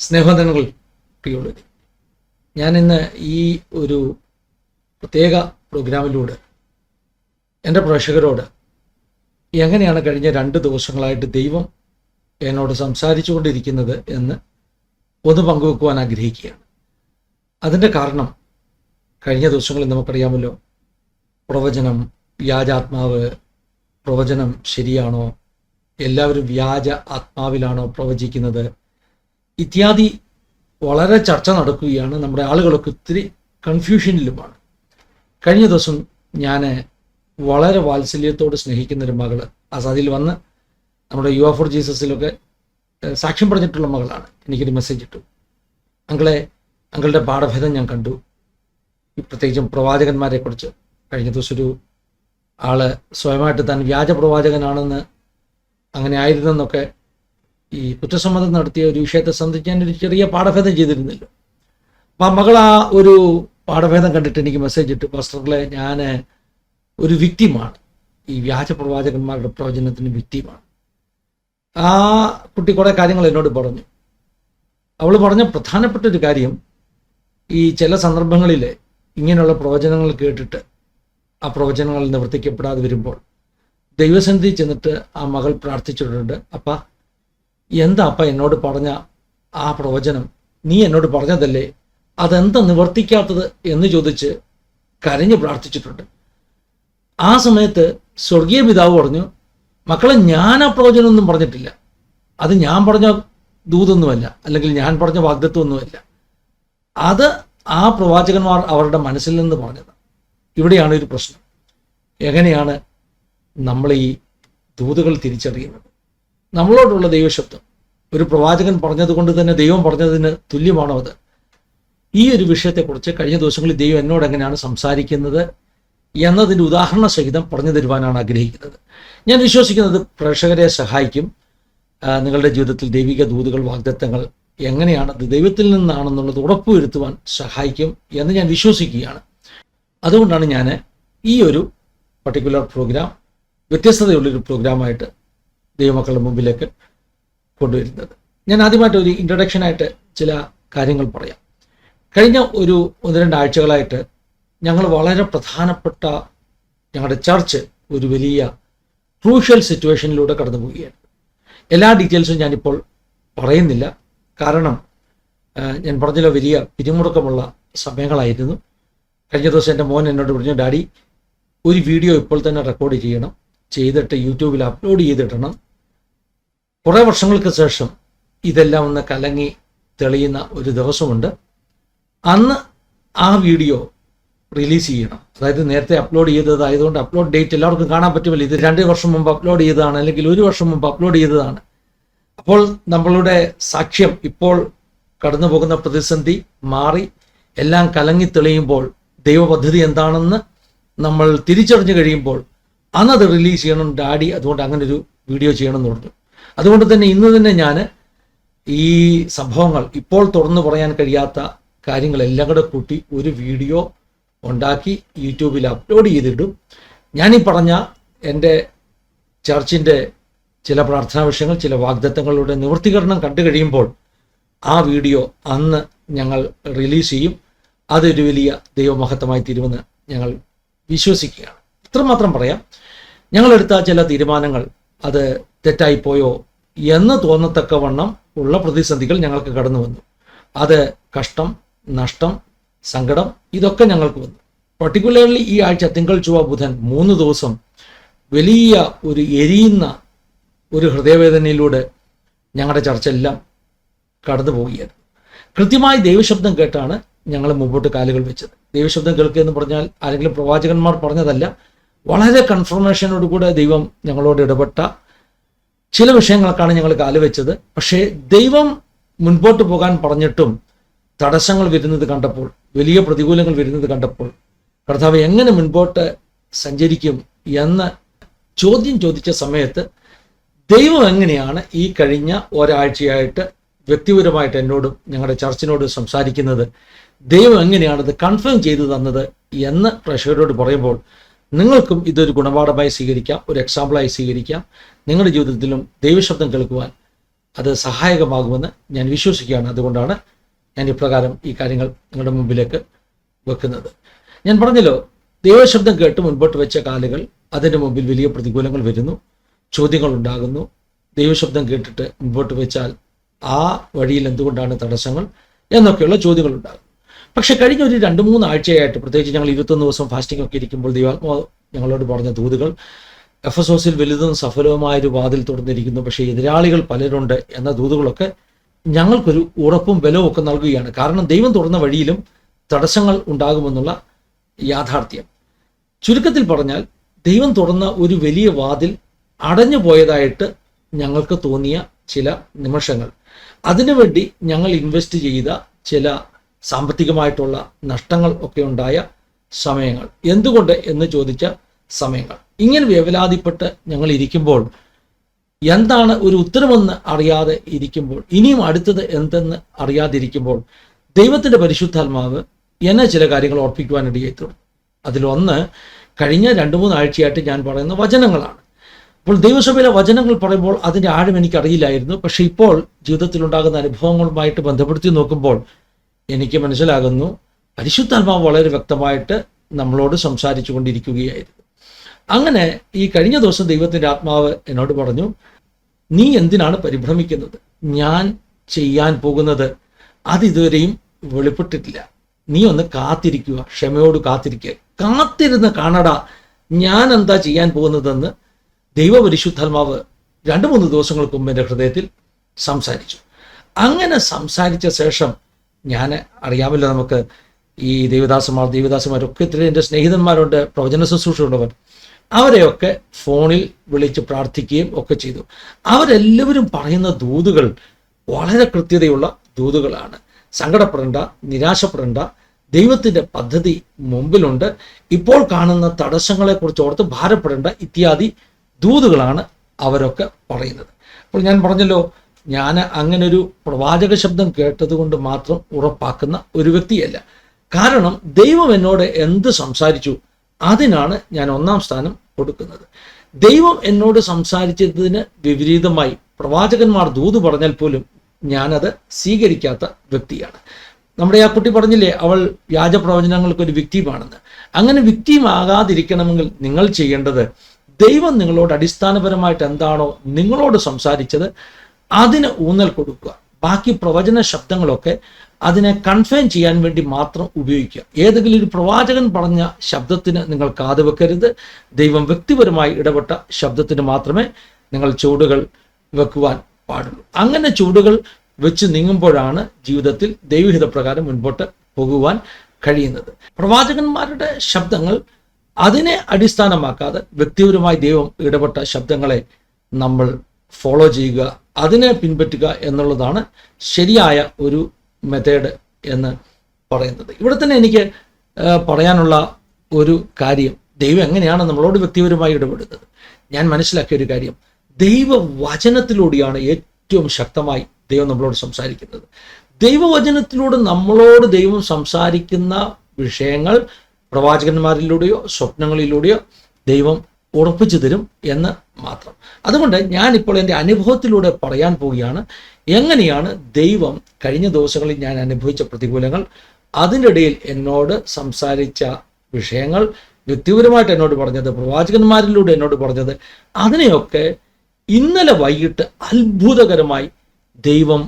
സ്നേഹവന്ദനങ്ങൾ പ്രിയുള്ളവരെ, ഞാനിന്ന് ഈ ഒരു പ്രത്യേക പ്രോഗ്രാമിലൂടെ എൻ്റെ പ്രേക്ഷകരോട് എങ്ങനെയാണ് കഴിഞ്ഞ 2 ദിവസങ്ങളായിട്ട് ദൈവം എന്നോട് സംസാരിച്ചു കൊണ്ടിരിക്കുന്നത് എന്ന് ഒന്ന് പങ്കുവെക്കുവാൻ ആഗ്രഹിക്കുകയാണ്. അതിൻ്റെ കാരണം കഴിഞ്ഞ ദിവസങ്ങളിൽ നമുക്കറിയാമല്ലോ, പ്രവചനം, വ്യാജാത്മാവ്, പ്രവചനം ശരിയാണോ, എല്ലാവരും വ്യാജ ആത്മാവിലാണോ പ്രവചിക്കുന്നത് ഇത്യാദി വളരെ ചർച്ച നടക്കുകയാണ്. നമ്മുടെ ആളുകളൊക്കെ ഒത്തിരി കൺഫ്യൂഷനിലുമാണ്. കഴിഞ്ഞ ദിവസം ഞാൻ വളരെ വാത്സല്യത്തോട് സ്നേഹിക്കുന്നൊരു മകള് അതിൽ വന്ന് നമ്മുടെ യുവ ഫോർ ജീസസിലൊക്കെ സാക്ഷ്യം പറഞ്ഞിട്ടുള്ള മകളാണ്. എനിക്കൊരു മെസ്സേജ് ഇട്ടു, അങ്കളുടെ പാഠഭേദം ഞാൻ കണ്ടു, പ്രത്യേകിച്ചും പ്രവാചകന്മാരെ കുറിച്ച്. കഴിഞ്ഞ ദിവസം ഒരു ആള് സ്വയമായിട്ട് താൻ വ്യാജ പ്രവാചകനാണെന്ന്, അങ്ങനെ ആയിരുന്നെന്നൊക്കെ ഈ കുറ്റസമ്മതം നടത്തിയ ഒരു വിഷയത്തെ സംബന്ധിച്ച് ഞാനൊരു ചെറിയ പാഠഭേദം ചെയ്തിരുന്നല്ലോ. അപ്പം ആ മകൾ ആ ഒരു പാഠഭേദം കണ്ടിട്ട് എനിക്ക് മെസ്സേജ് ഇട്ടു, പാസ്റ്റർകളെ, ഞാൻ ഒരു വിക്റ്റിമാണ്, ഈ വ്യാജ പ്രവാചകന്മാരുടെ പ്രവചനത്തിന് വിക്റ്റിമാണ്. ആ കുട്ടി കുറേ കാര്യങ്ങൾ എന്നോട് പറഞ്ഞു. അവൾ പറഞ്ഞ പ്രധാനപ്പെട്ട ഒരു കാര്യം, ഈ ചില സന്ദർഭങ്ങളിൽ ഇങ്ങനെയുള്ള പ്രവചനങ്ങൾ കേട്ടിട്ട് ആ പ്രവചനങ്ങൾ നിവർത്തിക്കപ്പെടാതെ വരുമ്പോൾ ദൈവസന്നിധി ചെന്നിട്ട് ആ മകൾ പ്രാർത്ഥിച്ചിട്ടുണ്ട്, അപ്പ എന്താ അപ്പ എന്നോട് പറഞ്ഞ ആ പ്രവചനം നീ എന്നോട് പറഞ്ഞതല്ലേ, അതെന്താ നിവർത്തിക്കാത്തത് എന്ന് ചോദിച്ച് കരഞ്ഞ് പ്രാർത്ഥിച്ചിട്ടുണ്ട്. ആ സമയത്ത് സ്വർഗീയ പിതാവ് പറഞ്ഞു, മക്കളെ, ഞാൻ ആ പ്രവചനമൊന്നും പറഞ്ഞിട്ടില്ല, അത് ഞാൻ പറഞ്ഞ ദൂതൊന്നുമല്ല, അല്ലെങ്കിൽ ഞാൻ പറഞ്ഞ വാഗ്ദത്വമൊന്നുമല്ല, അത് ആ പ്രവാചകന്മാർ അവരുടെ മനസ്സിൽ നിന്ന് പറഞ്ഞത്. ഇവിടെയാണ് ഒരു പ്രശ്നം. എങ്ങനെയാണ് നമ്മൾ ഈ ദൂതുകൾ തിരിച്ചറിയുന്നത്? നമ്മളോടുള്ള ദൈവശബ്ദം ഒരു പ്രവാചകൻ പറഞ്ഞതുകൊണ്ട് തന്നെ ദൈവം പറഞ്ഞതിന് തുല്യമാണോ അത്? ഈ ഒരു വിഷയത്തെക്കുറിച്ച് കഴിഞ്ഞ ദിവസങ്ങളിൽ ദൈവം എന്നോട് എങ്ങനെയാണ് സംസാരിക്കുന്നത് എന്നതിൻ്റെ ഉദാഹരണ സഹിതം പറഞ്ഞു തരുവാനാണ് ആഗ്രഹിക്കുന്നത്. ഞാൻ വിശ്വസിക്കുന്നത് പ്രേക്ഷകരെ സഹായിക്കും. നിങ്ങളുടെ ജീവിതത്തിൽ ദൈവിക ദൂതുകൾ, വാഗ്ദത്തങ്ങൾ എങ്ങനെയാണ് അത് ദൈവത്തിൽ നിന്നാണെന്നുള്ളത് ഉറപ്പുവരുത്തുവാൻ സഹായിക്കും എന്ന് ഞാൻ വിശ്വസിക്കുകയാണ്. അതുകൊണ്ടാണ് ഞാൻ ഈ ഒരു പർട്ടിക്കുലർ പ്രോഗ്രാം വ്യത്യസ്തതയുള്ളൊരു പ്രോഗ്രാമായിട്ട് ദൈവമക്കളുടെ മുമ്പിലേക്ക് കൊണ്ടുവരുന്നത്. ഞാൻ ആദ്യമായിട്ട് ഒരു ഇൻട്രൊഡക്ഷനായിട്ട് ചില കാര്യങ്ങൾ പറയാം. കഴിഞ്ഞ ഒരു 1-2 ആഴ്ചകളായിട്ട് ഞങ്ങൾ വളരെ പ്രധാനപ്പെട്ട ഞങ്ങളുടെ ചർച്ച് ഒരു വലിയ ക്രൂഷ്യൽ സിറ്റുവേഷനിലൂടെ കടന്നു പോവുകയാണ്. എല്ലാ ഡീറ്റെയിൽസും ഞാനിപ്പോൾ പറയുന്നില്ല, കാരണം ഞാൻ പറഞ്ഞല്ലോ, വലിയ പിരിമുറുക്കമുള്ള സമയങ്ങളായിരുന്നു. കഴിഞ്ഞ ദിവസം എൻ്റെ മോൻ എന്നോട് പറഞ്ഞു, ഡാഡി, ഒരു വീഡിയോ ഇപ്പോൾ തന്നെ റെക്കോർഡ് ചെയ്യണം, ചെയ്തിട്ട് യൂട്യൂബിൽ അപ്ലോഡ് ചെയ്തിടണം. കുറേ വർഷങ്ങൾക്ക് ശേഷം ഇതെല്ലാം ഒന്ന് കലങ്ങി തെളിയുന്ന ഒരു ദിവസമുണ്ട്, അന്ന് ആ വീഡിയോ റിലീസ് ചെയ്യണം. അതായത് നേരത്തെ അപ്ലോഡ് ചെയ്തതായതുകൊണ്ട് അപ്ലോഡ് ഡേറ്റ് എല്ലാവർക്കും കാണാൻ പറ്റുമല്ലോ. ഇത് 2 വർഷം മുമ്പ് അപ്ലോഡ് ചെയ്തതാണ്, അല്ലെങ്കിൽ 1 വർഷം മുമ്പ് അപ്ലോഡ് ചെയ്തതാണ്. അപ്പോൾ നമ്മളുടെ സാക്ഷ്യം, ഇപ്പോൾ കടന്നു പോകുന്ന പ്രതിസന്ധി മാറി എല്ലാം കലങ്ങി തെളിയുമ്പോൾ ദൈവപദ്ധതി എന്താണെന്ന് നമ്മൾ തിരിച്ചറിഞ്ഞു കഴിയുമ്പോൾ അന്നത് റിലീസ് ചെയ്യണം ഡാഡി, അതുകൊണ്ട് അങ്ങനെ ഒരു വീഡിയോ ചെയ്യണം എന്ന് പറഞ്ഞു. അതുകൊണ്ട് തന്നെ ഇന്ന് തന്നെ ഞാൻ ഈ സംഭവങ്ങൾ, ഇപ്പോൾ തുറന്നു പറയാൻ കഴിയാത്ത കാര്യങ്ങളെല്ലാം കൂടെ കൂട്ടി ഒരു വീഡിയോ ഉണ്ടാക്കി യൂട്യൂബിൽ അപ്ലോഡ് ചെയ്തിടും. ഞാനീ പറഞ്ഞ എൻ്റെ ചർച്ചിൻ്റെ ചില പ്രാർത്ഥനാ വിഷയങ്ങൾ, ചില വാഗ്ദത്തങ്ങളുടെ നിവൃത്തീകരണം കണ്ടു കഴിയുമ്പോൾ ആ വീഡിയോ അന്ന് ഞങ്ങൾ റിലീസ് ചെയ്യും. അതൊരു വലിയ ദൈവമഹത്വമായി തീരുമെന്ന് ഞങ്ങൾ വിശ്വസിക്കുകയാണ്. ഇത്രമാത്രം പറയാം, ഞങ്ങളെടുത്ത ചില തീരുമാനങ്ങൾ അത് തെറ്റായിപ്പോയോ എന്ന് തോന്നത്തക്കവണ്ണം ഉള്ള പ്രതിസന്ധികൾ ഞങ്ങൾക്ക് കടന്നു വന്നു. അത് കഷ്ടം, നഷ്ടം, സങ്കടം, ഇതൊക്കെ ഞങ്ങൾക്ക് വന്നു. പർട്ടിക്കുലർലി ഈ ആഴ്ച തിങ്കൾ, ചൊവ്വ, ബുധൻ 3 ദിവസം വലിയ ഒരു എരിയുന്ന ഒരു ഹൃദയവേദനയിലൂടെ ഞങ്ങളുടെ ചർച്ചെല്ലാം കടന്നു പോവുകയായിരുന്നു. കൃത്യമായി ദൈവശബ്ദം കേട്ടാണ് ഞങ്ങൾ മുമ്പോട്ട് കാലുകൾ വെച്ചത്. ദൈവശബ്ദം കേൾക്കുക എന്ന് പറഞ്ഞാൽ ആരെങ്കിലും പ്രവാചകന്മാർ പറഞ്ഞതല്ല, വളരെ കൺഫർമേഷനോടുകൂടെ ദൈവം ഞങ്ങളോട് ഇടപെട്ട ചില വിഷയങ്ങൾക്കാണ് ഞങ്ങൾ കാലുവെച്ചത്. പക്ഷേ ദൈവം മുൻപോട്ട് പോകാൻ പറഞ്ഞിട്ടും തടസ്സങ്ങൾ വരുന്നത് കണ്ടപ്പോൾ, വലിയ പ്രതികൂലങ്ങൾ വരുന്നത് കണ്ടപ്പോൾ, കർത്താവ് എങ്ങനെ മുൻപോട്ട് സഞ്ചരിക്കും എന്ന് ചോദ്യം ചോദിച്ച സമയത്ത് ദൈവം എങ്ങനെയാണ് ഈ കഴിഞ്ഞ ഒരാഴ്ചയായിട്ട് വ്യക്തിപരമായിട്ട് എന്നോടും ഞങ്ങളുടെ ചർച്ചിനോട് സംസാരിക്കുന്നത്, ദൈവം എങ്ങനെയാണത് കൺഫേം ചെയ്തു തന്നത് എന്ന് പ്രേക്ഷകരോട് പറയുമ്പോൾ നിങ്ങൾക്കും ഇതൊരു ഗുണപാഠമായി സ്വീകരിക്കാം, ഒരു എക്സാമ്പിളായി സ്വീകരിക്കാം. നിങ്ങളുടെ ജീവിതത്തിലും ദൈവശബ്ദം കേൾക്കുവാൻ അത് സഹായകമാകുമെന്ന് ഞാൻ വിശ്വസിക്കുകയാണ്. അതുകൊണ്ടാണ് ഞാൻ ഇപ്രകാരം ഈ കാര്യങ്ങൾ നിങ്ങളുടെ മുമ്പിലേക്ക് വെക്കുന്നത്. ഞാൻ പറഞ്ഞല്ലോ, ദൈവശബ്ദം കേട്ട് മുൻപോട്ട് വെച്ച കാലുകൾ, അതിൻ്റെ മുമ്പിൽ വലിയ പ്രതികൂലങ്ങൾ വരുന്നു, ചോദ്യങ്ങൾ ഉണ്ടാകുന്നു. ദൈവശബ്ദം കേട്ടിട്ട് മുൻപോട്ട് വെച്ചാൽ ആ വഴിയിൽ എന്തുകൊണ്ടാണ് തടസ്സങ്ങൾ എന്നൊക്കെയുള്ള ചോദ്യങ്ങൾ ഉണ്ടാകും. പക്ഷെ കഴിഞ്ഞ ഒരു 2-3 ആഴ്ചയായിട്ട്, പ്രത്യേകിച്ച് ഞങ്ങൾ 21 ദിവസം ഫാസ്റ്റിംഗ് ഒക്കെ ഇരിക്കുമ്പോൾ ദൈവാത്മാവ് ഞങ്ങളോട് പറഞ്ഞ ദൂതുകൾ, എഫെസോസിൽ വലുതും സഫലവുമായൊരു വാതിൽ തുറന്നിരിക്കുന്നു, പക്ഷേ എതിരാളികൾ പലരുണ്ട് എന്ന ദൂതുകളൊക്കെ ഞങ്ങൾക്കൊരു ഉറപ്പും ബലവും ഒക്കെ നൽകുകയാണ്. കാരണം ദൈവം തുറന്ന വഴിയിലും തടസ്സങ്ങൾ ഉണ്ടാകുമെന്നുള്ള യാഥാർത്ഥ്യം. ചുരുക്കത്തിൽ പറഞ്ഞാൽ, ദൈവം തുറന്ന ഒരു വലിയ വാതിൽ അടഞ്ഞു പോയതായിട്ട് ഞങ്ങൾക്ക് തോന്നിയ ചില നിമിഷങ്ങൾ, അതിനുവേണ്ടി ഞങ്ങൾ ഇൻവെസ്റ്റ് ചെയ്ത ചില സാമ്പത്തികമായിട്ടുള്ള നഷ്ടങ്ങൾ ഒക്കെ ഉണ്ടായ സമയങ്ങൾ, എന്തുകൊണ്ട് എന്ന് ചോദിച്ച സമയങ്ങൾ, ഇങ്ങനെ വേവലാതിപ്പെട്ട് ഞങ്ങൾ ഇരിക്കുമ്പോൾ, എന്താണ് ഒരു ഉത്തരമെന്ന് അറിയാതെ ഇരിക്കുമ്പോൾ, ഇനിയും അടുത്തത് എന്തെന്ന് അറിയാതിരിക്കുമ്പോൾ, ദൈവത്തിൻ്റെ പരിശുദ്ധാത്മാവ് എന്നെ ചില കാര്യങ്ങൾ ഓർപ്പിക്കുവാനിടയായി തീർന്നു. അതിലൊന്ന്, കഴിഞ്ഞ 2-3 ആഴ്ചയായിട്ട് ഞാൻ പറയുന്ന വചനങ്ങളാണ്. അപ്പോൾ ദൈവസഭയിലെ വചനങ്ങൾ പറയുമ്പോൾ അതിൻ്റെ ആഴം എനിക്കറിയില്ലായിരുന്നു. പക്ഷെ ഇപ്പോൾ ജീവിതത്തിലുണ്ടാകുന്ന അനുഭവങ്ങളുമായിട്ട് ബന്ധപ്പെടുത്തി നോക്കുമ്പോൾ എനിക്ക് മനസ്സിലാകുന്നു, പരിശുദ്ധാത്മാവ് വളരെ വ്യക്തമായിട്ട് നമ്മളോട് സംസാരിച്ചു കൊണ്ടിരിക്കുകയായിരുന്നു. അങ്ങനെ ഈ കഴിഞ്ഞ ദിവസം ദൈവത്തിൻ്റെ ആത്മാവ് എന്നോട് പറഞ്ഞു, നീ എന്തിനാണ് പരിഭ്രമിക്കുന്നത്? ഞാൻ ചെയ്യാൻ പോകുന്നത് അതിതുവരെയും വെളിപ്പെട്ടിട്ടില്ല. നീ ഒന്ന് കാത്തിരിക്കുക, ക്ഷമയോട് കാത്തിരിക്കുക. കാത്തിരുന്ന് കാണടാ ഞാൻ എന്താ ചെയ്യാൻ പോകുന്നതെന്ന് ദൈവപരിശുദ്ധാത്മാവ് 2-3 ദിവസങ്ങൾക്ക് മുമ്പ് എൻ്റെ ഹൃദയത്തിൽ സംസാരിച്ചു. അങ്ങനെ സംസാരിച്ച ശേഷം, ഞാൻ അറിയാമല്ലോ, നമുക്ക് ഈ ദേവദാസന്മാരൊക്കെ ഇത്തിരി എൻ്റെ സ്നേഹിതന്മാരുണ്ട്, പ്രവചന ശുശ്രൂഷയുള്ളവർ, അവരെയൊക്കെ ഫോണിൽ വിളിച്ച് പ്രാർത്ഥിക്കുകയും ഒക്കെ ചെയ്തു. അവരെല്ലാവരും പറയുന്ന ദൂതുകൾ വളരെ കൃത്യതയുള്ള ദൂതുകളാണ്. സങ്കടപ്പെടേണ്ട, നിരാശപ്പെടേണ്ട, ദൈവത്തിൻ്റെ പദ്ധതി മുമ്പിലുണ്ട്, ഇപ്പോൾ കാണുന്ന തടസ്സങ്ങളെക്കുറിച്ച് ഓർത്ത് ഭാരപ്പെടേണ്ട ഇത്യാദി ദൂതുകളാണ് അവരൊക്കെ പറയുന്നത്. അപ്പോൾ ഞാൻ പറഞ്ഞല്ലോ, ഞാൻ അങ്ങനെ ഒരു പ്രവാചക ശബ്ദം കേട്ടതുകൊണ്ട് മാത്രം ഉറപ്പാക്കുന്ന ഒരു വ്യക്തിയല്ല. കാരണം ദൈവം എന്നോട് എന്ത് സംസാരിച്ചു അതിനാണ് ഞാൻ 1-ാം സ്ഥാനം കൊടുക്കുന്നത്. ദൈവം എന്നോട് സംസാരിച്ചതിന് വിപരീതമായി പ്രവാചകന്മാർ ദൂത് പറഞ്ഞാൽ പോലും ഞാനത് സ്വീകരിക്കാത്ത വ്യക്തിയാണ്. നമ്മുടെ ആ കുട്ടി പറഞ്ഞില്ലേ, അവൾ വ്യാജ പ്രവചനങ്ങൾക്കൊരു വിക്ടീമാണെന്ന്. അങ്ങനെ വിക്ടീമാകാതിരിക്കണമെങ്കിൽ നിങ്ങൾ ചെയ്യേണ്ടത്, ദൈവം നിങ്ങളോട് അടിസ്ഥാനപരമായിട്ട് എന്താണോ നിങ്ങളോട് സംസാരിച്ചത് അതിന് ഊന്നൽ കൊടുക്കുക. ബാക്കി പ്രവചന ശബ്ദങ്ങളൊക്കെ അതിനെ കൺഫേം ചെയ്യാൻ വേണ്ടി മാത്രം ഉപയോഗിക്കുക. ഏതെങ്കിലും ഒരു പ്രവാചകൻ പറഞ്ഞ ശബ്ദത്തിന് നിങ്ങൾ കാതുവെക്കരുത്. ദൈവം വ്യക്തിപരമായി ഇടപെട്ട ശബ്ദത്തിന് മാത്രമേ നിങ്ങൾ ചുവടുകൾ വെക്കുവാൻ പാടുള്ളൂ. അങ്ങനെ ചുവടുകൾ വെച്ച് നീങ്ങുമ്പോഴാണ് ജീവിതത്തിൽ ദൈവഹിതപ്രകാരം മുൻപോട്ട് പോകുവാൻ കഴിയുന്നത്. പ്രവാചകന്മാരുടെ ശബ്ദങ്ങൾ അതിനെ അടിസ്ഥാനമാക്കാതെ വ്യക്തിപരമായി ദൈവം ഇടപെട്ട ശബ്ദങ്ങളെ നമ്മൾ ഫോളോ ചെയ്യുക, അതിനെ പിൻപറ്റുക എന്നുള്ളതാണ് ശരിയായ ഒരു മെത്തേഡ് എന്ന് പറയുന്നത്. ഇവിടെ തന്നെ എനിക്ക് പറയാനുള്ള ഒരു കാര്യം, ദൈവം എങ്ങനെയാണ് നമ്മളോട് വ്യക്തിപരമായി ഇടപെടുന്നത്. ഞാൻ മനസ്സിലാക്കിയ ഒരു കാര്യം, ദൈവവചനത്തിലൂടെയാണ് ഏറ്റവും ശക്തമായി ദൈവം നമ്മളോട് സംസാരിക്കുന്നത്. ദൈവവചനത്തിലൂടെ നമ്മളോട് ദൈവം സംസാരിക്കുന്ന വിഷയങ്ങൾ പ്രവാചകന്മാരിലൂടെയോ സ്വപ്നങ്ങളിലൂടെയോ ദൈവം ഉറപ്പിച്ചു തരും എന്ന് മാത്രം. അതുകൊണ്ട് ഞാനിപ്പോൾ എൻ്റെ അനുഭവത്തിലൂടെ പറയാൻ പോവുകയാണ്, എങ്ങനെയാണ് ദൈവം കഴിഞ്ഞ ദിവസങ്ങളിൽ ഞാൻ അനുഭവിച്ച പ്രതികൂലങ്ങൾ, അതിൻ്റെ ഇടയിൽ എന്നോട് സംസാരിച്ച വിഷയങ്ങൾ, വ്യക്തിപരമായിട്ട് എന്നോട് പറഞ്ഞത്, പ്രവാചകന്മാരിലൂടെ എന്നോട് പറഞ്ഞത്, അതിനെയൊക്കെ ഇന്നലെ വൈകിട്ട് അത്ഭുതകരമായി ദൈവം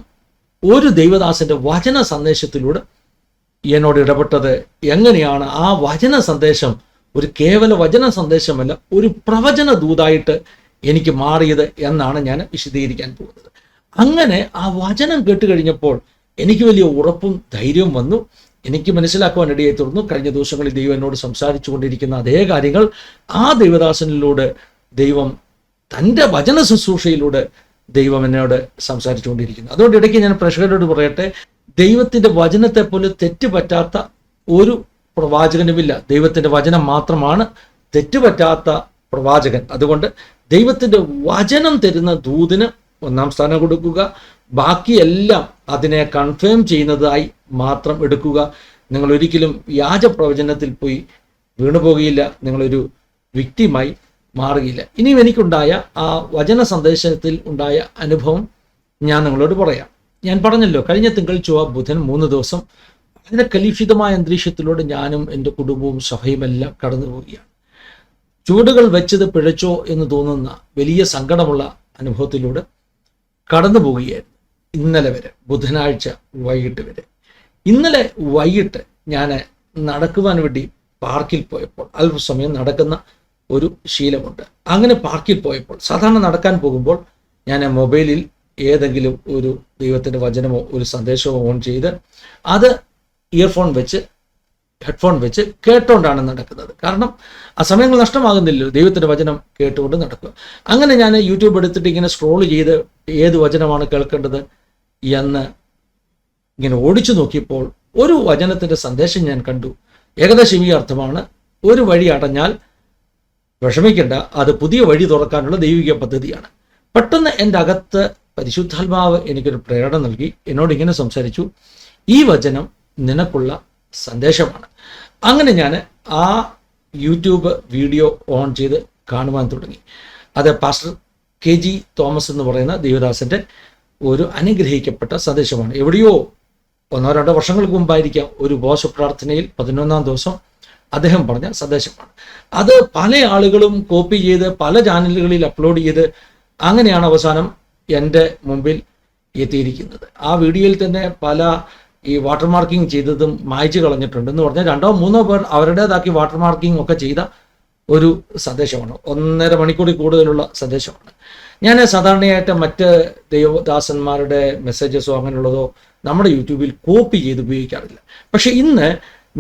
ഒരു ദൈവദാസന്റെ വചന സന്ദേശത്തിലൂടെ എന്നോട് ഇടപെട്ടത്. എങ്ങനെയാണ് ആ വചന സന്ദേശം ഒരു കേവല വചന സന്ദേശമല്ല, ഒരു പ്രവചന ദൂതായിട്ട് എനിക്ക് മാറിയത് എന്നാണ് ഞാൻ വിശദീകരിക്കാൻ പോകുന്നത്. അങ്ങനെ ആ വചനം കേട്ടുകഴിഞ്ഞപ്പോൾ എനിക്ക് വലിയ ഉറപ്പും ധൈര്യവും വന്നു. എനിക്ക് മനസ്സിലാക്കുവാൻ ഇടയായി തീർന്നു, കഴിഞ്ഞ ദിവസങ്ങളിൽ ദൈവം എന്നോട് സംസാരിച്ചു കൊണ്ടിരിക്കുന്ന അതേ കാര്യങ്ങൾ ആ ദൈവദാസനിലൂടെ ദൈവം തൻ്റെ വചന ശുശ്രൂഷയിലൂടെ ദൈവം എന്നോട് സംസാരിച്ചു കൊണ്ടിരിക്കുന്നു. അതുകൊണ്ട് ഇടയ്ക്ക് ഞാൻ പ്രേക്ഷകരോട് പറയട്ടെ, ദൈവത്തിൻ്റെ വചനത്തെ പോലെ തെറ്റുപറ്റാത്ത ഒരു പ്രവാചകനുമില്ല. ദൈവത്തിൻ്റെ വചനം മാത്രമാണ് തെറ്റുപറ്റാത്ത പ്രവാചകൻ. അതുകൊണ്ട് ദൈവത്തിൻ്റെ വചനം തരുന്ന ദൂതിന് 1-ാം സ്ഥാനം കൊടുക്കുക. ബാക്കിയെല്ലാം അതിനെ കൺഫേം ചെയ്യുന്നതായി മാത്രം എടുക്കുക. നിങ്ങൾ ഒരിക്കലും വ്യാജ പ്രവചനത്തിൽ പോയി വീണുപോകുകയില്ല, നിങ്ങളൊരു വിക്ടിമായി മാറുകയില്ല. ഇനിയും എനിക്കുണ്ടായ ആ വചന സന്ദേശത്തിൽ ഉണ്ടായ അനുഭവം ഞാൻ നിങ്ങളോട് പറയാം. ഞാൻ പറഞ്ഞല്ലോ, കഴിഞ്ഞ തിങ്കൾ, ചൊവ്വ, ബുധൻ 3 ദിവസം വളരെ കലുഷിതമായ അന്തരീക്ഷത്തിലൂടെ ഞാനും എൻ്റെ കുടുംബവും സഭയും എല്ലാം കടന്നു പോവുകയാണ്. ചുവടുകൾ വെച്ചത് പിഴച്ചോ എന്ന് തോന്നുന്ന വലിയ സങ്കടമുള്ള അനുഭവത്തിലൂടെ കടന്നു പോവുകയായിരുന്നു ഇന്നലെ വരെ, ബുധനാഴ്ച വൈകിട്ട് വരെ. ഇന്നലെ വൈകിട്ട് ഞാൻ നടക്കുവാൻ വേണ്ടി പാർക്കിൽ പോയപ്പോൾ, അല്പസമയം നടക്കുന്ന ഒരു ശീലമുണ്ട്. അങ്ങനെ പാർക്കിൽ പോയപ്പോൾ സാധാരണ നടക്കാൻ പോകുമ്പോൾ ഞാൻ മൊബൈലിൽ ഏതെങ്കിലും ഒരു ദൈവത്തിൻ്റെ വചനമോ ഒരു സന്ദേശമോ ഓൺ ചെയ്ത് അത് ഹെഡ്ഫോൺ വെച്ച് കേട്ടോണ്ടാണ് നടക്കുന്നത്. കാരണം ആ സമയങ്ങൾ നഷ്ടമാകുന്നില്ലല്ലോ, ദൈവത്തിൻ്റെ വചനം കേട്ടുകൊണ്ട് നടക്കുക. അങ്ങനെ ഞാൻ യൂട്യൂബ് എടുത്തിട്ട് ഇങ്ങനെ സ്ക്രോൾ ചെയ്ത് ഏത് വചനമാണ് കേൾക്കേണ്ടത് എന്ന് ഇങ്ങനെ ഓടിച്ചു നോക്കിയപ്പോൾ ഒരു വചനത്തിൻ്റെ സന്ദേശം ഞാൻ കണ്ടു. ഏകദേശം ഈ അർത്ഥമാണ്: ഒരു വഴി അടഞ്ഞാൽ വിഷമിക്കേണ്ട, അത് പുതിയ വഴി തുറക്കാനുള്ള ദൈവിക പദ്ധതിയാണ്. പെട്ടെന്ന് എൻ്റെ അകത്ത് പരിശുദ്ധാത്മാവ് എനിക്കൊരു പ്രേരണ നൽകി. എന്നോട് ഇങ്ങനെ സംസാരിച്ചു: ഈ വചനം നിനക്കുള്ള സന്ദേശമാണ്. അങ്ങനെ ഞാൻ ആ യൂട്യൂബ് വീഡിയോ ഓൺ ചെയ്ത് കാണുവാൻ തുടങ്ങി. അത് പാസ്റ്റർ KG തോമസ് എന്ന് പറയുന്ന ദേവദാസൻ്റെ ഒരു അനുഗ്രഹിക്കപ്പെട്ട സന്ദേശമാണ്. എവിടെയോ 1-2 വർഷങ്ങൾക്ക് മുമ്പായിരിക്കാം ഒരു ഉപവാസ പ്രാർത്ഥനയിൽ 11-ാം ദിവസം അദ്ദേഹം പറഞ്ഞ സന്ദേശമാണ്. അത് പല ആളുകളും കോപ്പി ചെയ്ത് പല ചാനലുകളിൽ അപ്ലോഡ് ചെയ്ത് അങ്ങനെയാണ് അവസാനം എൻ്റെ മുമ്പിൽ എത്തിയിരിക്കുന്നത്. ആ വീഡിയോയിൽ തന്നെ പല ഈ വാട്ടർ മാർക്കിംഗ് ചെയ്തതും മായ്ച്ചു കളഞ്ഞിട്ടുണ്ട്. എന്ന് പറഞ്ഞാൽ 2-3 പേർ അവരുടേതാക്കി വാട്ടർ മാർക്കിംഗ് ഒക്കെ ചെയ്ത ഒരു സന്ദേശമാണ്. 1.5 മണിക്കൂറിൽ കൂടുതലുള്ള സന്ദേശമാണ്. ഞാൻ സാധാരണയായിട്ട് മറ്റ് ദൈവദാസന്മാരുടെ മെസ്സേജസോ അങ്ങനെയുള്ളതോ നമ്മുടെ യൂട്യൂബിൽ കോപ്പി ചെയ്ത് ഉപയോഗിക്കാറില്ല. പക്ഷെ ഇന്ന്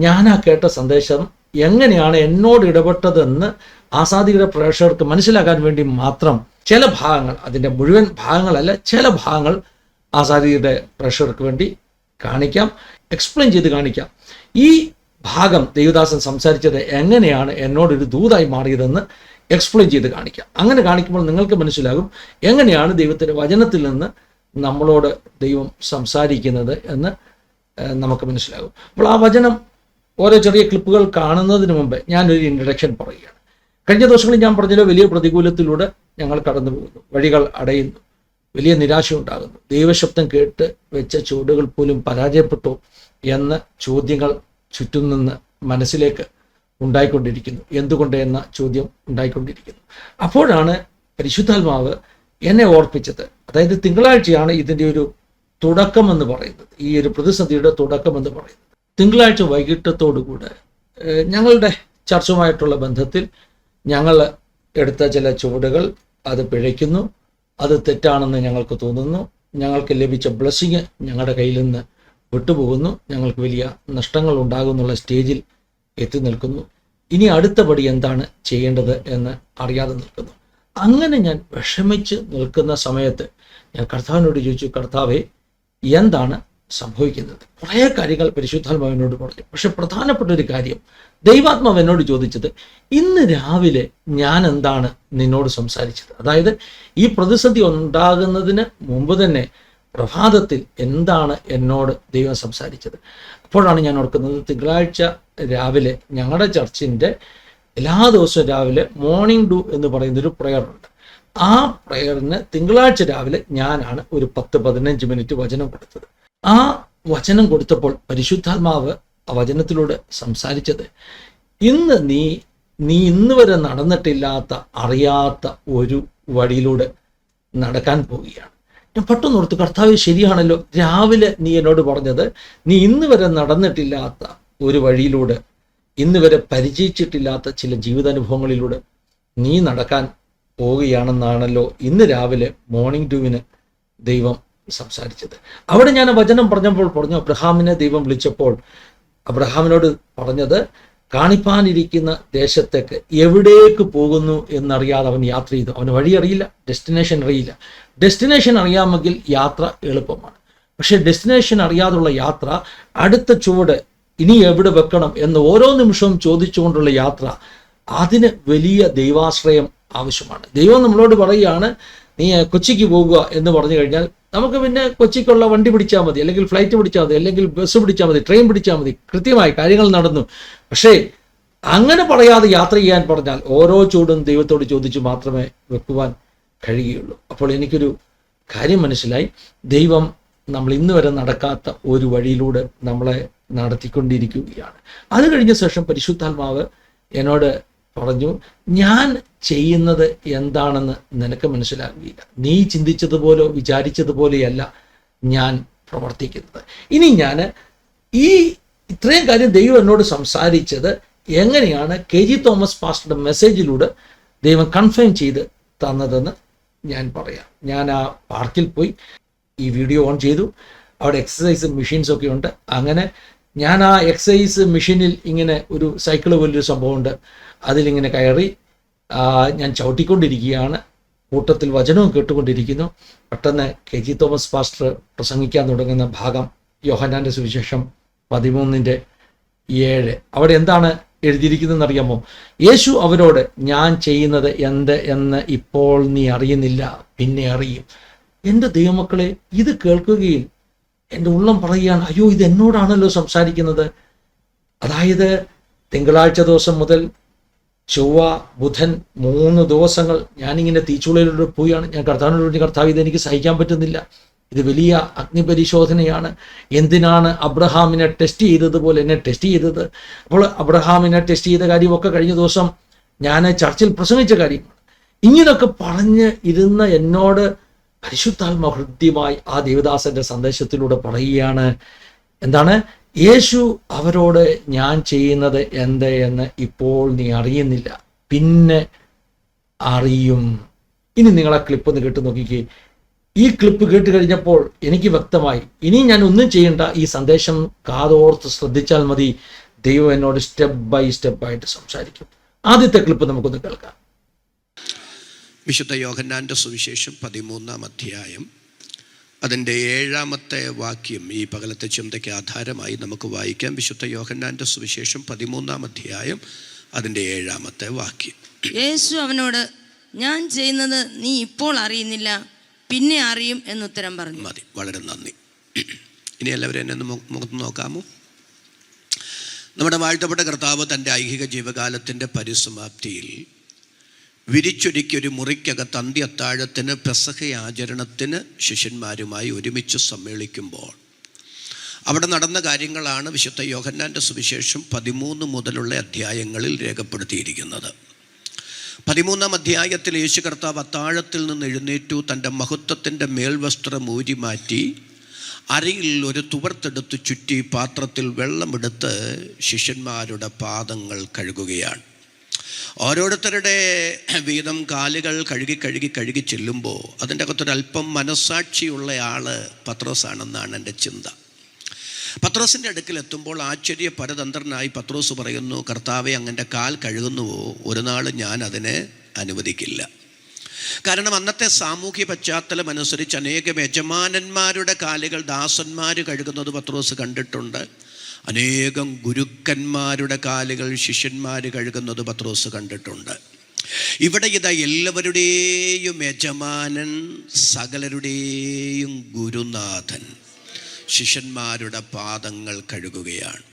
ഞാൻ ആ കേട്ട സന്ദേശം എങ്ങനെയാണ് എന്നോട് ഇടപെട്ടതെന്ന് ആസാദിയുടെ പ്രേക്ഷകർക്ക് മനസ്സിലാക്കാൻ വേണ്ടി മാത്രം ചില ഭാഗങ്ങൾ, അതിൻ്റെ മുഴുവൻ ഭാഗങ്ങളല്ല, ചില ഭാഗങ്ങൾ ആസാദിയുടെ പ്രേക്ഷകർക്ക് വേണ്ടി കാണിക്കാം, എക്സ്പ്ലെയിൻ ചെയ്ത് കാണിക്കാം. ഈ ഭാഗം ദൈവദാസൻ സംസാരിച്ചത് എങ്ങനെയാണ് എന്നോടൊരു ദൂതായി മാറിയതെന്ന് എക്സ്പ്ലെയിൻ ചെയ്ത് കാണിക്കാം. അങ്ങനെ കാണിക്കുമ്പോൾ നിങ്ങൾക്ക് മനസ്സിലാകും എങ്ങനെയാണ് ദൈവത്തിൻ്റെ വചനത്തിൽ നിന്ന് നമ്മളോട് ദൈവം സംസാരിക്കുന്നത് എന്ന് നമുക്ക് മനസ്സിലാകും. അപ്പോൾ ആ വചനം ഓരോ ചെറിയ ക്ലിപ്പുകൾ കാണുന്നതിന് മുമ്പ് ഞാനൊരു ഇൻട്രഡക്ഷൻ പറയുകയാണ്. കഴിഞ്ഞ ദിവസങ്ങളിൽ ഞാൻ പറഞ്ഞല്ലോ, വലിയ പ്രതികൂലത്തിലൂടെ ഞങ്ങൾ കടന്നു പോകുന്നു, വഴികൾ അടയുന്നു, വലിയ നിരാശ ഉണ്ടാകുന്നു, ദൈവശബ്ദം കേട്ട് വെച്ച ചുവടുകൾ പോലും പരാജയപ്പെട്ടു എന്ന ചോദ്യങ്ങൾ ചുറ്റും നിന്ന് മനസ്സിലേക്ക് ഉണ്ടായിക്കൊണ്ടിരിക്കുന്നു. എന്തുകൊണ്ട് എന്ന ചോദ്യം ഉണ്ടായിക്കൊണ്ടിരിക്കുന്നു. അപ്പോഴാണ് പരിശുദ്ധാത്മാവ് എന്നെ ഓർപ്പിച്ചത്. അതായത് തിങ്കളാഴ്ചയാണ് ഇതിൻ്റെ ഒരു തുടക്കം എന്ന് പറയുന്നത്, ഈ ഒരു പ്രതിസന്ധിയുടെ തുടക്കം എന്ന് പറയുന്നത്. തിങ്കളാഴ്ച വൈകിട്ടത്തോടുകൂടെ ഞങ്ങളുടെ ചർച്ചുമായിട്ടുള്ള ബന്ധത്തിൽ ഞങ്ങൾ എടുത്ത ചില ചുവടുകൾ അത് പിഴയ്ക്കുന്നു, അത് തെറ്റാണെന്ന് ഞങ്ങൾക്ക് തോന്നുന്നു, ഞങ്ങൾക്ക് ലഭിച്ച ബ്ലെസ്സിങ് ഞങ്ങളുടെ കയ്യിൽ നിന്ന് വിട്ടുപോകുന്നു, ഞങ്ങൾക്ക് വലിയ നഷ്ടങ്ങൾ ഉണ്ടാകുന്നുള്ള സ്റ്റേജിൽ എത്തി നിൽക്കുന്നു. ഇനി അടുത്ത പടി എന്താണ് ചെയ്യേണ്ടത് എന്ന് അറിയാതെ നിൽക്കുന്നു. അങ്ങനെ ഞാൻ വിഷമിച്ച് നിൽക്കുന്ന സമയത്ത് ഞാൻ കർത്താവിനോട് ചോദിച്ചു, കർത്താവേ, എന്താണ് സംഭവിക്കുന്നത്? കുറേ കാര്യങ്ങൾ പരിശുദ്ധാത്മാവിനോട് പറഞ്ഞു. പക്ഷെ പ്രധാനപ്പെട്ട ഒരു കാര്യം ദൈവാത്മാവ് എന്നോട് ചോദിച്ചത്, ഇന്ന് രാവിലെ ഞാൻ എന്താണ് നിന്നോട് സംസാരിച്ചത്? അതായത് ഈ പ്രതിസന്ധി ഉണ്ടാകുന്നതിന് മുമ്പ് തന്നെ പ്രഭാതത്തിൽ എന്താണ് എന്നോട് ദൈവം സംസാരിച്ചത്? അപ്പോഴാണ് ഞാൻ ഓർക്കുന്നത്, തിങ്കളാഴ്ച രാവിലെ ഞങ്ങളുടെ ചർച്ചിൻ്റെ എല്ലാ ദിവസവും രാവിലെ മോർണിംഗ് ഡൂ എന്ന് പറയുന്നൊരു പ്രയറുണ്ട്. ആ പ്രയറിന് തിങ്കളാഴ്ച രാവിലെ ഞാനാണ് ഒരു 10-15 മിനിറ്റ് വചനം കൊടുത്തത്. ആ വചനം കൊടുത്തപ്പോൾ പരിശുദ്ധാത്മാവ് ആ വചനത്തിലൂടെ സംസാരിച്ചത്, ഇന്ന് നീ ഇന്ന് വരെ നടന്നിട്ടില്ലാത്ത, അറിയാത്ത ഒരു വഴിയിലൂടെ നടക്കാൻ പോവുകയാണ്. ഞാൻ പെട്ടെന്ന് ഓർത്തു, കർത്താവ് ശരിയാണല്ലോ, രാവിലെ നീ എന്നോട് പറഞ്ഞത് നീ ഇന്ന് വരെ നടന്നിട്ടില്ലാത്ത ഒരു വഴിയിലൂടെ, ഇന്ന് വരെ പരിചയിച്ചിട്ടില്ലാത്ത ചില ജീവിതാനുഭവങ്ങളിലൂടെ നീ നടക്കാൻ പോവുകയാണെന്നാണല്ലോ ഇന്ന് രാവിലെ മോർണിംഗ് ഡ്യൂവിന് ദൈവം സംസാരിച്ചത്. അവിടെ ഞാൻ വചനം പറഞ്ഞു, അബ്രഹാമിനെ ദൈവം വിളിച്ചപ്പോൾ അബ്രഹാമിനോട് പറഞ്ഞത്, കാണിപ്പാനിരിക്കുന്ന ദേശത്തേക്ക് എവിടേക്ക് പോകുന്നു എന്നറിയാതെ അവൻ യാത്ര ചെയ്തു. അവന് വഴി അറിയില്ല, ഡെസ്റ്റിനേഷൻ അറിയില്ല. ഡെസ്റ്റിനേഷൻ അറിയാമെങ്കിൽ യാത്ര എളുപ്പമാണ്. പക്ഷേ ഡെസ്റ്റിനേഷൻ അറിയാതുള്ള യാത്ര, അടുത്ത ചുവട് ഇനി എവിടെ വെക്കണം എന്ന് ഓരോ നിമിഷവും ചോദിച്ചുകൊണ്ടുള്ള യാത്ര, അതിന് വലിയ ദൈവാശ്രയം ആവശ്യമാണ്. ദൈവം നമ്മളോട് പറയുകയാണ്, നീ കൊച്ചിക്ക് പോകുക എന്ന് പറഞ്ഞു കഴിഞ്ഞാൽ നമുക്ക് പിന്നെ കൊച്ചിക്കുള്ള വണ്ടി പിടിച്ചാൽ മതി, അല്ലെങ്കിൽ ഫ്ലൈറ്റ് പിടിച്ചാൽ മതി, അല്ലെങ്കിൽ ബസ് പിടിച്ചാൽ മതി, ട്രെയിൻ പിടിച്ചാൽ മതി, കൃത്യമായി കാര്യങ്ങൾ നടന്നു. പക്ഷേ അങ്ങനെ പറയാതെ യാത്ര ചെയ്യാൻ പറഞ്ഞാൽ ഓരോ ചൂടും ദൈവത്തോട് ചോദിച്ചു മാത്രമേ വെക്കുവാൻ കഴിയുകയുള്ളൂ. അപ്പോൾ എനിക്കൊരു കാര്യം മനസ്സിലായി. ദൈവം നമ്മൾ ഇന്ന് വരെ നടക്കാത്ത ഒരു വഴിയിലൂടെ നമ്മളെ നടത്തിക്കൊണ്ടിരിക്കുകയാണ്. അത് കഴിഞ്ഞ ശേഷം പരിശുദ്ധാത്മാവ് എന്നോട് പറഞ്ഞു, ഞാൻ ചെയ്യുന്നത് എന്താണെന്ന് നിനക്ക് മനസ്സിലാകുകയില്ല. നീ ചിന്തിച്ചതുപോലോ വിചാരിച്ചതുപോലെയല്ല ഞാൻ പ്രവർത്തിക്കുന്നത്. ഇനി ഞാൻ ഇത്രയും കാര്യം ദൈവം എന്നോട് സംസാരിച്ചത് എങ്ങനെയാണ് KG തോമസ് പാസ്റ്ററുടെ മെസ്സേജിലൂടെ ദൈവം കൺഫേം ചെയ്ത് തന്നതെന്ന് ഞാൻ പറയാം. ഞാൻ ആ പാർക്കിൽ പോയി ഈ വീഡിയോ ഓൺ ചെയ്തു. അവിടെ എക്സസൈസ് മെഷീൻസൊക്കെ ഉണ്ട്. അങ്ങനെ ഞാൻ ആ എക്സസൈസ് മെഷീനിൽ ഇങ്ങനെ ഒരു സൈക്കിള് പോലൊരു സംഭവമുണ്ട്, അതിലിങ്ങനെ കയറി ഞാൻ ചവിട്ടിക്കൊണ്ടിരിക്കുകയാണ്. കൂട്ടത്തിൽ വചനവും കേട്ടുകൊണ്ടിരിക്കുന്നു. പെട്ടെന്ന് KG തോമസ് പാസ്റ്റർ പ്രസംഗിക്കാൻ തുടങ്ങുന്ന ഭാഗം യോഹന്നാൻ്റെ സുവിശേഷം 13:7. അവിടെ എന്താണ് എഴുതിയിരിക്കുന്നതെന്ന് അറിയാമോ? യേശു അവരോട്, ഞാൻ ചെയ്യുന്നത് എന്ത് എന്ന് ഇപ്പോൾ നീ അറിയുന്നില്ല, പിന്നെ അറിയും. എൻ്റെ ദൈവമക്കളെ, ഇത് കേൾക്കുകയിൽ എൻ്റെ ഉള്ളം പറയുകയാണ്, അയ്യോ, ഇത് എന്നോടാണല്ലോ സംസാരിക്കുന്നത്. അതായത് തിങ്കളാഴ്ച ദിവസം മുതൽ ചൊവ്വ, ബുധൻ 3 ദിവസങ്ങൾ ഞാനിങ്ങനെ തീച്ചുളയിലൂടെ പോവുകയാണ്. ഞാൻ കർത്താവിനോട്, കർത്താവ്, ഇതെനിക്ക് സഹിക്കാൻ പറ്റുന്നില്ല, ഇത് വലിയ അഗ്നിപരിശോധനയാണ്. എന്തിനാണ് അബ്രഹാമിനെ ടെസ്റ്റ് ചെയ്തതുപോലെ എന്നെ ടെസ്റ്റ് ചെയ്തത്? അപ്പോൾ അബ്രഹാമിനെ ടെസ്റ്റ് ചെയ്ത കാര്യമൊക്കെ കഴിഞ്ഞ ദിവസം ഞാൻ ചർച്ചിൽ പ്രസംഗിച്ച കാര്യമാണ്. ഇങ്ങനൊക്കെ പറഞ്ഞ് ഇരുന്ന എന്നോട് പരിശുദ്ധാത്മ ഹൃദ്യമായി ആ ദേവദാസന്റെ സന്ദേശത്തിലൂടെ പറയുകയാണ്, എന്താണ്? യേശു അവരോട്, ഞാൻ ചെയ്യുന്നത് എന്ത് എന്ന് ഇപ്പോൾ നീ അറിയുന്നില്ല, പിന്നെ അറിയും. ഇനി നിങ്ങളെ ക്ലിപ്പ് ഒന്ന് കേട്ട് നോക്കിക്കേ. ഈ ക്ലിപ്പ് കേട്ട് കഴിഞ്ഞപ്പോൾ എനിക്ക് വ്യക്തമായി, ഇനി ഞാൻ ഒന്നും ചെയ്യണ്ട, ഈ സന്ദേശം കാതോർത്ത് ശ്രദ്ധിച്ചാൽ മതി. ദൈവം എന്നോട് സ്റ്റെപ്പ് ബൈ സ്റ്റെപ്പായിട്ട് സംസാരിക്കും. ആദ്യത്തെ ക്ലിപ്പ് നമുക്കൊന്ന് കേൾക്കാം. വിശുദ്ധ യോഹന്നാൻ്റെ സുവിശേഷം 13-ാം അധ്യായം അതിൻ്റെ 7-ാമത്തെ വാക്യം ഈ പകലത്തെ ചിന്തയ്ക്ക് ആധാരമായി നമുക്ക് വായിക്കാം. വിശുദ്ധ യോഹന്നാൻ്റെ സുവിശേഷം 13-ാം അധ്യായം അതിൻ്റെ 7-ാമത്തെ വാക്യം. യേശു അവനോട്, ഞാൻ ചെയ്യുന്നത് നീ ഇപ്പോൾ അറിയുന്നില്ല, പിന്നെ അറിയും എന്നുത്തരം പറഞ്ഞു. മതി, വളരെ നന്ദി. ഇനി എല്ലാവരും എന്നെ ഒന്ന് മുഖത്ത് നോക്കാമോ? നമ്മുടെ വാഴ്ത്തപ്പെട്ട കർത്താവ് തൻ്റെ ഐഹിക ജീവകാലത്തിൻ്റെ പരിസമാപ്തിയിൽ വിരിച്ചൊരുക്കിയൊരു മുറിക്കകത്ത് അന്ത്യത്താഴത്തിന് പെസഹ ആചരണത്തിന് ശിഷ്യന്മാരുമായി ഒരുമിച്ച് സമ്മേളിക്കുമ്പോൾ അവിടെ നടന്ന കാര്യങ്ങളാണ് വിശുദ്ധ യോഹന്നാൻ്റെ സുവിശേഷം 13 മുതലുള്ള അധ്യായങ്ങളിൽ രേഖപ്പെടുത്തിയിരിക്കുന്നത്. 13-ാം അധ്യായത്തിൽ യേശു കർത്താവ് അത്താഴത്തിൽ നിന്ന് എഴുന്നേറ്റു, തൻ്റെ മഹത്വത്തിൻ്റെ മേൽവസ്ത്രം ഊരി മാറ്റി അരയിൽ ഒരു തുവർത്തെടുത്ത് ചുറ്റി പാത്രത്തിൽ വെള്ളമെടുത്ത് ശിഷ്യന്മാരുടെ പാദങ്ങൾ കഴുകുകയാണ്. ഓരോരുത്തരുടെ വീതം കാലുകൾ കഴുകി ചെല്ലുമ്പോൾ അതിൻ്റെ അകത്തൊരല്പം മനസ്സാക്ഷിയുള്ള ആൾ പത്രോസാണെന്നാണ് എൻ്റെ ചിന്ത. പത്രോസിൻ്റെ അടുക്കലെത്തുമ്പോൾ ആശ്ചര്യ പരതന്ത്രനായി പത്രോസ് പറയുന്നു, കർത്താവെ, അങ്ങൻ്റെ കാൽ കഴുകുന്നുവോ? ഒരു നാൾ ഞാൻ അതിനെ അനുവദിക്കില്ല. കാരണം അന്നത്തെ സാമൂഹ്യ പശ്ചാത്തലം അനുസരിച്ച് അനേകം യജമാനന്മാരുടെ കാലുകൾ ദാസന്മാർ കഴുകുന്നത് പത്രോസ് കണ്ടിട്ടുണ്ട്. അനേകം ഗുരുക്കന്മാരുടെ കാലുകൾ ശിഷ്യന്മാർ കഴുകുന്നത് പത്രോസ് കണ്ടിട്ടുണ്ട്. ഇവിടെ ഇതാ എല്ലാവരുടെയും യജമാനൻ, സകലരുടെയും ഗുരുനാഥൻ ശിഷ്യന്മാരുടെ പാദങ്ങൾ കഴുകുകയാണ്.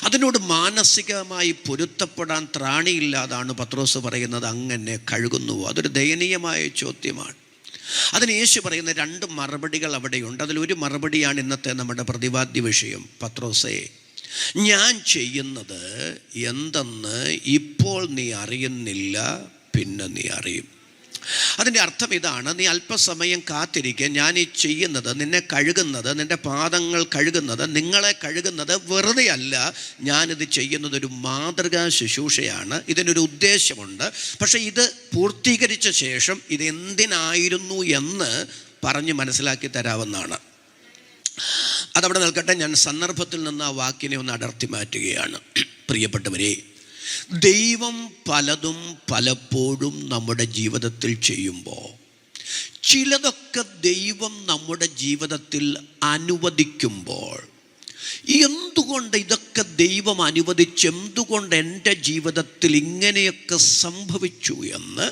അതിനോട് മാനസികമായി പൊരുത്തപ്പെടാൻ ത്രാണിയില്ലാതാണ് പത്രോസ് പറയുന്നത്, അങ്ങനെ കഴുകുന്നുവോ? അതൊരു ദയനീയമായ ചോദ്യമാണ്. അതിന് യേശു പറയുന്ന 2 മറുപടികൾ അവിടെയുണ്ട്. അതിലൊരു മറുപടിയാണ് ഇന്നത്തെ നമ്മുടെ പ്രതിപാദ്യ വിഷയം. പത്രോസേ, ഞാൻ ചെയ്യുന്നത് എന്തെന്ന് ഇപ്പോൾ നീ അറിയുന്നില്ല, പിന്നെ നീ അറിയും. അതിൻ്റെ അർത്ഥം ഇതാണ്, നീ അല്പസമയം കാത്തിരിക്കുക. ഞാൻ ഈ ചെയ്യുന്നത്, നിന്നെ കഴുകുന്നത്, നിൻ്റെ പാദങ്ങൾ കഴുകുന്നത്, നിങ്ങളെ കഴുകുന്നത് വെറുതെ അല്ല. ഞാനിത് ചെയ്യുന്നത് ഒരു മാതൃകാ ശുശ്രൂഷയാണ്. ഇതിനൊരു ഉദ്ദേശമുണ്ട്. പക്ഷേ ഇത് പൂർത്തീകരിച്ച ശേഷം ഇത് എന്തിനായിരുന്നു എന്ന് പറഞ്ഞ് മനസ്സിലാക്കി തരാവുന്നതാണ്. അതവിടെ നിൽക്കട്ടെ. ഞാൻ സന്ദർഭത്തിൽ നിന്ന് ആ വാക്കിനെ ഒന്ന് അടർത്തി മാറ്റുകയാണ്. പ്രിയപ്പെട്ടവരെ, ദൈവം പലതും പലപ്പോഴും നമ്മുടെ ജീവിതത്തിൽ ചെയ്യുമ്പോൾ ചിലതൊക്കെ ദൈവം നമ്മുടെ ജീവിതത്തിൽ അനുവദിക്കുമ്പോൾ എന്തുകൊണ്ട് ഇതൊക്കെ ദൈവം അനുവദിച്ച്, എന്തുകൊണ്ട് എൻ്റെ ജീവിതത്തിൽ ഇങ്ങനെയൊക്കെ സംഭവിച്ചു എന്ന്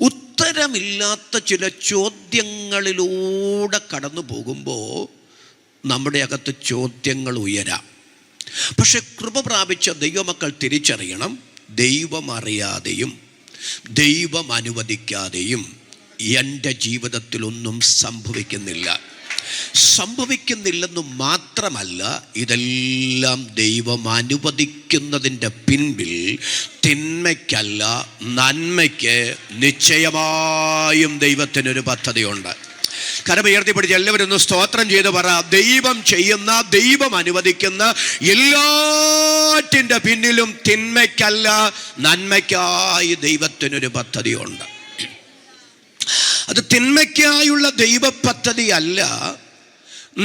ഉത്തരമില്ലാത്ത ചില ചോദ്യങ്ങളിലൂടെ കടന്നു പോകുമ്പോൾ നമ്മുടെ അകത്ത് ചോദ്യങ്ങൾ ഉയരാം. പക്ഷെ കൃപ പ്രാപിച്ച ദൈവമക്കൾ തിരിച്ചറിയണം, ദൈവം അറിയാതെയും ദൈവം അനുവദിക്കാതെയും എൻ്റെ ജീവിതത്തിലൊന്നും സംഭവിക്കുന്നില്ലെന്ന് മാത്രമല്ല, ഇതെല്ലാം ദൈവം അനുവദിക്കുന്നതിൻ്റെ പിൻപിൽ തിന്മയ്ക്കല്ല നന്മയ്ക്ക് നിശ്ചയമായും ദൈവത്തിനൊരു പദ്ധതിയുണ്ട്. കരം ഉയർത്തിപ്പിടിച്ച് എല്ലാവരും ഒന്ന് സ്തോത്രം ചെയ്ത് പറ. ദൈവം ചെയ്യുന്ന, ദൈവം അനുവദിക്കുന്ന എല്ലാറ്റിൻ്റെ പിന്നിലും തിന്മയ്ക്കല്ല നന്മയ്ക്കായി ദൈവത്തിനൊരു പദ്ധതിയുണ്ട്. അത് തിന്മയ്ക്കായുള്ള ദൈവ പദ്ധതി അല്ല,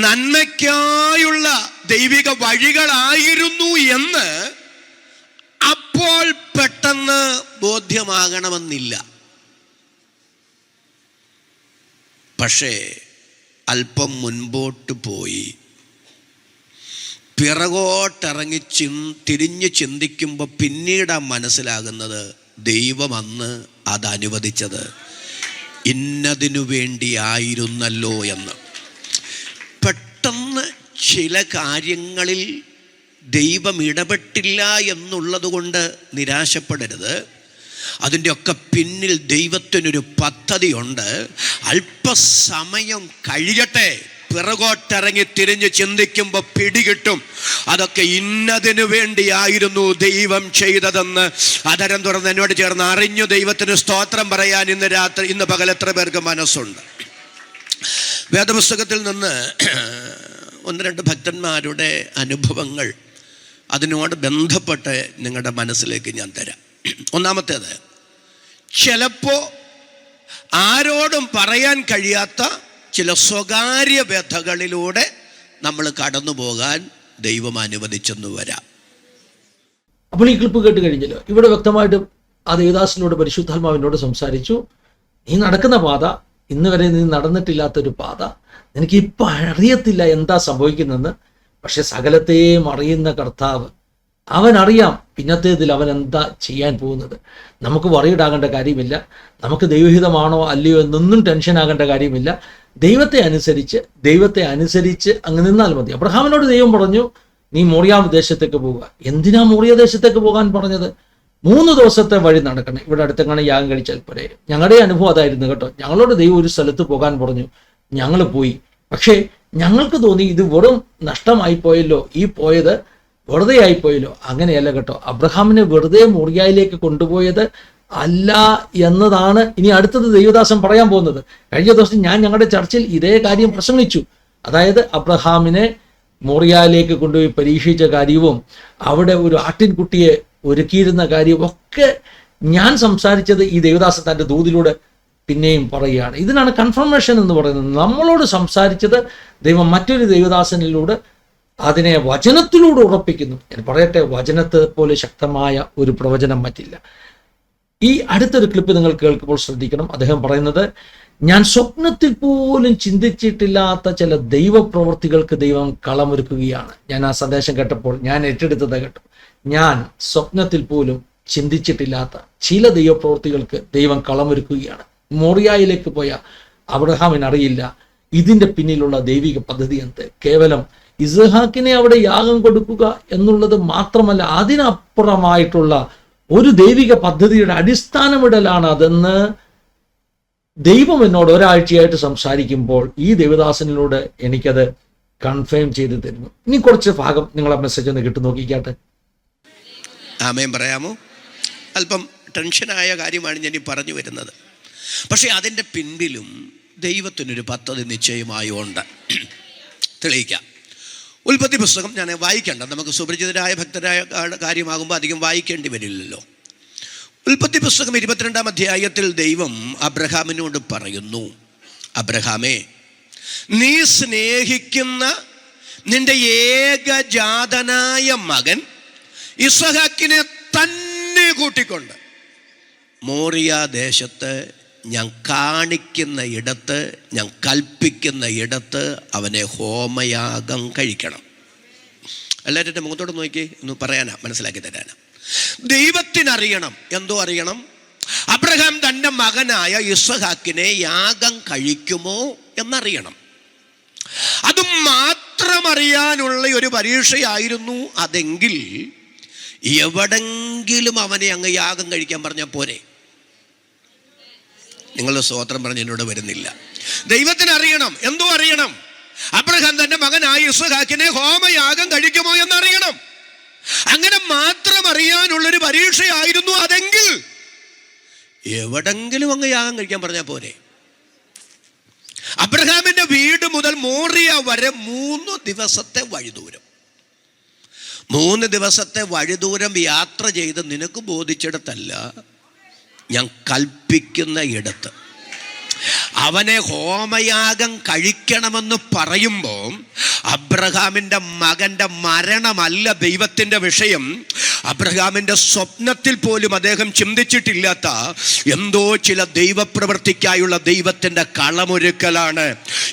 നന്മയ്ക്കായുള്ള ദൈവിക വഴികളായിരുന്നു എന്ന് അപ്പോൾ പെട്ടെന്ന് ബോധ്യമാകണമെന്നില്ല. പക്ഷേ അല്പം മുൻപോട്ട് പോയി പിറകോട്ടിറങ്ങി തിരിഞ്ഞ് ചിന്തിക്കുമ്പോൾ പിന്നീടാണ് മനസ്സിലാകുന്നത് ദൈവം അന്ന് അത് അനുവദിച്ചത് ഇന്നതിനു വേണ്ടിയായിരുന്നല്ലോ എന്ന്. പെട്ടെന്ന് ചില കാര്യങ്ങളിൽ ദൈവം ഇടപെട്ടില്ല എന്നുള്ളത് കൊണ്ട് നിരാശപ്പെടരുത്. അതിൻ്റെ ഒക്കെ പിന്നിൽ ദൈവത്തിനൊരു പദ്ധതിയുണ്ട്. അല്പസമയം കഴിയട്ടെ, പിറകോട്ടിറങ്ങി തിരിഞ്ഞ് ചിന്തിക്കുമ്പോൾ പിടികിട്ടും അതൊക്കെ ഇന്നതിനു വേണ്ടിയായിരുന്നു ദൈവം ചെയ്തതെന്ന്. അതരം തുറന്ന് എന്നോട് ചേർന്ന് അറിഞ്ഞു ദൈവത്തിന് സ്തോത്രം പറയാൻ ഇന്ന് പകൽ എത്ര പേർക്ക് മനസ്സുണ്ട്? വേദപുസ്തകത്തിൽ നിന്ന് ഒന്ന് രണ്ട് ഭക്തന്മാരുടെ അനുഭവങ്ങൾ അതിനോട് ബന്ധപ്പെട്ട് നിങ്ങളുടെ മനസ്സിലേക്ക് ഞാൻ തരാം. ഒന്നാമത്തേത്, ചിലപ്പോൾ ആരോടും പറയാൻ കഴിയാത്ത ചില സ്വകാര്യ വ്യഥകളിലൂടെ നമ്മൾ കടന്നു പോകാൻ ദൈവം അനുവദിച്ചെന്ന് വരാം. അപ്പോൾ ഈ ക്ലിപ്പ് കേട്ട് കഴിഞ്ഞല്ലോ. ഇവിടെ വ്യക്തമായിട്ട് ആ ദേവദാസനോട് പരിശുദ്ധാത്മാവിനോട് സംസാരിച്ചു. നീ നടക്കുന്ന പാത ഇന്ന് വരെ നീ നടന്നിട്ടില്ലാത്തൊരു പാത, നിനക്ക് ഇപ്പം അറിയത്തില്ല എന്താ സംഭവിക്കുന്നതെന്ന്. പക്ഷെ സകലത്തെയും അറിയുന്ന കർത്താവ് അവനറിയാം പിന്നത്തേതിൽ അവൻ എന്താ ചെയ്യാൻ പോകുന്നത്. നമുക്ക് വറിയിടാകേണ്ട കാര്യമില്ല. നമുക്ക് ദൈവഹിതമാണോ അല്ലയോ എന്നൊന്നും ടെൻഷൻ ആകേണ്ട കാര്യമില്ല. ദൈവത്തെ അനുസരിച്ച് അങ്ങ് നിന്നാൽ മതി. അബ്രഹാമിനോട് ദൈവം പറഞ്ഞു, നീ മോറിയ ദേശത്തേക്ക് പോവുക. എന്തിനാ മോറിയ ദേശത്തേക്ക് പോകാൻ പറഞ്ഞത്? 3 ദിവസത്തെ വഴി നടക്കണം. ഇവിടെ അടുത്തെങ്ങനെ യാഗം കഴിച്ചാൽ പോരെ. ഞങ്ങളുടെ അനുഭവം അതായിരുന്നു കേട്ടോ. ഞങ്ങളോട് ദൈവം ഒരു സ്ഥലത്ത് പോകാൻ പറഞ്ഞു, ഞങ്ങൾ പോയി. പക്ഷേ ഞങ്ങൾക്ക് തോന്നി ഇത് വെറും നഷ്ടമായി പോയല്ലോ, ഈ പോയത് വെറുതെ ആയിപ്പോയല്ലോ. അങ്ങനെയല്ല കേട്ടോ. അബ്രഹാമിനെ വെറുതെ മോറിയയിലേക്ക് കൊണ്ടുപോയത് അല്ല എന്നതാണ് ഇനി അടുത്തത് ദൈവദാസൻ പറയാൻ പോകുന്നത്. കഴിഞ്ഞ ദിവസം ഞാൻ ഞങ്ങളുടെ ചർച്ചിൽ ഇതേ കാര്യം പ്രസംഗിച്ചു. അതായത് അബ്രഹാമിനെ മോറിയയിലേക്ക് കൊണ്ടുപോയി പരീക്ഷിച്ച കാര്യവും അവിടെ ഒരു ആട്ടിൻകുട്ടിയെ ഒരുക്കിയിരുന്ന കാര്യവും ഒക്കെ ഞാൻ സംസാരിച്ചത് ഈ ദൈവദാസൻ തൻ്റെ ദൂതിലൂടെ പിന്നെയും പറയുകയാണ്. ഇതിനാണ് കൺഫർമേഷൻ എന്ന് പറയുന്നത്. നമ്മളോട് സംസാരിച്ചത് ദൈവം മറ്റൊരു ദൈവദാസനിലൂടെ അതിനെ വചനത്തിലൂടെ ഉറപ്പിക്കുന്നു. ഞാൻ പറയട്ടെ, വചനത്തെ പോലെ ശക്തമായ ഒരു പ്രവചനം മറ്റില്ല. ഈ അടുത്തൊരു ക്ലിപ്പ് നിങ്ങൾ കേൾക്കുമ്പോൾ ശ്രദ്ധിക്കണം. അദ്ദേഹം പറയുന്നത്, ഞാൻ സ്വപ്നത്തിൽ പോലും ചിന്തിച്ചിട്ടില്ലാത്ത ചില ദൈവപ്രവൃത്തികൾക്ക് ദൈവം കളമൊരുക്കുകയാണ്. ഞാൻ ആ സന്ദേശം കേട്ടപ്പോൾ ഞാൻ ഏറ്റെടുത്തത് കേട്ടു. ഞാൻ സ്വപ്നത്തിൽ പോലും ചിന്തിച്ചിട്ടില്ലാത്ത ചില ദൈവപ്രവൃത്തികൾക്ക് ദൈവം കളമൊരുക്കുകയാണ്. മോറിയയിലേക്ക് പോയ അബ്രഹാമിനറിയില്ല ഇതിൻ്റെ പിന്നിലുള്ള ദൈവിക പദ്ധതി എന്ത്. കേവലം ഇസ്ഹാക്കിനെ അവിടെ യാഗം കൊടുക്കുക എന്നുള്ളത് മാത്രമല്ല, അതിനപ്പുറമായിട്ടുള്ള ഒരു ദൈവിക പദ്ധതിയുടെ അടിസ്ഥാനമിടലാണ് അതെന്ന് ദൈവം എന്നോട് ഒരാഴ്ചയായിട്ട് സംസാരിക്കുമ്പോൾ ഈ ദേവദാസനിലൂടെ എനിക്കത് കൺഫേം ചെയ്ത് തരുന്നു. ഇനി കുറച്ച് ഭാഗം നിങ്ങളെ മെസ്സേജ് ഒന്ന് കിട്ടു നോക്കിക്കാട്ടെ. ആമേൻ പറയാമോ? അല്പം ടെൻഷനായ കാര്യമാണ് ഞാൻ ഈ പറഞ്ഞു വരുന്നത്. പക്ഷേ അതിൻ്റെ പിൻപിലും ദൈവത്തിനൊരു പദ്ധതി നിശ്ചയമായും ഉണ്ട്. തെളിയിക്കാം. ഉൽപ്പത്തി പുസ്തകം ഞാൻ വായിക്കേണ്ട, നമുക്ക് സുപരിചിതരായ ഭക്തരായ കാര്യമാകുമ്പോൾ അധികം വായിക്കേണ്ടി വരില്ലല്ലോ. ഉൽപ്പത്തി പുസ്തകം 22-ാം അധ്യായത്തിൽ ദൈവം അബ്രഹാമിനോട് പറയുന്നു, അബ്രഹാമേ, നീ സ്നേഹിക്കുന്ന നിന്റെ ഏകജാതനായ മകൻ ഇസ്ഹാക്കിനെ തന്നെ കൂട്ടിക്കൊണ്ട് മോറിയ ദേശത്ത് ഞാൻ കാണിക്കുന്ന ഇടത്ത്, ഞാൻ കൽപ്പിക്കുന്ന ഇടത്ത് അവനെ ഹോമയാഗം കഴിക്കണം. എല്ലാവരും എൻ്റെ മുഖത്തോട് നോക്കി ഒന്ന് പറയാനാ, മനസ്സിലാക്കി തരാനാ. ദൈവത്തിനറിയണം, എന്തോ അറിയണം, അബ്രഹാം തൻ്റെ മകനായ ഇസ്ഹാക്കിനെ യാഗം കഴിക്കുമോ എന്നറിയണം. അതും മാത്രം അറിയാനുള്ള ഒരു പരീക്ഷയായിരുന്നു അതെങ്കിൽ എവിടെങ്കിലും അവനെ അങ്ങ് യാഗം കഴിക്കാൻ പറഞ്ഞാൽ പോരെ. നിങ്ങളുടെ സ്തോത്രം പറഞ്ഞ് എന്നോട് വരുന്നില്ല. ദൈവത്തിന് അറിയണം. എന്തോ അറിയണം? അബ്രഹാം തന്റെ മകനായ ഇസ്ഹാക്കിനെ ഹോമയാഗം കഴിക്കുമോ എന്നറിയണം. അങ്ങനെ മാത്രം അറിയാനുള്ളൊരു പരീക്ഷയായിരുന്നു അതെങ്കിൽ എവിടെങ്കിലും അങ്ങ് യാഗം കഴിക്കാൻ പറഞ്ഞാൽ പോരെ. അബ്രഹാമിന്റെ വീട് മുതൽ മോറിയ വരെ 3 ദിവസത്തെ വഴിദൂരം. 3 ദിവസത്തെ വഴിദൂരം യാത്ര ചെയ്ത് നിനക്ക് ബോധിച്ചിടത്തല്ല, ഞാൻ കൽപ്പിക്കുന്ന ഇടത്ത് അവനെ ഹോമയാഗം കഴിക്കണമെന്ന് പറയുമ്പോൾ അബ്രഹാമിൻ്റെ മകൻ്റെ മരണമല്ല ദൈവത്തിൻ്റെ വിഷയം. അബ്രഹാമിൻ്റെ സ്വപ്നത്തിൽ പോലും അദ്ദേഹം ചിന്തിച്ചിട്ടില്ലാത്ത എന്തോ ചില ദൈവപ്രവൃത്തിക്കായുള്ള ദൈവത്തിൻ്റെ കളമൊരുക്കലാണ്.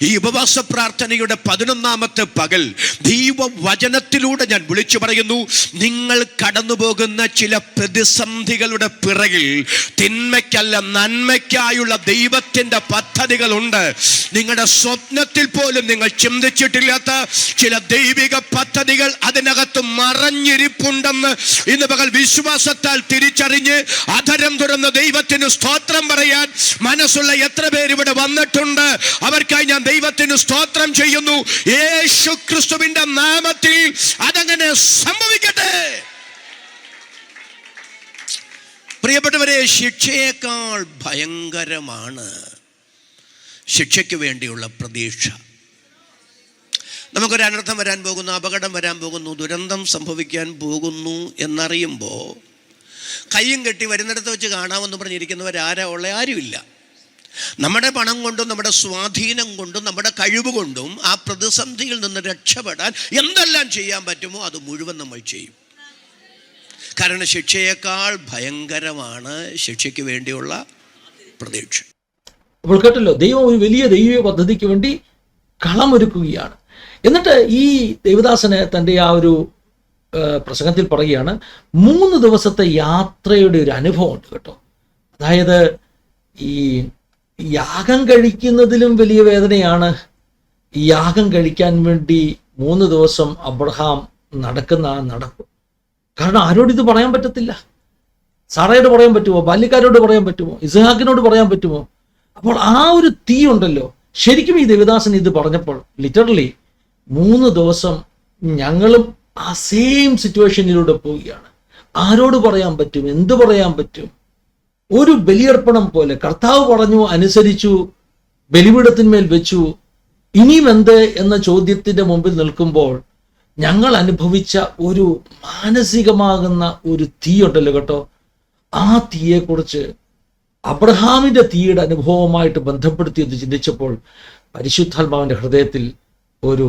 ഈ ഉപവാസ പ്രാർത്ഥനയുടെ 11ാമത്തെ പകൽ ദൈവവചനത്തിലൂടെ ഞാൻ വിളിച്ചു പറയുന്നു, നിങ്ങൾ കടന്നു പോകുന്ന ചില പ്രതിസന്ധികളുടെ പിറകിൽ തിന്മയ്ക്കല്ല നന്മയ്ക്കായുള്ള ദൈവത്തിൻ്റെ പദ്ധതികളുണ്ട്. നിങ്ങളുടെ സ്വപ്നത്തിൽ പോലും നിങ്ങൾ ചിന്തിച്ചിട്ടില്ലാത്ത ചില ദൈവിക പദ്ധതികൾ അതിനകത്ത് മറഞ്ഞിരിപ്പുണ്ടെന്ന് ഇന്ന് പകൽ വിശ്വാസത്താൽ തിരിച്ചറിഞ്ഞ് അധരം തുറന്ന് ദൈവത്തിന് സ്തോത്രം പറയാൻ മനസ്സുള്ള എത്ര പേര് ഇവിടെ വന്നിട്ടുണ്ട്? അവർക്കായി ഞാൻ ദൈവത്തിന് സ്തോത്രം ചെയ്യുന്നു. യേശു ക്രിസ്തുവിന്റെ നാമത്തിൽ അതങ്ങനെ സംഭവിക്കട്ടെ. പ്രിയപ്പെട്ടവരെ, ശിക്ഷയേക്കാൾ ഭയങ്കരമാണ് ശിക്ഷയ്ക്ക് വേണ്ടിയുള്ള പ്രതീക്ഷ. നമുക്കൊരു അനർത്ഥം വരാൻ പോകുന്നു, അപകടം വരാൻ പോകുന്നു, ദുരന്തം സംഭവിക്കാൻ പോകുന്നു എന്നറിയുമ്പോൾ കയ്യും കെട്ടി വരുന്നിടത്ത് വെച്ച് കാണാമെന്ന് പറഞ്ഞിരിക്കുന്നവരാരാ ഉള്ള? ആരുമില്ല. നമ്മുടെ പണം കൊണ്ടും നമ്മുടെ സ്വാധീനം കൊണ്ടും നമ്മുടെ കഴിവ് കൊണ്ടും ആ പ്രതിസന്ധിയിൽ നിന്ന് രക്ഷപ്പെടാൻ എന്തെല്ലാം ചെയ്യാൻ പറ്റുമോ അത് മുഴുവൻ നമ്മൾ ചെയ്യും. കാരണം ശിക്ഷയേക്കാൾ ഭയങ്കരമാണ് ശിക്ഷയ്ക്ക് വേണ്ടിയുള്ള പ്രതീക്ഷ. അപ്പോൾ കേട്ടല്ലോ, ദൈവം ഒരു വലിയ ദൈവിക പദ്ധതിക്ക് വേണ്ടി കളമൊരുക്കുകയാണ്. എന്നിട്ട് ഈ ദേവദാസന് തൻ്റെ ആ ഒരു പ്രസംഗത്തിൽ പറയുകയാണ്, 3 ദിവസത്തെ യാത്രയുടെ ഒരു അനുഭവം ഉണ്ട് കേട്ടോ. അതായത് ഈ യാഗം കഴിക്കുന്നതിലും വലിയ വേദനയാണ് ഈ യാഗം കഴിക്കാൻ വേണ്ടി 3 ദിവസം അബ്രഹാം നടക്കുന്ന ആ നടപ്പ്. കാരണം ആരോട് ഇത് പറയാൻ പറ്റത്തില്ല. സാറയോട് പറയാൻ പറ്റുമോ? ബാല്യക്കാരോട് പറയാൻ പറ്റുമോ? ഇസ്ഹാക്കിനോട് പറയാൻ പറ്റുമോ? അപ്പോൾ ആ ഒരു തീ ഉണ്ടല്ലോ. ശരിക്കും ഈ ദേവദാസൻ ഇത് പറഞ്ഞപ്പോൾ ലിറ്ററലി 3 ദിവസം ഞങ്ങളും ആ സെയിം സിറ്റുവേഷനിലൂടെ പോവുകയാണ്. ആരോട് പറയാൻ പറ്റും? എന്ത് പറയാൻ പറ്റും? ഒരു ബലിയർപ്പണം പോലെ കർത്താവ് പറഞ്ഞു, അനുസരിച്ചു, ബലിപീഠത്തിന്മേൽ വെച്ചു, ഇനിയും എന്ത് എന്ന ചോദ്യത്തിന്റെ മുമ്പിൽ നിൽക്കുമ്പോൾ ഞങ്ങൾ അനുഭവിച്ച ഒരു മാനസികമാകുന്ന ഒരു തീ ഉണ്ടല്ലോ കേട്ടോ. ആ തീയെക്കുറിച്ച് അബ്രഹാമിന്റെ തീയുടെ അനുഭവമായിട്ട് ബന്ധപ്പെടുത്തി എന്ന് ചിന്തിച്ചപ്പോൾ പരിശുദ്ധാത്മാവിന്റെ ഹൃദയത്തിൽ ഒരു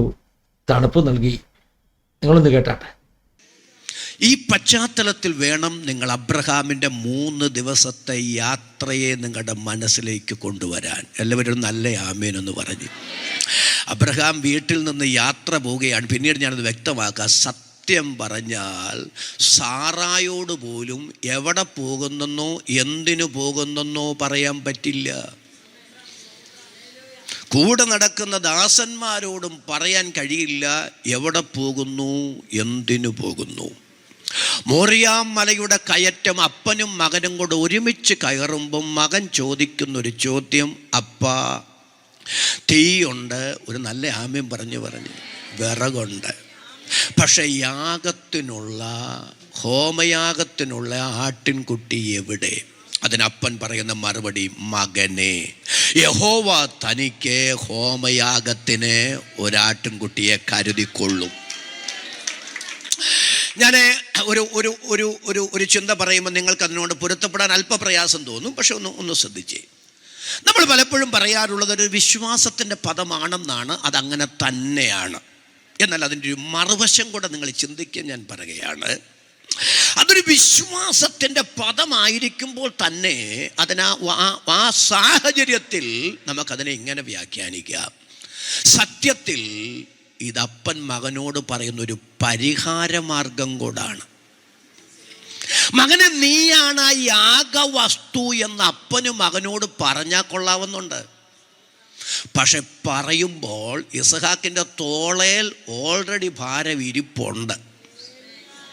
തണുപ്പ് നൽകി. നിങ്ങളൊന്ന് കേട്ടാട്ടെ. ഈ പശ്ചാത്തലത്തിൽ വേണം നിങ്ങൾ അബ്രഹാമിൻ്റെ 3 ദിവസത്തെ യാത്രയെ നിങ്ങളുടെ മനസ്സിലേക്ക് കൊണ്ടുവരാൻ. എല്ലാവരും നല്ല ആമേനെന്ന് പറഞ്ഞു. അബ്രഹാം വീട്ടിൽ നിന്ന് യാത്ര പോവുകയാണ്. പിന്നീട് ഞാനത് വ്യക്തമാക്കാം. സത്യം പറഞ്ഞാൽ സാറായോട് പോലും എവിടെ പോകുന്നെന്നോ എന്തിനു പോകുന്നെന്നോ പറയാൻ പറ്റില്ല. കൂടെ നടക്കുന്ന ദാസന്മാരോടും പറയാൻ കഴിയില്ല എവിടെ പോകുന്നു, എന്തിനു പോകുന്നു. മോറിയാം മലയുടെ കയറ്റം അപ്പനും മകനും കൂടെ ഒരുമിച്ച് കയറുമ്പം മകൻ ചോദിക്കുന്നൊരു ചോദ്യം, അപ്പാ തീയുണ്ട്, ഒരു നല്ല ആമ്യം പറഞ്ഞു വിറകുണ്ട്, പക്ഷെ യാഗത്തിനുള്ള ഹോമയാഗത്തിനുള്ള ആട്ടിൻകുട്ടി എവിടെ? അതിനപ്പൻ പറയുന്ന മറുപടി, മകനെ, യഹോവ തനിക്ക് ഹോമയാഗത്തിന് ഒരാട്ടിൻകുട്ടിയെ കരുതിക്കൊള്ളും. ഞാൻ ഒരു ഒരു ഒരു ഒരു ഒരു ചിന്ത പറയുമ്പോൾ നിങ്ങൾക്ക് അതിനോട് പൊരുത്തപ്പെടാൻ അല്പപ്രയാസം തോന്നും. പക്ഷെ ഒന്ന് ശ്രദ്ധിച്ചേ. നമ്മൾ പലപ്പോഴും പറയാറുള്ളത് ഒരു വിശ്വാസത്തിൻ്റെ പദമാണെന്നാണ്. അതങ്ങനെ തന്നെയാണ്. എന്നാൽ അതിൻ്റെ ഒരു മറുവശം കൂടെ നിങ്ങൾ ചിന്തിക്കാൻ ഞാൻ പറയുകയാണ്. അതൊരു വിശ്വാസത്തിൻ്റെ പദമായിരിക്കുമ്പോൾ തന്നെ ആ സാഹചര്യത്തിൽ നമുക്കതിനെ ഇങ്ങനെ വ്യാഖ്യാനിക്കാം. സത്യത്തിൽ ഇതപ്പൻ മകനോട് പറയുന്നൊരു പരിഹാരമാർഗം കൂടാണ്. മകനെ, നീയാണ് ആ യാഗവസ്തു എന്ന് അപ്പന് മകനോട് പറഞ്ഞാൽ കൊള്ളാവുന്നുണ്ട്. പക്ഷെ പറയുമ്പോൾ ഇസ്ഹാക്കിൻ്റെ തോളേൽ ഓൾറെഡി ഭാരം ഇരിപ്പുണ്ട്.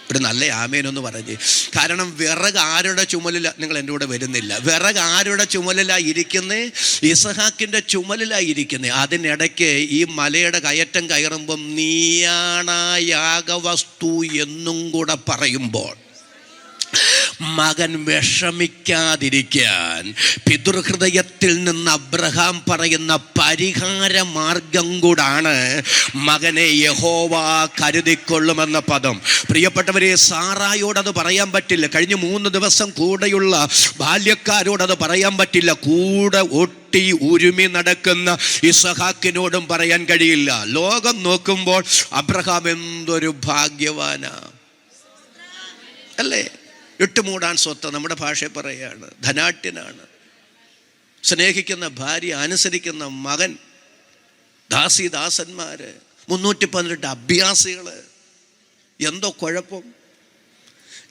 ഒരു നല്ല ആമേനൊന്ന് പറഞ്ഞ്. കാരണം വിറക് ആരുടെ ചുമലില, നിങ്ങൾ എൻ്റെ കൂടെ വരുന്നില്ല, വിറക് ആരുടെ ചുമലിലാണ് ഇരിക്കുന്നത്? ഇസഹാക്കിൻ്റെ ചുമലിലാണ് ഇരിക്കുന്നത്. അതിനിടയ്ക്ക് ഈ മലയുടെ കയറ്റം കയറുമ്പം നീയാണ് യാഗവസ്തു എന്നും കൂടെ പറയുമ്പോൾ മകൻ വിഷമിക്കാതിരിക്കാൻ പിതൃഹൃദയത്തിൽ നിന്ന് അബ്രഹാം പറയുന്ന പരിഹാര മാർഗം കൂടാണ് മകനെ യഹോവ കരുതിക്കൊള്ളുമെന്ന പദം. പ്രിയപ്പെട്ടവരെ, സാറായോടത് പറയാൻ പറ്റില്ല. കഴിഞ്ഞ 3 ദിവസം കൂടെയുള്ള ബാല്യക്കാരോടത് പറയാൻ പറ്റില്ല. കൂടെ ഒട്ടി ഉരുമി നടക്കുന്ന ഇസഹാക്കിനോടും പറയാൻ കഴിയില്ല. ലോകം നോക്കുമ്പോൾ അബ്രഹാം എന്തൊരു ഭാഗ്യവാനാ അല്ലേ? ഇട്ടുമൂടാൻ സ്വത്ത്, നമ്മുടെ ഭാഷയിൽ പറയുകയാണ്, ധനാട്യനാണ്. സ്നേഹിക്കുന്ന ഭാര്യ, അനുസരിക്കുന്ന മകൻ, ദാസന്മാര്, 318 അഭ്യാസികൾ. എന്തോ കുഴപ്പം?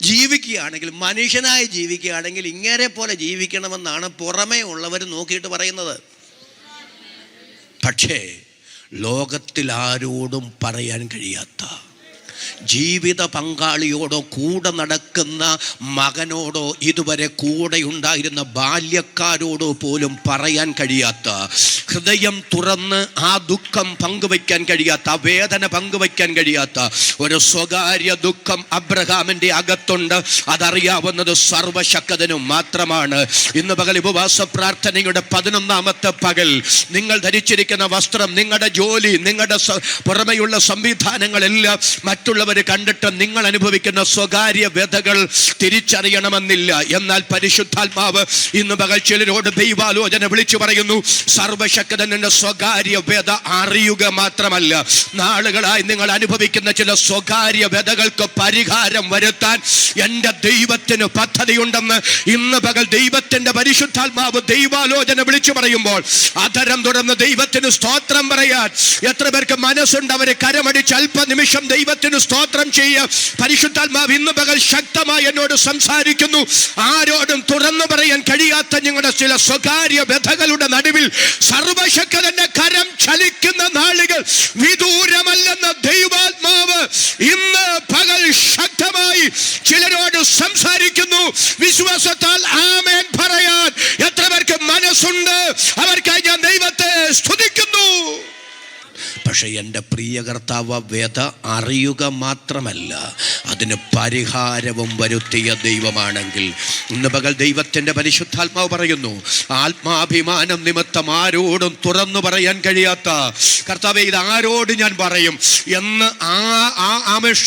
ജീവിക്കുകയാണെങ്കിൽ, മനുഷ്യനായി ജീവിക്കുകയാണെങ്കിൽ ഇങ്ങനെ പോലെ ജീവിക്കണമെന്നാണ് പുറമേ ഉള്ളവർ നോക്കിയിട്ട് പറയുന്നത്. പക്ഷേ ലോകത്തിൽ ആരോടും പറയാൻ കഴിയാത്ത, ജീവിത പങ്കാളിയോടോ കൂടെ നടക്കുന്ന മകനോടോ ഇതുവരെ കൂടെ ഉണ്ടായിരുന്ന ബാല്യക്കാരോടോ പോലും പറയാൻ കഴിയാത്ത, ഹൃദയം തുറന്ന് ആ ദുഃഖം പങ്കുവയ്ക്കാൻ കഴിയാത്ത, ആ വേദന പങ്കുവയ്ക്കാൻ കഴിയാത്ത ഒരു സ്വകാര്യ ദുഃഖം അബ്രഹാമിൻ്റെ അകത്തുണ്ട്. അതറിയാവുന്നത് സർവശക്തനും മാത്രമാണ്. ഇന്ന് പകൽ ഉപവാസ പ്രാർത്ഥനയുടെ 11ാമത്തെ പകൽ നിങ്ങൾ ധരിച്ചിരിക്കുന്ന വസ്ത്രം, നിങ്ങളുടെ ജോലി, നിങ്ങളുടെ പുറമെയുള്ള സംവിധാനങ്ങളെല്ലാം മറ്റുള്ളവർ കണ്ടിട്ട് നിങ്ങൾ അനുഭവിക്കുന്ന സ്വകാര്യ വ്യതകൾ തിരിച്ചറിയണമെന്നില്ല. എന്നാൽ പരിശുദ്ധാത്മാവ് ഇന്ന് പകൽ ചിലരോട് ദൈവാലോചന വിളിച്ചു പറയുന്നു. സർവശക്തന്റെ സ്വകാര്യ വ്യത അറിയുക മാത്രമല്ല, നാളുകളായി നിങ്ങൾ അനുഭവിക്കുന്ന ചില സ്വകാര്യ വ്യതകൾക്ക് പരിഹാരം വരുത്താൻ എൻ്റെ ദൈവത്തിന് പദ്ധതിയുണ്ടെന്ന് ഇന്ന് പകൽ ദൈവത്തിന്റെ പരിശുദ്ധാത്മാവ് ദൈവാലോചന വിളിച്ചു പറയുമ്പോൾ അധരം തുറന്ന് ദൈവത്തിന് സ്തോത്രം പറയാൻ എത്ര പേർക്ക് മനസ്സുണ്ട്? അവരെ കരമടിച്ച് അല്പനിമിഷം ദൈവത്തിന് സ്തോത്രം ചെയ്യുക. പരിശുദ്ധാത്മാവ് ഇന്ന് പകൽ ശക്തമായി എന്നോട് സംസാരിക്കുന്നു. ആരോടും തുറന്നു പറയാൻ കഴിയാത്ത നിങ്ങളുടെ ചില സ്വകാര്യ വ്യഥകളുടെ നടുവിൽ സർവശക്തന്റെ കരം ചലിക്കുന്ന നാളുകൾ വിദൂരമല്ലെന്ന ദൈവാത്മാവ് ഇന്ന് പകൽ ശക്തമായി ചിലരോട് സംസാരിക്കുന്നു. വിശ്വാസത്താൽ ആമേൻ പറയാൻ എത്ര പേർക്ക് മനസ്സുണ്ട്? അവർക്കായി ഞാൻ ദൈവത്തെ സ്തുതിക്കുന്നു. പക്ഷെ എൻ്റെ പ്രിയ കർത്താവ് വ്യത അറിയുക മാത്രമല്ല, അതിന് പരിഹാരവും വരുത്തിയ ദൈവമാണെങ്കിൽ ഇന്ന് പകൽ ദൈവത്തിൻ്റെ പരിശുദ്ധാത്മാവ് പറയുന്നു, ആത്മാഭിമാനം നിമിത്തം ആരോടും തുറന്നു പറയാൻ കഴിയാത്ത, കർത്താവേ ഇത് ആരോട് ഞാൻ പറയും എന്ന്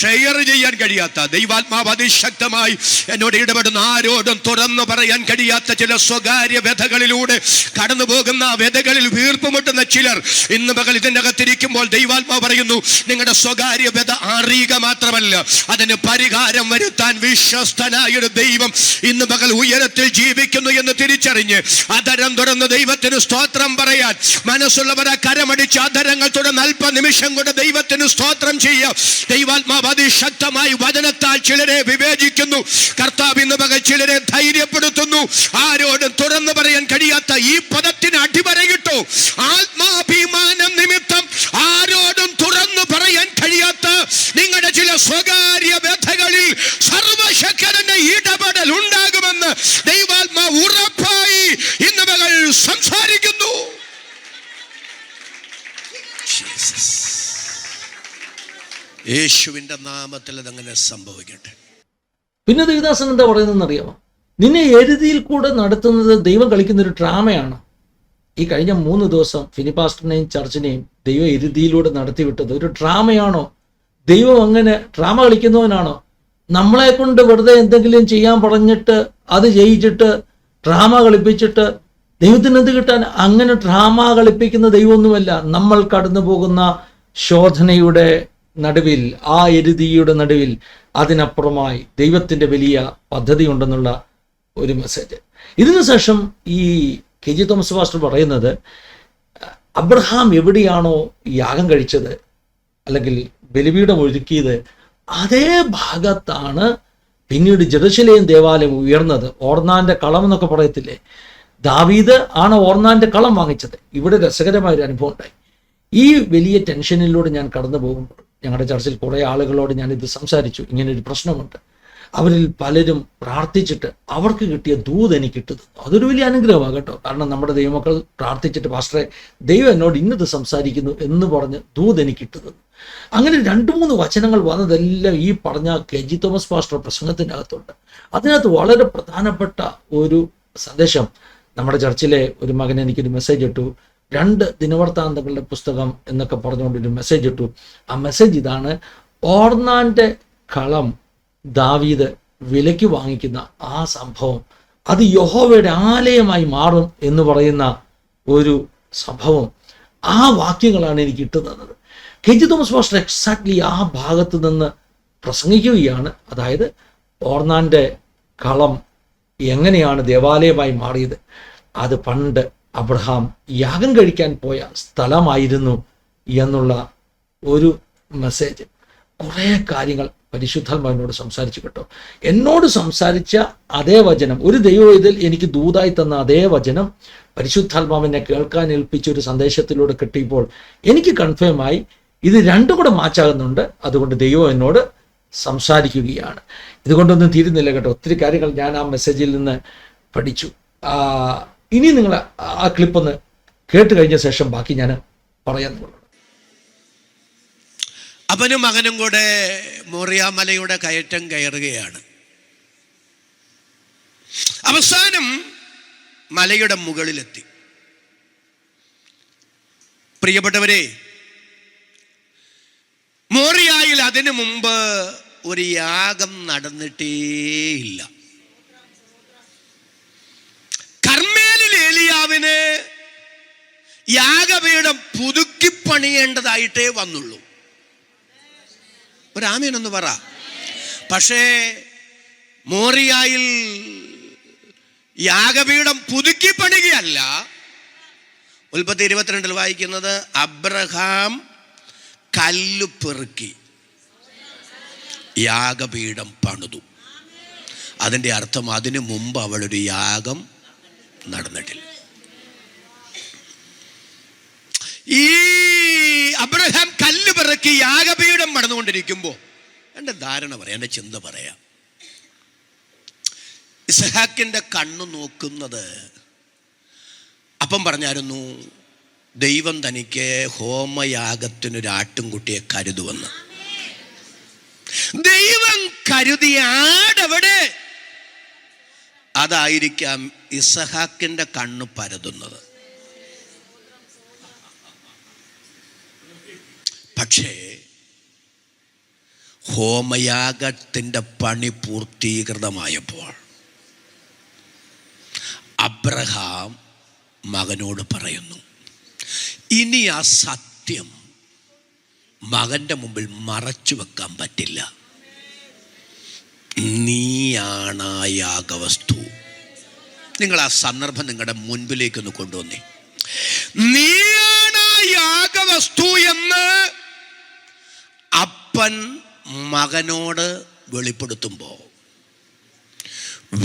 ഷെയർ ചെയ്യാൻ കഴിയാത്ത, ദൈവാത്മാവ് അതിശക്തമായി എന്നോട് ഇടപെടുന്ന, ആരോടും തുറന്നു പറയാൻ കഴിയാത്ത ചില സ്വകാര്യ വ്യഥകളിലൂടെ കടന്നു പോകുന്ന, വ്യഥകളിൽ വീർപ്പുമുട്ടുന്ന ചിലർ ഇന്ന് പകൽ ഇതിൻ്റെ അകത്തിരിക്കുമ്പോൾ ദൈവാത്മാവ് പറയുന്നു, നിങ്ങളുടെ സ്വകാര്യ വ്യത അറിയുക മാത്രമല്ല, അതിന് പരിഹാരം വരുത്താൻ വിശ്വസ്തനായൊരു ദൈവം ഇന്ന് പകൽ ഉയരത്തിൽ ജീവിക്കുന്നു എന്ന് തിരിച്ചറിഞ്ഞ് അധരം തുറന്ന് ദൈവത്തിന് സ്തോത്രം പറയാൻ മനസ്സുള്ളവരെ കരമടിച്ച് അധരങ്ങൾ തുടർന്ന് അല്പനിമിഷം കൊണ്ട് ദൈവത്തിന് സ്തോത്രം ചെയ്യാം. ദൈവാത്മാവ് അതിശക്തമായി വചനത്താൽ ചിലരെ വിവേചിക്കുന്നു. കർത്താവ് ഇന്ന് പകൽ ചിലരെ ധൈര്യപ്പെടുത്തുന്നു. ആരോടും തുറന്നു പറയാൻ കഴിയാത്ത ഈ പദത്തിന് അടിവരയിട്ടു. ആത്മാഭിമാനം നിമിത്തം ആരോടും തുറന്നു പറയാൻ കഴിയാത്ത നിങ്ങളുടെ ചില സ്വകാര്യ വ്യഥകളിൽ സർവശക്തന്റെ ഇടപെടൽ ഉണ്ടാകുമെന്ന് ദൈവാത്മാവ് ഉറപ്പായി ഇന്ന് മകൾ സംസാരിക്കുന്നു. യേശുവിന്റെ നാമത്തിൽ അതങ്ങനെ സംഭവിക്കട്ടെ. പിന്നെ ദേവദാസൻ എന്താ പറയുന്നതെന്ന് അറിയാമോ? നിന്നെ എരുതിയിൽ കൂടെ നടത്തുന്നത് ദൈവം കളിക്കുന്ന ഒരു ഡ്രാമയാണ്. ഈ കഴിഞ്ഞ 3 ദിവസം ഫിനിപ്പാസ്റ്ററിനെയും ചർച്ചിനെയും ദൈവം എരുതിയിലൂടെ നടത്തിവിട്ടത് ഒരു ഡ്രാമയാണോ? ദൈവം അങ്ങനെ ഡ്രാമ കളിക്കുന്നവനാണോ? നമ്മളെ കൊണ്ട് വെറുതെ എന്തെങ്കിലും ചെയ്യാൻ പറഞ്ഞിട്ട് അത് ജയിച്ചിട്ട് ഡ്രാമ കളിപ്പിച്ചിട്ട് ദൈവത്തിന് എന്ത് കിട്ടാൻ? അങ്ങനെ ഡ്രാമ കളിപ്പിക്കുന്ന ദൈവമൊന്നുമല്ല. നമ്മൾ കടന്നു പോകുന്ന ശോധനയുടെ നടുവിൽ, ആ എരുതിയുടെ നടുവിൽ അതിനപ്പുറമായി ദൈവത്തിൻ്റെ വലിയ പദ്ധതി ഉണ്ടെന്നുള്ള ഒരു മെസ്സേജ്. ഇതിനു ശേഷം ഈ KG തോമസ് പാസ്റ്റർ പറയുന്നത്, അബ്രഹാം എവിടെയാണോ യാഗം കഴിച്ചത് അല്ലെങ്കിൽ ബലിപീഠം ഒരുക്കിയത്, അതേ ഭാഗത്താണ് പിന്നീട് ജെറുസലേം ദേവാലയം ഉയർന്നത്. ഓർന്നാന്റെ കളം എന്നൊക്കെ പറയത്തില്ലേ, ദാവീദ് ആണ് ഓർന്നാന്റെ കളം വാങ്ങിച്ചത്. ഇവിടെ രസകരമായൊരു അനുഭവം ഉണ്ടായി. ഈ വലിയ ടെൻഷനിലൂടെ ഞാൻ കടന്നു പോകുമ്പോൾ ഞങ്ങളുടെ ചർച്ചിൽ കുറേ ആളുകളോട് ഞാനിത് സംസാരിച്ചു. ഇങ്ങനൊരു പ്രശ്നമുണ്ട്. അവരിൽ പലരും പ്രാർത്ഥിച്ചിട്ട് അവർക്ക് കിട്ടിയ ദൂത് എനിക്ക് കിട്ടുന്നു. അതൊരു വലിയ അനുഗ്രഹമാണ് കേട്ടോ. കാരണം നമ്മുടെ ദൈവമക്കൾ പ്രാർത്ഥിച്ചിട്ട് പാസ്റ്ററെ ദൈവം എന്നോട് ഇന്നത് സംസാരിക്കുന്നു എന്ന് പറഞ്ഞ് ദൂത് എനിക്ക് കിട്ടുന്നു. അങ്ങനെ 2-3 വചനങ്ങൾ വന്നതെല്ലാം ഈ പറഞ്ഞ കെ.ജി. തോമസ് പാസ്റ്റർ പ്രസംഗത്തിൻ്റെ അകത്തുണ്ട്. അതിനകത്ത് വളരെ പ്രധാനപ്പെട്ട ഒരു സന്ദേശം, നമ്മുടെ ചർച്ചിലെ ഒരു മകൻ എനിക്കൊരു മെസ്സേജ് ഇട്ടു. 2 ദിനവൃത്താന്തങ്ങളുടെ പുസ്തകം എന്നൊക്കെ പറഞ്ഞുകൊണ്ടൊരു മെസ്സേജ് ഇട്ടു. ആ മെസ്സേജ് ഇതാണ്: ഓർന്നാൻ്റെ കളം ദാവീദ് വിലയ്ക്ക് വാങ്ങിക്കുന്ന ആ സംഭവം, അത് യഹോവയുടെ ആലയമായി മാറും എന്ന് പറയുന്ന ഒരു സംഭവം. ആ വാക്യങ്ങളാണ് എനിക്ക് ഇട്ടു തന്നത്. കെ.ജി. തോമസ് പാസ്റ്റർ എക്സാക്ട്ലി ആ ഭാഗത്ത് നിന്ന് പ്രസംഗിക്കുകയാണ്. അതായത് ഓർന്നാൻ്റെ കളം എങ്ങനെയാണ് ദേവാലയമായി മാറിയത്. അത് പണ്ട് അബ്രഹാം യാഗം കഴിക്കാൻ പോയ സ്ഥലമായിരുന്നു എന്നുള്ള ഒരു മെസ്സേജ്. കുറേ കാര്യങ്ങൾ പരിശുദ്ധാത്മാവിനോട് സംസാരിച്ചു കേട്ടോ. എന്നോട് സംസാരിച്ച അതേ വചനം, ഒരു ദൈവം ഇതിൽ എനിക്ക് ദൂതായി തന്ന അതേ വചനം പരിശുദ്ധാത്മാവിനെ കേൾക്കാൻ ഏൽപ്പിച്ചൊരു സന്ദേശത്തിലൂടെ കിട്ടിയപ്പോൾ എനിക്ക് കൺഫേമായി ഇത് 2 കൂടെ മാച്ചാകുന്നുണ്ട്. അതുകൊണ്ട് ദൈവം എന്നോട് സംസാരിക്കുകയാണ്. ഇതുകൊണ്ടൊന്നും തീരുന്നില്ല കേട്ടോ. ഒത്തിരി കാര്യങ്ങൾ ഞാൻ ആ മെസ്സേജിൽ നിന്ന് പഠിച്ചു. ഇനി നിങ്ങൾ ആ ക്ലിപ്പൊന്ന് കേട്ട് കഴിഞ്ഞ ശേഷം ബാക്കി ഞാൻ പറയാൻ പോകുന്നു. അവനും മകനും കൂടെ മോറിയാമലയുടെ കയറ്റം കയറുകയാണ്. അവസാനം മലയുടെ മുകളിലെത്തി. പ്രിയപ്പെട്ടവരെ, മോറിയായിൽ അതിനു മുമ്പ് ഒരു യാഗം നടന്നിട്ടേയില്ല. കർമ്മേലിൽ ഏലിയാവിന് യാഗപീഠം പുതുക്കി പണിയേണ്ടതായിട്ടേ വന്നുള്ളൂ. ഒരാമേനൊന്ന് പറ. പക്ഷേ മോറിയായിൽ യാഗപീഠം പുതുക്കി പണികയല്ല. ഉൽപ്പത്തി 22 വായിക്കുന്നത് അബ്രഹാം കല്ല് പെറുക്കി യാഗപീഠം പണിതു. അതിൻ്റെ അർത്ഥം അതിനു മുമ്പ് അവളൊരു യാഗം നടന്നിട്ടില്ല. ഈ അബ്രഹാം കല്ല് പിറക്കി യാഗപീഠം പണിതുകൊണ്ടിരിക്കുമ്പോൾ എൻ്റെ ധാരണ പറയാം, എൻ്റെ ചിന്ത പറയാം. ഇസ്ഹാക്കിൻ്റെ കണ്ണു നോക്കുന്നത് അപ്പം പറഞ്ഞായിരുന്നു, ദൈവം തനിക്ക് ഹോമയാഗത്തിനൊരു ആട്ടുംകുട്ടിയെ കരുതുവെന്ന്. ദൈവം കരുതിയ ആടവിടെ, അതായിരിക്കാം ഇസ്ഹാക്കിൻ്റെ കണ്ണ് പരതുന്നത്. പക്ഷേ ഹോമയാഗത്തിൻ്റെ പണി പൂർത്തീകൃതമായപ്പോൾ അബ്രഹാം മകനോട് പറയുന്നു, ഇനി ആ സത്യം മകൻ്റെ മുമ്പിൽ മറച്ചു വെക്കാൻ പറ്റില്ല. നീയാണ് ആ യാഗവസ്തു. നിങ്ങൾ ആ സന്ദർഭം നിങ്ങളുടെ മുൻപിലേക്കൊന്ന് കൊണ്ടുവന്നേ. നീയാണ് ആ യാഗവസ്തു എന്ന് അപ്പൻ മകനോട് വെളിപ്പെടുത്തുമ്പോൾ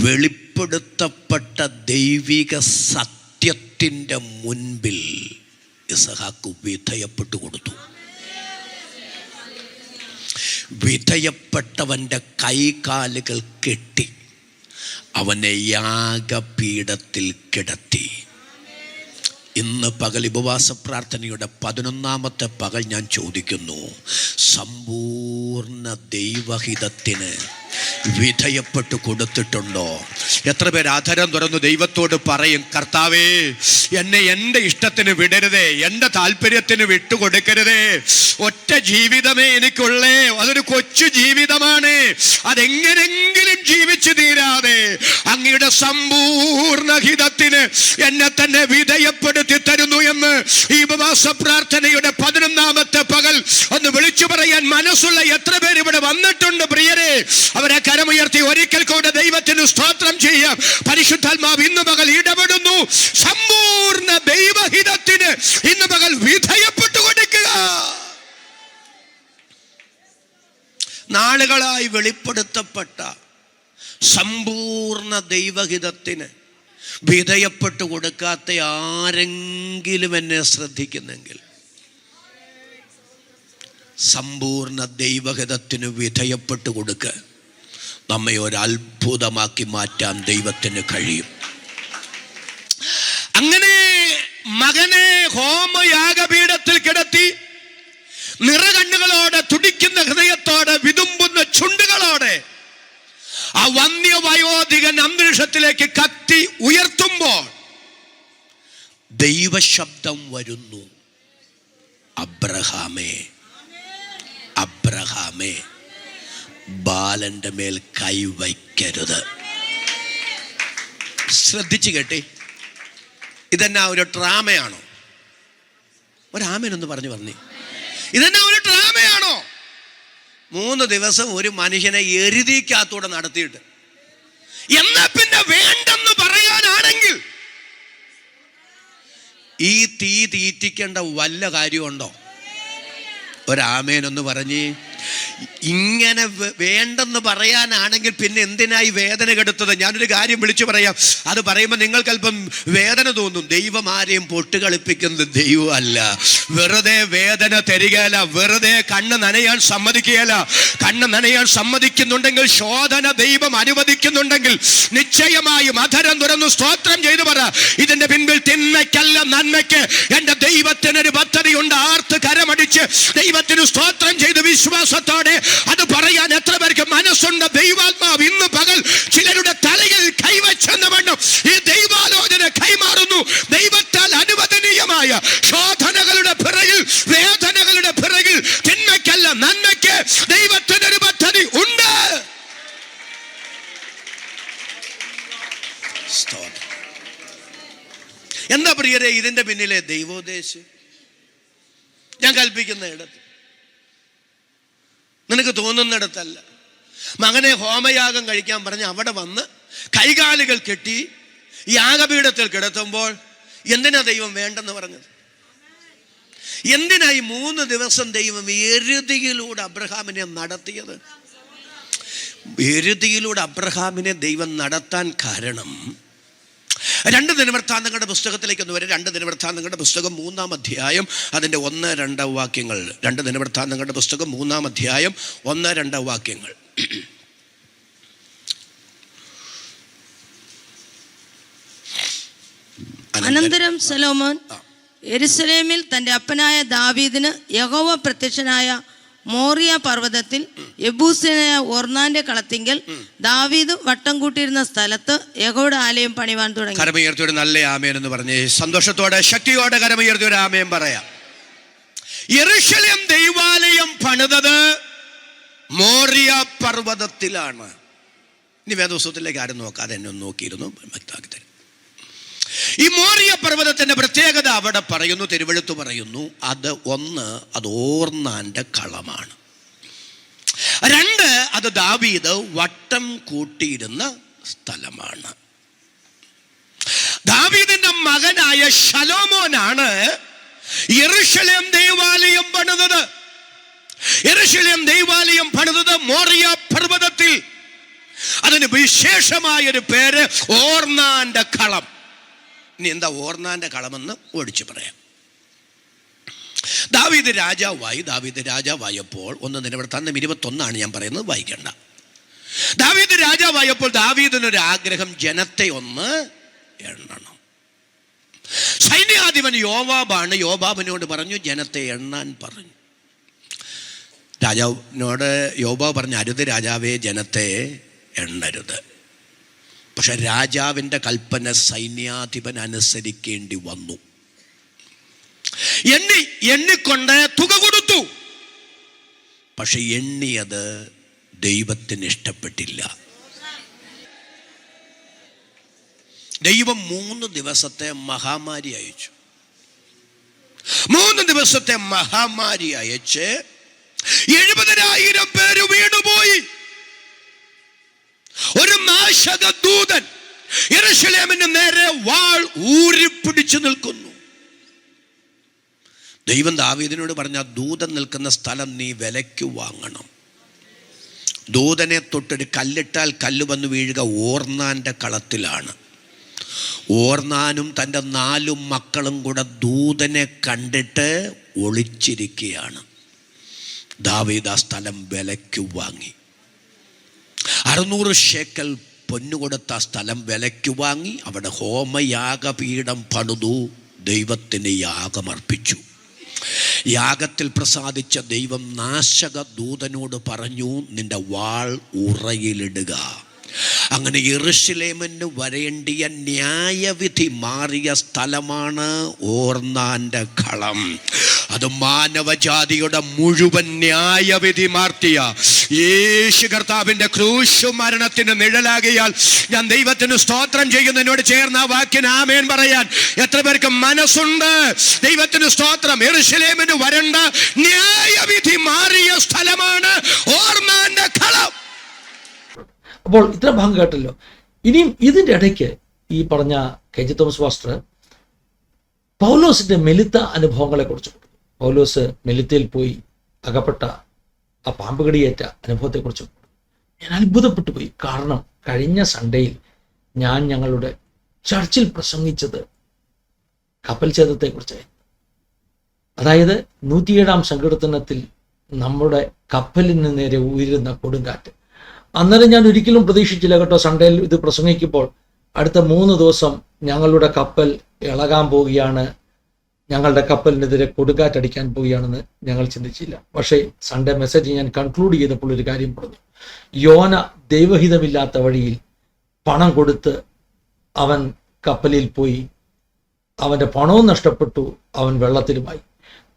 വെളിപ്പെടുത്തപ്പെട്ട ദൈവിക സത്യത്തിൻ്റെ മുൻപിൽ ഇസ്ഹാക്ക് വിധേയപ്പെട്ടു കൊടുത്തു. വിധേയപ്പെട്ടവൻ്റെ കൈകാലുകൾ കെട്ടി അവനെ യാഗപീഠത്തിൽ കിടത്തി. ഇന്ന് പകൽ ഉപവാസ പ്രാർത്ഥനയുടെ 11ാമത്തെ പകൽ ഞാൻ ചോദിക്കുന്നു, സമ്പൂർണ്ണ ദൈവഹിതത്തിന് വിധേയപ്പെട്ടു കൊടുത്തിട്ടുണ്ടോ? എത്ര പേർ ആധാരം തുറന്നു ദൈവത്തോട് പറയും, കർത്താവേ, എന്നെ എൻ്റെ ഇഷ്ടത്തിന് വിടരുതേ, എൻ്റെ താല്പര്യത്തിന് വിട്ടുകൊടുക്കരുതേ. ഒറ്റ ജീവിതമേ എനിക്കുള്ളേ, അതൊരു കൊച്ചു ജീവിതമാണ്. അതെങ്ങനെങ്കിലും ജീവിച്ചു തീരാതെ അങ്ങയുടെ സമ്പൂർണ്ണ ഹിതത്തിന് എന്നെ തന്നെ വിധേയപ്പെടുത്തി തരുന്നു എന്ന് ഈ ഉപവാസ പ്രാർത്ഥനയുടെ 11ാമത്തെ പകൽ ഒന്ന് വിളിച്ചു പറയാൻ മനസ്സുള്ള എത്ര പേര് ഇവിടെ വന്നിട്ടുണ്ട്? പ്രിയരെ, അവരെ കരമുയർത്തി ഒരിക്കൽ കൂടെ ദൈവത്തിന് സ്തോത്രം ചെയ്യാം. പരിശുദ്ധാത്മാവ് ഇന്ന് പകൽ ഇടപെടുന്നു. സമ്പൂർണ്ണ ദൈവഹിതത്തിന് ഇന്ന് പകൽ വിധേയപ്പെട്ടു കൊടുക്കുക. നാളുകളായി വെളിപ്പെടുത്തപ്പെട്ട സമ്പൂർണ്ണ ദൈവഹിതത്തിന് വിധേയപ്പെട്ടു കൊടുക്കാത്ത ആരെങ്കിലും എന്നെ ശ്രദ്ധിക്കുന്നെങ്കിൽ സമ്പൂർണ്ണ ദൈവഹിതത്തിന് വിധേയപ്പെട്ടു കൊടുക്കുക. നമ്മെ ഒരു അത്ഭുതമാക്കി മാറ്റാൻ ദൈവത്തിന് കഴിയും. അങ്ങനെ മകനെ ഹോമയാഗപീഠത്തിൽ കിടത്തി നിറകണ്ണുകളോടെ, തുടിക്കുന്ന ഹൃദയത്തോടെ, വിതുമ്പുന്ന ചുണ്ടുകളോടെ ആ വന്യവയോധികൻ അന്തരീക്ഷത്തിലേക്ക് കത്തി ഉയർത്തുമ്പോൾ ദൈവശബ്ദം വരുന്നു, അബ്രഹാമേ, അബ്രഹാമേ, ബാലന്റെ മേൽ കൈവയ്ക്കരുത്. ശ്രദ്ധിച്ചു കേട്ടെ, ഇതെന്നാ ഒരു ഡ്രാമയാണോ? ഒരാമേനൊന്ന് പറഞ്ഞേ, ഇതെന്നാ ഒരു ഡ്രാമയാണോ? 3 ദിവസം ഒരു മനുഷ്യനെ എരുതിക്കകത്തൂടെ നടത്തിയിട്ട് എന്നാ പിന്നെ വേണ്ടെന്ന് പറയാനാണെങ്കിൽ ഈ തീ തീറ്റിക്കേണ്ട വല്ല കാര്യമുണ്ടോ? ഒരാമേനൊന്ന് പറഞ്ഞേ. ഇങ്ങനെ വേണ്ടെന്ന് പറയാനാണെങ്കിൽ പിന്നെ എന്തിനായി വേദന കെടുത്തത്? ഞാനൊരു കാര്യം വിളിച്ചു പറയാം. അത് പറയുമ്പോൾ നിങ്ങൾക്കല്പം വേദന തോന്നും. ദൈവം ആരെയും പൊട്ടുകളിപ്പിക്കുന്നത് ദൈവമല്ല. വെറുതെ വേദന തരികയല്ല, വെറുതെ കണ്ണ് നനയാൻ സമ്മതിക്കുകയല്ല. കണ്ണ് നനയാൻ സമ്മതിക്കുന്നുണ്ടെങ്കിൽ, ശോധന ദൈവം അനുവദിക്കുന്നുണ്ടെങ്കിൽ നിശ്ചയമായും അധരം തുറന്നു സ്തോത്രം ചെയ്തു പറ, ഇതിന്റെ പിൻപിൽ തിന്മയ്ക്കല്ല നന്മയ്ക്ക് എന്റെ ദൈവത്തിനൊരു പദ്ധതിയുണ്ട്. ആർത്ത് കരമടിച്ച് ദൈവത്തിന് സ്തോത്രം ചെയ്ത് വിശ്വാസത്തോടെ അത് പറയാൻ എത്ര പേർക്ക് മനസ്സുണ്ട്? ദൈവാത്മാവ് ഇന്ന് പകൽ ചിലരുടെ തലയിൽ കൈവച്ചെന്ന വണ്ണം ഈ ദൈവാലോചന കൈമാറുന്നു. ദൈവത്താൽ അനുവദനീയമായ ശോധനകളുടെ പിറകിൽ, വേദനകളുടെ പിറകിൽ തിന്മയ്ക്കല്ല നന്മയ്ക്ക് ദൈവത്തിനൊരു പദ്ധതി ഉണ്ട്. എന്താ പ്രിയരെ ഇതിന്റെ പിന്നിലെ ദൈവോദ്ദേശം? ഞാൻ കൽപ്പിക്കുന്ന ഇടത്ത്, നിനക്ക് തോന്നുന്നിടത്തല്ല. മകനെ ഹോമയാഗം കഴിക്കാൻ പറഞ്ഞ് അവിടെ വന്ന് കൈകാലുകൾ കെട്ടി യാഗപീഠത്തിൽ കിടത്തുമ്പോൾ എന്തിനാ ദൈവം വേണ്ടെന്ന് പറഞ്ഞത്? എന്തിനായി 3 ദിവസം ദൈവം എരുതിയിലൂടെ അബ്രഹാമിനെ നടത്തിയത്? എരുതിയിലൂടെ അബ്രഹാമിനെ ദൈവം നടത്താൻ കാരണം 2 ദിനവൃത്താന്തങ്ങളുടെ പുസ്തകത്തിലേക്ക് ഒന്ന് വരെ. 2 ദിനവൃത്താന്തങ്ങളുടെ പുസ്തകം 3-ാം അധ്യായം അതിൻ്റെ 1-2 വാക്യങ്ങൾ. 2 ദിനവൃത്താന്തങ്ങളുടെ പുസ്തകം 3-ാം അധ്യായം 1-2 വാക്യങ്ങൾ. അനന്തരം ശലോമോൻ യെരൂശലേമിൽ തൻ്റെ അപ്പനായ ദാവീദിന് യഹോവ പ്രത്യക്ഷനായ മോറിയ പർവ്വതത്തിൽ യെബൂസ്യനായ ഒർന്നാന്റെ കളത്തിങ്കൽ ദാവീദ് വട്ടം കൂട്ടിയിരുന്ന സ്ഥലത്ത് യഹോവയുടെ ആലയം പണിവാൻ തുടങ്ങി. കരമുയർത്തിയൊരു നല്ല ആമേൻ എന്ന് പറഞ്ഞേ. സന്തോഷത്തോടെ ശക്തിയോടെ കരമുയർത്തിയൊരു ആമേൻ പറയാം. യെരൂശലേം ദൈവാലയം പണിതത് മോറിയ പർവ്വതത്തിലാണ്. ഇനി വേദപുസ്തകത്തിലേക്ക് ആരും നോക്കാതെ എന്നെ ഒന്ന് നോക്കിയിരുന്നു, വ്യക്തമാക്കി തരും. ഈ മോറിയ പർവ്വതത്തിന്റെ പ്രത്യേകത അവിടെ പറയുന്നു, തിരുവെഴുത്ത് പറയുന്നു, അത് ഓർന്നാന്റെ കളമാണ്. 2 അത് ദാവീദ് വട്ടം കൂട്ടിയിരുന്ന സ്ഥലമാണ്. ദാവീദിന്റെ മകനായ ശലോമോനാണ് യെരൂശലേം ദൈവാലയം പണിതത്. യെരൂശലേം ദൈവാലയം പണിതത് മോറിയ പർവ്വതത്തിൽ. അതിന് വിശേഷമായൊരു പേര് ഓർന്നാന്റെ കളം. ഇനി എന്താ ഓർന്നാന്റെ കളമെന്ന് ഓടിച്ചു പറയാം. ദാവീദ് രാജാവായപ്പോൾ 1 ദിനവൃത്താന്തം 21 ഞാൻ പറയുന്നത്, വായിക്കണ്ട. ദാവീദ് രാജാവായപ്പോൾ ദാവീദിനൊരു ആഗ്രഹം, ജനത്തെ ഒന്ന് എണ്ണണം. സൈന്യാധിപൻ യോവാബാണ്. യോവാബിനോട് പറഞ്ഞു, ജനത്തെ എണ്ണാൻ പറഞ്ഞു. രാജാവിനോട് യോവാബ് പറഞ്ഞു, അരുത് രാജാവേ, ജനത്തെ എണ്ണരുത്. പക്ഷെ രാജാവിൻ്റെ കൽപ്പന സൈന്യാധിപൻ അനുസരിക്കേണ്ടി വന്നു. എണ്ണിക്കൊണ്ട് തുക കൊടുത്തു. പക്ഷെ എണ്ണിയത് ദൈവത്തിന് ഇഷ്ടപ്പെട്ടില്ല. ദൈവം 3 ദിവസത്തെ മഹാമാരി അയച്ചു. 3 ദിവസത്തെ മഹാമാരി അയച്ച് 70,000 പേര് വീണുപോയി. ഒരു നാശക ദൂതൻ യെരൂശലേമിന് നേരെ വാൾ ഊരിപ്പിടിച്ചു നിൽക്കുന്നു. ദൈവം ദാവീദിനോട് പറഞ്ഞ, ദൂതൻ നിൽക്കുന്ന സ്ഥലം നീ വിലയ്ക്ക് വാങ്ങണം. ദൂതനെ തൊട്ടൊരു കല്ലിട്ടാൽ കല്ല് വന്ന് വീഴുക ഓർന്നാന്റെ കളത്തിലാണ്. ഓർന്നാനും തൻ്റെ 4 മക്കളും കൂടെ ദൂതനെ കണ്ടിട്ട് ഒളിച്ചിരിക്കുകയാണ്. ദാവീദ് ആ സ്ഥലം വിലയ്ക്ക് വാങ്ങി. 600 ശേക്കൽ പൊന്നുകൊടുത്ത ആ സ്ഥലം വിലയ്ക്ക് വാങ്ങി. അവിടെ ഹോമയാഗപീഠം പണിതു, ദൈവത്തിന് യാഗമർപ്പിച്ചു. യാഗത്തിൽ പ്രസാദിച്ച ദൈവം നാശക ദൂതനോട് പറഞ്ഞു, നിന്റെ വാൾ ഉറയിലിടുക. അങ്ങനെ യെരൂശലേമിന് വരേണ്ടിയ ന്യായവിധി മാറിയ സ്ഥലമാണ് ഓർന്നാൻ്റെ കളം. അത് മാനവജാതിയുടെ മുഴുവൻ ന്യായവിധി മാർത്തിയ യേശു കർത്താവിൻ്റെ ക്രൂശ് മരണത്തിന് നിഴലാകിയാൽ ഞാൻ ദൈവത്തിന് സ്തോത്രം ചെയ്യുന്നു. എന്നോട് ചേർന്ന ആ വാക്കിന് ആമേൻ പറയാൻ എത്ര പേർക്ക് മനസ്സുണ്ട്? ദൈവത്തിന് സ്തോത്രം. യെരൂശലേമിന് വരേണ്ട ന്യായവിധി മാറിയ സ്ഥലമാണ് ഓർന്നാൻ്റെ കളം. അപ്പോൾ ഇത്ര ഭാഗം കേട്ടല്ലോ. ഇനിയും ഇതിൻ്റെ ഇടയ്ക്ക് ഈ പറഞ്ഞ കെ.ജെ. തോമസ് പാസ്റ്റർ പൗലോസിന്റെ മെലിത്ത അനുഭവങ്ങളെ കുറിച്ച്, പൗലോസ് മെലിത്തയിൽ പോയി അകപ്പെട്ട ആ പാമ്പ് കടിയേറ്റ അനുഭവത്തെക്കുറിച്ചും ഞാൻ അത്ഭുതപ്പെട്ടു പോയി. കാരണം കഴിഞ്ഞ സൺഡേയിൽ ഞാൻ ഞങ്ങളുടെ ചർച്ചിൽ പ്രസംഗിച്ചത് കപ്പൽ ഛേദത്തെക്കുറിച്ചായിരുന്നു. അതായത് 107-ാം സങ്കീർത്തനത്തിൽ നമ്മുടെ കപ്പലിന് നേരെ ഉയരുന്ന കൊടുങ്കാറ്റ്. അന്നേരം ഞാൻ ഒരിക്കലും പ്രതീക്ഷിച്ചില്ല കേട്ടോ, സൺഡേയിൽ ഇത് പ്രസംഗിക്കുമ്പോൾ അടുത്ത 3 ദിവസം ഞങ്ങളുടെ കപ്പൽ ഇളകാൻ പോവുകയാണ്, ഞങ്ങളുടെ കപ്പലിനെതിരെ കൊടുങ്കാറ്റടിക്കാൻ പോവുകയാണെന്ന് ഞങ്ങൾ ചിന്തിച്ചില്ല. പക്ഷേ സൺഡേ മെസ്സേജ് ഞാൻ കൺക്ലൂഡ് ചെയ്തപ്പോൾ ഒരു കാര്യം പറഞ്ഞു. യോന ദൈവഹിതമില്ലാത്ത വഴിയിൽ പണം കൊടുത്ത് അവൻ കപ്പലിൽ പോയി, അവൻ്റെ പണവും നഷ്ടപ്പെട്ടു, അവൻ വെള്ളത്തിലുമായി.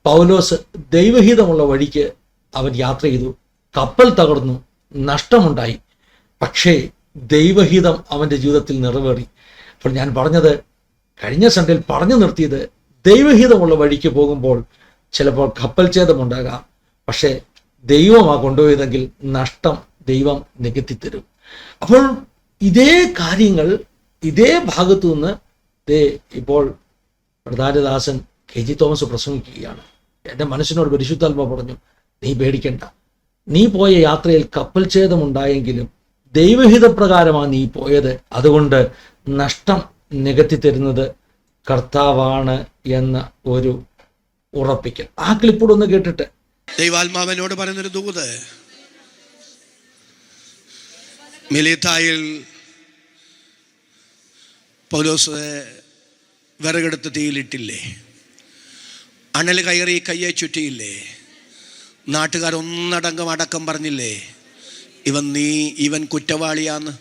പൗലോസ് ദൈവഹിതമുള്ള വഴിക്ക് അവൻ യാത്ര ചെയ്തു, കപ്പൽ തകർന്നു, നഷ്ടമുണ്ടായി, പക്ഷേ ദൈവഹിതം അവൻ്റെ ജീവിതത്തിൽ നിറവേറി. അപ്പോൾ ഞാൻ പറഞ്ഞത്, കഴിഞ്ഞ സൺഡേയിൽ പറഞ്ഞു നിർത്തിയത്, ദൈവഹിതമുള്ള വഴിക്ക് പോകുമ്പോൾ ചിലപ്പോൾ കപ്പൽ ഛേദമുണ്ടാകാം, പക്ഷേ ദൈവമാ കൊണ്ടുപോയതെങ്കിൽ നഷ്ടം ദൈവം നികത്തിത്തരും. അപ്പോൾ ഇതേ കാര്യങ്ങൾ ഇതേ ഭാഗത്തു നിന്ന് ഇപ്പോൾ പ്രധാനദാസൻ കെ.ജെ. തോമസ് പ്രസംഗിക്കുകയാണ്. എൻ്റെ മനസ്സിനോട് പരിശുദ്ധാത്മാവ് പറഞ്ഞു, നീ പേടിക്കണ്ട, നീ പോയ യാത്രയിൽ കപ്പൽ ഛേദമുണ്ടായെങ്കിലും ദൈവഹിതപ്രകാരമാണ് നീ പോയത്, അതുകൊണ്ട് നഷ്ടം നികത്തി തരുന്നത് കർത്താവാണ് എന്ന ഒരു ഉറപ്പിക്കൽ. ആ ക്ലിപ്പൂടെ ഒന്ന് കേട്ടിട്ട് ദൈവാത്മാവനോട് പറയുന്നൊരു ദൂത്, മെലീത്തായിൽ പൗലോസ് വിറകെടുത്ത് തീയിലിട്ടില്ലേ, അണൽ കയറി കയ്യെ ചുറ്റിയില്ലേ, നാട്ടുകാർ ഒന്നടങ്കം അടക്കം പറഞ്ഞില്ലേ, ഇവൻ കുറ്റവാളിയാന്ന്.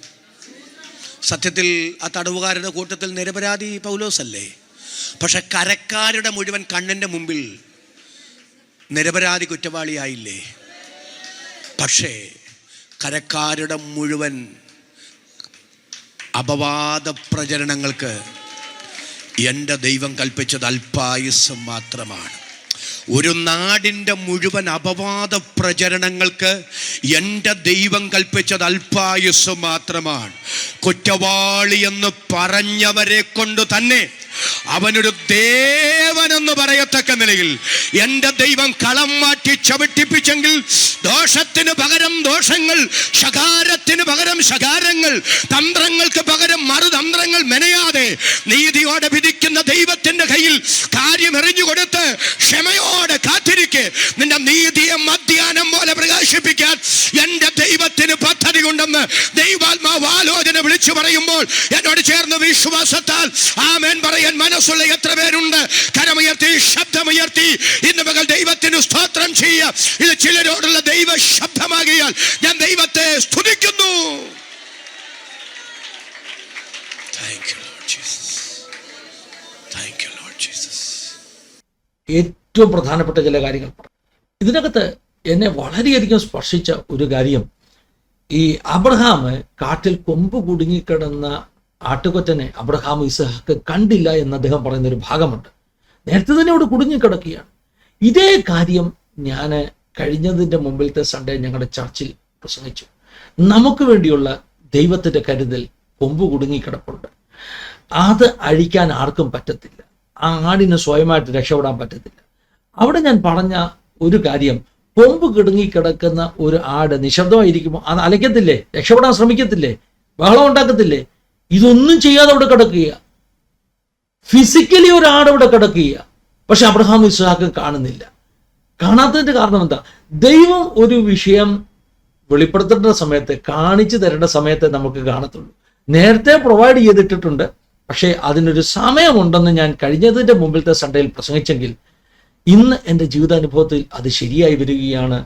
സത്യത്തിൽ ആ തടവുകാരുടെ കൂട്ടത്തിൽ നിരപരാധി പൗലോസല്ലേ, പക്ഷെ കരക്കാരുടെ മുഴുവൻ കണ്ണിൻ്റെ മുമ്പിൽ നിരപരാധി കുറ്റവാളിയായില്ലേ. പക്ഷേ കരക്കാരുടെ മുഴുവൻ അപവാദ പ്രചരണങ്ങൾക്ക് എൻ്റെ ദൈവം കൽപ്പിച്ചത് അല്പായുസ്സം മാത്രമാണ്. ഒരു നാടിൻ്റെ മുഴുവൻ അപവാദ പ്രചരണങ്ങൾക്ക് എൻ്റെ ദൈവം കൽപ്പിച്ചത് അല്പായുസ്സ് മാത്രമാണ്. കുറ്റവാളി എന്ന് പറഞ്ഞവരെ കൊണ്ട് തന്നെ അവനൊരു ദേവനെന്ന് പറയത്തക്ക നിലയിൽ എൻ്റെ ദൈവം കളം മാറ്റി ചവിട്ടിപ്പിച്ചെങ്കിൽ ദോഷത്തിന് പകരം ദോഷങ്ങൾ, ശകാരത്തിന് പകരം ശകാരങ്ങൾ, തന്ത്രങ്ങൾക്ക് പകരം മറുതന്ത്രങ്ങൾ മെനയാതെ നീതിയോടെ വിധിക്കുന്ന ദൈവത്തിൻ്റെ കയ്യിൽ കാര്യം എറിഞ്ഞുകൊടുത്ത് ക്ഷമയോടെ കാത്തിരിക്കെ നിന്റെ നീതിയെ മധ്യാഹ്നം പോലെ പ്രകാശിപ്പിക്കാൻ എൻ്റെ ദൈവത്തിന് പദ്ധതി കൊണ്ടെന്ന് ദൈവാത്മാവ് ആലോചന വിളിച്ചു പറയുമ്പോൾ എന്നോട് ചേർന്ന് വിശ്വാസത്താൽ ആമേൻ പറയാൻ മനസ്സുള്ള എത്ര പേരുണ്ട്? കരമുയർത്തി, ശബ്ദമുയർത്തി ഇന്ന് മകൾ ദൈവത്തിന് സ്തോത്രം ചെയ്യുക. ഇത് ചിലരോടുള്ള ദൈവ ശബ്ദമാകിയാൽ ഞാൻ ദൈവത്തെ സ്തുതിക്കുന്നു. ഏറ്റവും പ്രധാനപ്പെട്ട ചില കാര്യങ്ങൾ ഇതിനകത്ത് എന്നെ വളരെയധികം സ്പർശിച്ച ഒരു കാര്യം, ഈ അബ്രഹാം കാട്ടിൽ കൊമ്പ് കുടുങ്ങിക്കിടന്ന ആട്ടുകൊറ്റനെ അബ്രഹാം ഇസ്ഹാക്ക് കണ്ടില്ല എന്ന് അദ്ദേഹം പറയുന്ന ഒരു ഭാഗമുണ്ട്. നേരത്തെ തന്നെ അവിടെ കുടുങ്ങിക്കിടക്കുകയാണ്. ഇതേ കാര്യം ഞാൻ കഴിഞ്ഞതിൻ്റെ മുമ്പിലത്തെ സൺഡേ ഞങ്ങളുടെ ചർച്ചിൽ പ്രസംഗിച്ചു. നമുക്ക് വേണ്ടിയുള്ള ദൈവത്തിൻ്റെ കരുതൽ കൊമ്പ് കുടുങ്ങിക്കിടപ്പുണ്ട്. അത് അഴിക്കാൻ ആർക്കും പറ്റത്തില്ല. ആ ആടിന് സ്വയമായിട്ട് രക്ഷപ്പെടാൻ പറ്റത്തില്ല. അവിടെ ഞാൻ പറഞ്ഞ ഒരു കാര്യം, കൊമ്പ് കിടങ്ങിക്കിടക്കുന്ന ഒരു ആട് നിശബ്ദമായിരിക്കുമ്പോൾ അത് അലയ്ക്കത്തില്ലേ, രക്ഷപ്പെടാൻ ശ്രമിക്കത്തില്ലേ, ബഹളം ഉണ്ടാക്കത്തില്ലേ? ഇതൊന്നും ചെയ്യാതെ അവിടെ കിടക്കുക. ഫിസിക്കലി ഒരു ആട് അവിടെ കിടക്കുക. പക്ഷെ അബ്രഹാം ഇസ്ഹാക്ക് കാണുന്നില്ല. കാണാത്തതിൻ്റെ കാരണം എന്താ? ദൈവം ഒരു വിഷയം വെളിപ്പെടുത്തേണ്ട സമയത്ത്, കാണിച്ചു തരേണ്ട സമയത്ത് നമുക്ക് കാണത്തുള്ളൂ. നേരത്തെ പ്രൊവൈഡ് ചെയ്തിട്ടിട്ടുണ്ട്, പക്ഷേ അതിനൊരു സമയമുണ്ടെന്ന് ഞാൻ കഴിഞ്ഞതിൻ്റെ മുമ്പിലത്തെ സൺഡേയിൽ പ്രസംഗിച്ചെങ്കിൽ ഇന്ന് എൻ്റെ ജീവിതാനുഭവത്തിൽ അത് ശരിയായി വരികയാണ്.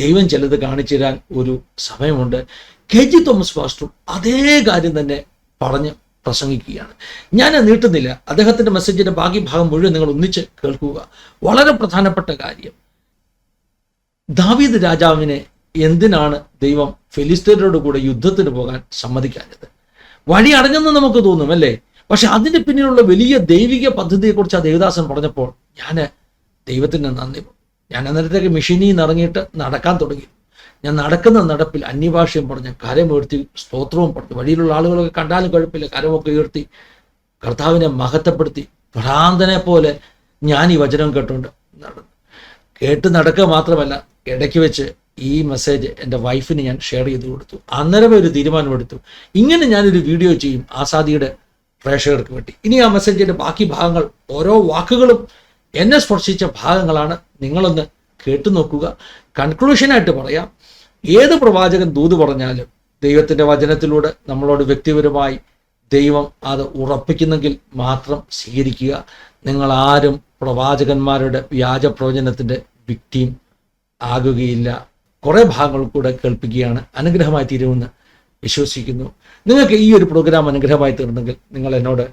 ദൈവം ചിലത് കാണിച്ചു തരാൻ ഒരു സമയമുണ്ട്. KG തോമസ് പാസ്റ്ററും അതേ കാര്യം തന്നെ പറഞ്ഞ് പ്രസംഗിക്കുകയാണ്. ഞാൻ നീട്ടുന്നില്ല, അദ്ദേഹത്തിൻ്റെ മെസ്സേജിൻ്റെ ബാക്കി ഭാഗം മുഴുവൻ നിങ്ങൾ ഒന്നിച്ച് കേൾക്കുക. വളരെ പ്രധാനപ്പെട്ട കാര്യം, ദാവീദ് രാജാവിനെ എന്തിനാണ് ദൈവം ഫെലിസ്ത്യരോട് കൂടെ യുദ്ധത്തിന് പോകാൻ സമ്മതിക്കാഞ്ഞത്? വഴി അടഞ്ഞെന്ന് നമുക്ക് തോന്നും അല്ലേ? പക്ഷെ അതിന് പിന്നിലുള്ള വലിയ ദൈവിക പദ്ധതിയെക്കുറിച്ച് ആ ദേവദാസൻ പറഞ്ഞപ്പോൾ ഞാൻ ദൈവത്തിന് നന്ദി. ഞാൻ അന്നേരത്തേക്ക് മെഷീനിൽ നിന്ന് ഇറങ്ങിയിട്ട് നടക്കാൻ തുടങ്ങി. ഞാൻ നടക്കുന്ന നടപ്പിൽ അന്യഭാഷയും പറഞ്ഞ് കരമുയർത്തി സ്തോത്രവും പറഞ്ഞു. വഴിയിലുള്ള ആളുകളൊക്കെ കണ്ടാലും കുഴപ്പമില്ല, കരമൊക്കെ ഉയർത്തി കർത്താവിനെ മഹത്വപ്പെടുത്തി ഭ്രാന്തനെ പോലെ ഞാൻ ഈ വചനം കേട്ടുകൊണ്ട് കേട്ട് നടക്കുക മാത്രമല്ല, ഇടയ്ക്ക് വെച്ച് ഈ മെസ്സേജ് എൻ്റെ വൈഫിന് ഞാൻ ഷെയർ ചെയ്ത് കൊടുത്തു. അന്നേരം ഒരു തീരുമാനമെടുത്തു, ഇങ്ങനെ ഞാനൊരു വീഡിയോ ചെയ്യും ആസാദിയുടെ പ്രേക്ഷകർക്ക് വേണ്ടി. ഇനി ആ മെസ്സേജിൻ്റെ ബാക്കി ഭാഗങ്ങൾ, ഓരോ വാക്കുകളും എന്നെ സ്പർശിച്ച ഭാഗങ്ങളാണ്. നിങ്ങളൊന്ന് കേട്ടു നോക്കുക. കൺക്ലൂഷനായിട്ട് പറയാം, ഏത് പ്രവാചകൻ ദൂത് പറഞ്ഞാലും ദൈവത്തിൻ്റെ വചനത്തിലൂടെ നമ്മളോട് വ്യക്തിപരമായി ദൈവം അത് ഉറപ്പിക്കുന്നെങ്കിൽ മാത്രം സ്വീകരിക്കുക. നിങ്ങളാരും പ്രവാചകന്മാരുടെ വ്യാജ പ്രവചനത്തിൻ്റെ വിക്ടിം ആകുകയില്ല. കുറേ ഭാഗങ്ങൾ കൂടെ കേൾപ്പിക്കുകയാണ്. അനുഗ്രഹമായി തീരുമെന്ന് വിശ്വസിക്കുന്നു. നിങ്ങൾക്ക് ഈ ഒരു പ്രോഗ്രാം അനുഗ്രഹമായി തീർന്നെങ്കിൽ നിങ്ങൾ എന്നോട്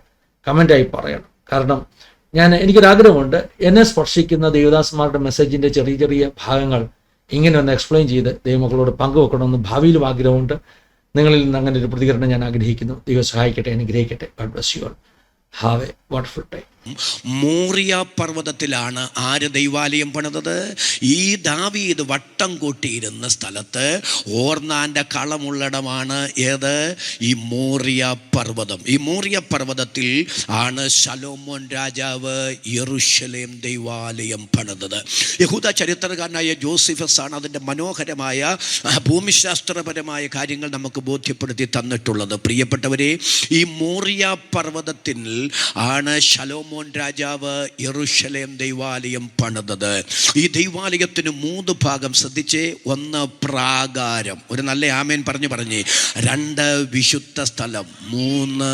കമൻ്റായി പറയണം. കാരണം എനിക്കൊരാഗ്രഹമുണ്ട്, എന്നെ സ്പർശിക്കുന്ന ദേവദാസന്മാരുടെ മെസ്സേജിൻ്റെ ചെറിയ ചെറിയ ഭാഗങ്ങൾ ഇങ്ങനെ ഒന്ന് എക്സ്പ്ലെയിൻ ചെയ്ത് ദൈവമക്കളോട് പങ്കുവെക്കണമെന്ന് ഭാവിയിലും ആഗ്രഹമുണ്ട്. നിങ്ങളിൽ നിന്ന് അങ്ങനെ ഒരു പ്രതികരണം ഞാൻ ആഗ്രഹിക്കുന്നു. ദൈവം സഹായിക്കട്ടെ, അനുഗ്രഹിക്കട്ടെ. God bless you all. Have a wonderful time. Moriah പർവ്വതത്തിലാണ് ആര് ദൈവാലയം പണിതത്? ഈ ദാവീദ് വട്ടം കൂട്ടിയിരുന്ന സ്ഥലത്ത് ഓർന്നാൻ്റെ കളമുള്ളിടമാണ് ഏത്? ഈ മോറിയ പർവ്വതം. ഈ മോറിയ പർവ്വതത്തിൽ ആണ് ശലോമോൻ രാജാവ് യെരൂശലേം ദൈവാലയം പണിതത്. യഹൂദ ചരിത്രകാരനായ ജോസിഫസ് ആണ് അതിൻ്റെ മനോഹരമായ ഭൂമിശാസ്ത്രപരമായ കാര്യങ്ങൾ നമുക്ക് ബോധ്യപ്പെടുത്തി തന്നിട്ടുള്ളത്. പ്രിയപ്പെട്ടവരെ, ഈ മോറിയ പർവ്വതത്തിൽ ആണ് ശലോമോൻ രാജാവ് യെരൂശലേം ദൈവാലയം പണിതത്. ഈ ദൈവാലയത്തിന് 3 ഭാഗം ശ്രദ്ധിച്ചേ. 1 പ്രാകാരം, ഒരു നല്ല ആമേൻ പറഞ്ഞ് 2 വിശുദ്ധ സ്ഥലം, 3